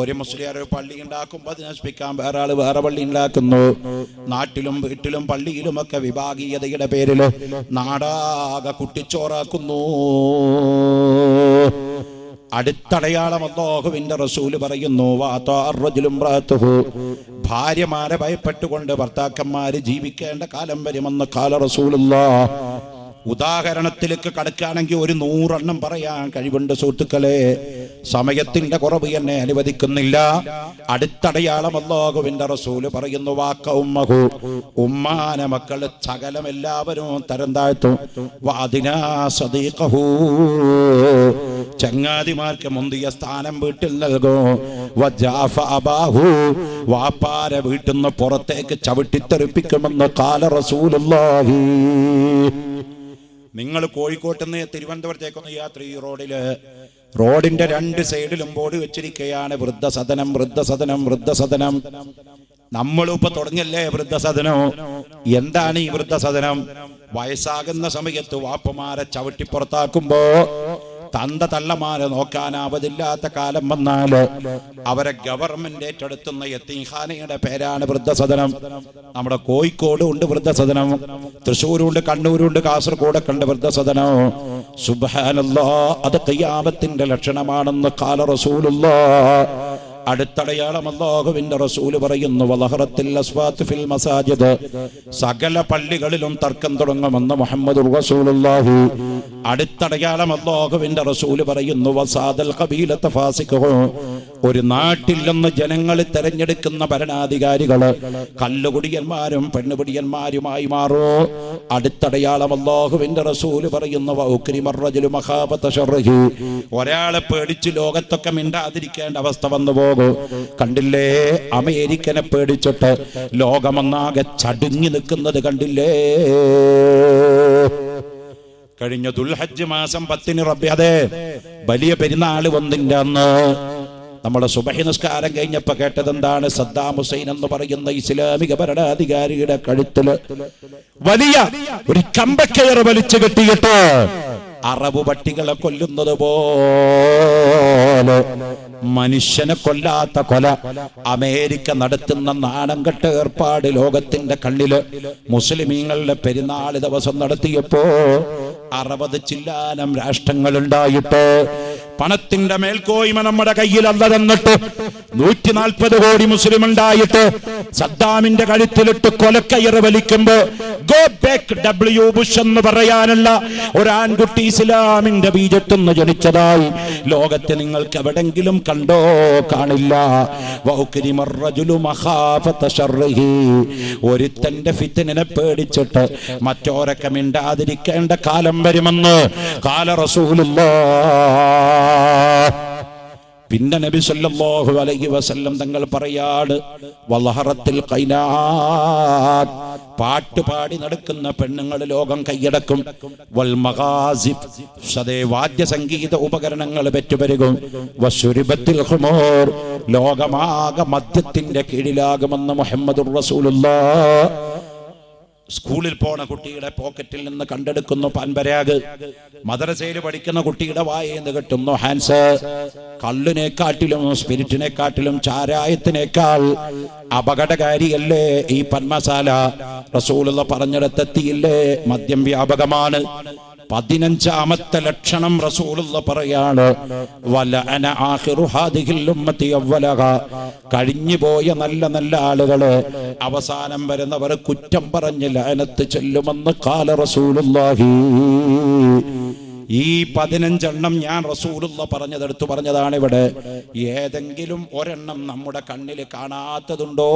ഒരു മുസ്ലിയാർ ഒരു പള്ളി ഉണ്ടാക്കുമ്പോൾ അതിനെ നശിപ്പിക്കാൻ വേറെ ആള് വേറെ പള്ളി ഉണ്ടാക്കുന്നു. നാട്ടിലും വീട്ടിലും പള്ളിയിലും ഒക്കെ വിഭാഗീയതയുടെ പേരിൽ നാടാകെ കുട്ടിച്ചോറാക്കുന്നു. അടുത്തടയാളം അല്ലാഹുവിന്റെ റസൂല് പറയുന്നു, ഭാര്യമാരെ ഭയപ്പെട്ടുകൊണ്ട് ഭർത്താക്കന്മാര് ജീവിക്കേണ്ട കാലം വരുമെന്ന് കാല റസൂലുള്ളാഹ്. ഉദാഹരണത്തിലേക്ക് കടക്കുകയാണെങ്കിൽ ഒരു 100 എണ്ണം പറയാൻ കഴിവുണ്ട് സുഹൃത്തുക്കളെ, സമയത്തിന്റെ കുറവ് എന്നെ അനുവദിക്കുന്നില്ല. അടുത്തടയാളം അല്ലാഹുവിന്റെ റസൂല് പറയുന്നു, വാക്ക ഉമ്മഹു, ഉമ്മാന മക്കള് സകലം എല്ലാവരും തരം താഴ്ത്തും. വാദിനാ സദീഖഹു, ചങ്ങാതിമാർക്ക് മുന്തിയ സ്ഥാനം വീട്ടിൽ നൽകും. വജാഫ അബാഹു, വാപ്പാര വീട്ടിൽ നിന്ന് പുറത്തേക്ക് ചവിട്ടിത്തെറിപ്പിക്കുമെന്ന് കാല റസൂലുള്ളാഹി. നിങ്ങൾ കോഴിക്കോട്ട് നിന്ന് തിരുവനന്തപുരത്തേക്കൊന്ന് യാത്ര ഈ റോഡിന്റെ 2 സൈഡിലും ബോർഡ് വെച്ചിരിക്കുകയാണ്, വൃദ്ധസദനം വൃദ്ധസദനം വൃദ്ധസദനം. നമ്മളിപ്പോ തുടങ്ങിയല്ലേ വൃദ്ധസദനം. എന്താണ് ഈ വൃദ്ധസദനം? വയസ്സാകുന്ന സമയത്ത് വാപ്പമാരെ ചവിട്ടി പുറത്താക്കുമ്പോ തള്ളമാരെ നോക്കാനാവതില്ലാത്ത കാലം വന്നാൽ അവരെ ഗവൺമെന്റ് ഏറ്റെടുത്തുന്ന യത്തീംഖാനയുടെ പേരാണ് വൃദ്ധസദനം. നമ്മുടെ കോഴിക്കോട് ഉണ്ട് വൃദ്ധസദനം, തൃശ്ശൂരുണ്ട്, കണ്ണൂരുണ്ട്, കാസർഗോഡൊക്കെ ഉണ്ട് വൃദ്ധസദനം. സുബ്ഹാനല്ലാഹ്, അത് ഖിയാമത്തിന്റെ ലക്ഷണമാണെന്ന് ഖാല റസൂലുള്ളാഹ്. അടുത്തടയാളം അല്ലാഹുവിന്റെ റസൂല് പറയുന്നു, വലഹറത്തിൽ അസ്വാത്ത് ഫിൽ മസാജിദ്, സകല പള്ളികളിലും തർക്കം തുടങ്ങുമെന്ന് മുഹമ്മദുർ റസൂലുള്ളാഹി. അടുത്തടയാളം അല്ലാഹുവിന്റെ റസൂല് പറയുന്നു, വസാദൽ ഖബീലത ഫാസിഖുഹു, ഒരു നാട്ടിൽ നിന്ന് ജനങ്ങൾ തെരഞ്ഞെടുക്കുന്ന ഭരണാധികാരികള് കല്ലുകുടിയന്മാരും പെണ്ണുപിടിയന്മാരുമായി മാറൂ. അടുത്തടയാളം അല്ലാഹുവിന്റെ റസൂല് പറയുന്നു, വഉക്രിമർ റജുലു മഖാഫത ശർഹി, ഒരാളെ പേടിച്ച് ലോകത്തൊക്കെ മിണ്ടാതിരിക്കേണ്ട അവസ്ഥ വന്നു പോകും. കണ്ടില്ലേ, അമേരിക്കനെ പേടിച്ചിട്ട് ലോകമൊന്നാകെ ചടുങ്ങി നിൽക്കുന്നത് കണ്ടില്ലേ? കഴിഞ്ഞ ദുൽഹജ്ജ് മാസം 10 റബ്ബി, അതെ വലിയ പെരുന്നാൾ വന്നിന്റെ അന്ന് നമ്മുടെ സുബഹി നിസ്കാരം കഴിഞ്ഞപ്പോ കേട്ടതെന്താണ്? സദ്ദാം ഹുസൈൻ എന്ന് പറയുന്ന ഇസ്ലാമിക ഭരണാധികാരിയുടെ കഴുത്തില് വലിയ ഒരു കമ്പക്കയർ വലിച്ചു കെട്ടിയിട്ട് അറബ് പട്ടികളെ കൊല്ലുന്നത് പോലെ മനുഷ്യനെ കൊല്ലാത്ത കൊല അമേരിക്ക നടത്തുന്ന നാണംകെട്ട ഏർപ്പാട് ലോകത്തിന്റെ കണ്ണില് മുസ്ലിമീങ്ങളുടെ പെരുന്നാൾ ദിവസം നടത്തിയപ്പോ 60 ചില്ലാനം രാഷ്ട്രങ്ങൾ ഉണ്ടായിട്ട് പണത്തിന്റെ മേൽക്കോയ്മ നമ്മുടെ കയ്യിൽ അല്ല തന്നിട്ട് 140 കോടി മുസ്ലിം ഉണ്ടായിട്ട് സദ്ദാമിന്റെ കഴുത്തിലിട്ട് കൊലക്കയറ് വലിക്കുമ്പോ ഗോ ബാക്ക് ഡബ്ല്യു ബുഷ് എന്ന് പറയാനുള്ള ഒരാൺകുട്ടി ഇസ്ലാമിന്റെ ബീജത്തുനിന്ന് ജനിച്ചതായി ലോകത്തെ നിങ്ങൾക്ക് എവിടെങ്കിലും കണ്ടോ? കാണില്ല. ഒരുത്തന്റെ ഫിത്നയെ പേടിച്ചിട്ട് മറ്റോരൊക്കെ മിണ്ടാതിരിക്കേണ്ട കാലം വരുമെന്ന് കാല റസൂലുള്ളാഹ്. പിന്നെ നബി സല്ലല്ലാഹു അലൈഹി വസല്ലം തങ്ങൾ പറയാട്, വലഹറത്തിൽ ഖൈനാത്ത്, പാട്ടുപാടി നടക്കുന്ന പെണ്ണുങ്ങൾ ലോകം കൈയടക്കും. വൽ മഗാസിഫ്, സദേ വാദ്യ സംഗീത ഉപകരണങ്ങൾ പെറ്റുപെരുകും. വശുരിബത്തിൽ ഖുമൂർ, ലോകമാകെ മദ്യത്തിന്റെ കീഴിലാകുമെന്ന് മുഹമ്മദുർ റസൂലുള്ളാഹ്. സ്കൂളിൽ പോണ കുട്ടിയുടെ പോക്കറ്റിൽ നിന്ന് കണ്ടെടുക്കുന്നു പാൻപരാഗ്. മദ്രസയിൽ പഠിക്കുന്ന കുട്ടിയുടെ വായേന്ന് കിട്ടുന്നു ഹാൻസ്. കള്ളിനെക്കാട്ടിലും സ്പിരിറ്റിനെക്കാട്ടിലും ചാരായത്തിനേക്കാൾ അപകടകാരിയല്ലേ ഈ പന്മസാല? റസൂലുള്ള പറഞ്ഞിടത്തെത്തിയില്ലേ? മദ്യം വ്യാപകമാണ്. 15ാമത്തെ ലക്ഷണം റസൂലുള്ള പറയാണ്, വലഅന ആഖിറു ഹാദിഹിൽ ഉമ്മത്തി അവ്വലഹ, കഴിഞ്ഞുപോയ നല്ല നല്ല ആളുകള് അവസാനം വരുന്നവർ കുറ്റം പറഞ്ഞ് ലഅനത്ത് ചെല്ലുമെന്ന് ഖാല റസൂലുള്ളാഹി. ഈ 15 എണ്ണം ഞാൻ റസൂലുള്ള പറഞ്ഞതെടുത്തു പറഞ്ഞതാണ്. ഇവിടെ ഏതെങ്കിലും ഒരെണ്ണം നമ്മുടെ കണ്ണിൽ കാണാത്തതുണ്ടോ?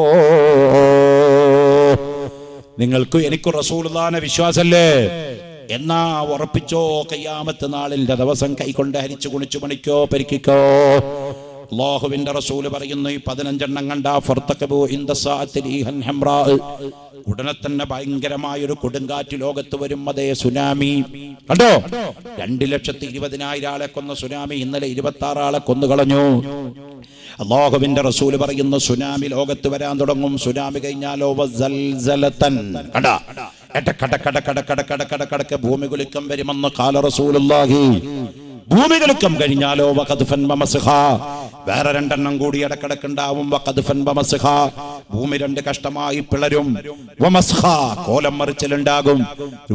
നിങ്ങൾക്ക് എനിക്ക് റസൂലുള്ളാഹിനെ വിശ്വാസല്ലേ? എന്നാ ഉറപ്പിച്ചോ, ഖിയാമത്ത് നാളിന്റെ ദിവസം കൈകൊണ്ട് ഹരിച്ചു കുണിച്ചു മണിക്കോ പെരുക്കിക്കോ. അല്ലാഹുവിന്റെ റസൂൽ പറയുന്നു, ഈ 15 കണ്ട ഫർതഖബു ഇൻദ സഅത്തി റീഹൻ ഹംറാ, ഉടനെ തന്നെ ഭയങ്കരമായൊരു കൊടുങ്കാറ്റ് ലോകത്ത് വരും. അതേ സുനാമി കണ്ടോ, 2,20,000 ആളെ കൊന്ന സുനാമി ഇന്നലെ 26 ആളെ കൊന്നുകളഞ്ഞു. അല്ലാഹുവിന്റെ റസൂൽ പറയുന്നു, സുനാമി ലോകത്ത് വരാൻ തുടങ്ങും. സുനാമി കഴിഞ്ഞാലോ വസൽസലതൻ, കണ്ടാ കട ഭൂമി കുലുക്കം വരുമെന്ന് ഖാല റസൂലുള്ളാഹി. ഭൂമി കുലുക്കം കഴിഞ്ഞാലോ വഖദ്ഫൻ വമസ്ഖ, വേറെ 2 കൂടി ഇടക്കിടക്കുണ്ടാവും. വഖദ്ഫൻ വമസ്ഖ, ഭൂമി 2 കഷ്ടമായി പിളരും. വമസ്ഖ, കോലം മറിച്ചിലുണ്ടാകും.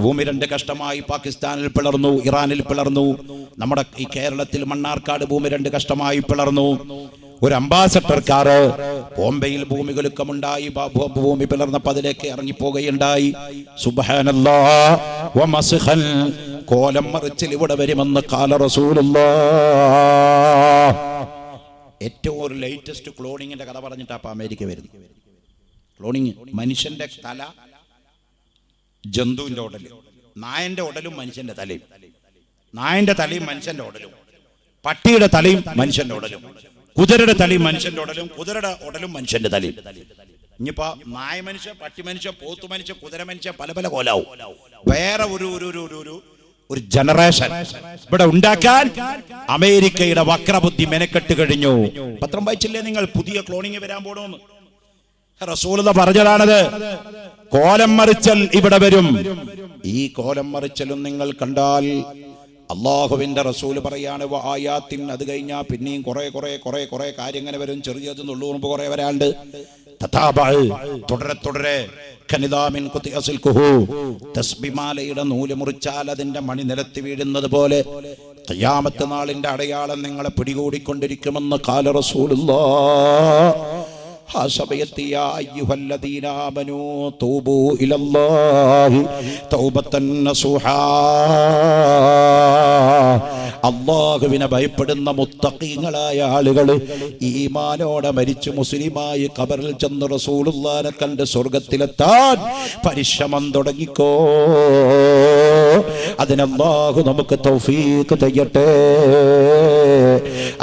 ഭൂമി 2 കഷ്ടമായി പാകിസ്ഥാനിൽ പിളർന്നു, ഇറാനിൽ പിളർന്നു. നമ്മുടെ ഈ കേരളത്തിൽ മണ്ണാർക്കാട് ഭൂമി 2 കഷ്ടമായി പിളർന്നു. ഒരു അംബാസഡർ കാറ് ബോംബെയിൽ ഭൂമി കുലുക്കമുണ്ടായി. ഭൂമി പിളർന്നപ്പോൾ അതിലേക്ക് ഇറങ്ങിപ്പോകുകയുണ്ടായി. സുബ്ഹാനല്ലാഹ് വമസ്ഖൻ, കോലം മറിച്ചിൽ ഇവിടെ വരുമെന്ന് ഖാല റസൂലുള്ളാഹ്. ഏറ്റവും ഒരു ലേറ്റസ്റ്റ് ക്ലോണിങ്ങിന്റെ കഥ പറഞ്ഞിട്ട് അപ്പൊ അമേരിക്ക വരുന്നു. ക്ലോണിങ്, മനുഷ്യന്റെ തല ജന്തുവിന്റെ ഉടലും, നായന്റെ ഉടലും മനുഷ്യന്റെ തലയും, നായന്റെ തലയും മനുഷ്യന്റെ ഉടലും, പട്ടിയുടെ തലയും മനുഷ്യന്റെ ഉടലും, കുതിരയുടെ തലയും മനുഷ്യന്റെ ഉടലും, കുതിരയുടെ ഉടലും മനുഷ്യന്റെ തലയും. ഇനിയിപ്പോ നായ മനുഷ്യ, പട്ടി മനുഷ്യ, പോത്തു മനുഷ്യ, കുതിര മനുഷ്യ, പല പല കോലാവും. വേറെ ഒരു ജനറേഷൻ ഇവിടെ ഉണ്ടാക്കാൻ അമേരിക്കയുടെ വക്രബുദ്ധി മെനക്കെട്ട് കഴിഞ്ഞു. പത്രം വായിച്ചില്ലേ നിങ്ങൾ? പുതിയ ക്ലോണിങ് വരാൻ പോണോന്ന് റസൂലുള്ളാഹി പറഞ്ഞതാണത്. കോലം മറിച്ചൽ ഇവിടെ വരും. ഈ കോലം മറിച്ചലും നിങ്ങൾ കണ്ടാൽ അള്ളാഹുവിന്റെ റസൂൽ പറയാണ് ആയാത്തിൻ, അത് കഴിഞ്ഞാൽ പിന്നെയും കുറെ കാര്യങ്ങൾ വരും. ചെറിയത് നുള്ളുറുമ്പ് കുറെ വരാണ്ട്. തുടരെ തസ്ബിമാലയുടെ നൂല് മുറിച്ചാൽ അതിന്റെ മണി നിലത്ത് വീഴുന്നത് പോലെ ഖിയാമത്ത് നാളിന്റെ അടയാളം നിങ്ങളെ പിടികൂടിക്കൊണ്ടിരിക്കുമെന്ന് ഖാല റസൂലുള്ളാഹ്. ആ സമയത്ത് യാ അയ്യുഹല്ലദീന ആമനൂ തൂബൂ ഇലല്ലാഹി തൗബത്തൻ നസൂഹാ, അല്ലാഹുവിനെ ഭയപ്പെടുന്ന മുത്തഖീങ്ങളായ ആളുകൾ ഈമാനോടെ മരിച്ചു മുസ്ലിമായി ഖബറിൽ ചെന്ന് റസൂലുള്ളാഹിനെ കണ്ട് സ്വർഗ്ഗത്തിലെത്താൻ പരിശ്രമം തുടങ്ങിക്കോ. അതിന് അല്ലാഹു നമുക്ക് തൗഫീഖ് ചെയ്യട്ടെ.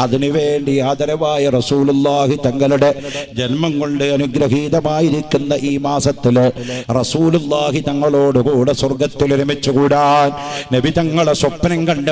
അതിനുവേണ്ടി ആദരവായ റസൂലുള്ളാഹി തങ്ങളുടെ ജന്മം കൊണ്ട് അനുഗ്രഹീതമായിരിക്കുന്ന ഈ മാസത്തില് റസൂലുള്ളാഹി തങ്ങളോടുകൂടെ സ്വർഗ്ഗത്തിൽ ഒരുമിച്ചുകൂടാൻ നബി തങ്ങളെ സ്വപ്നം കണ്ട്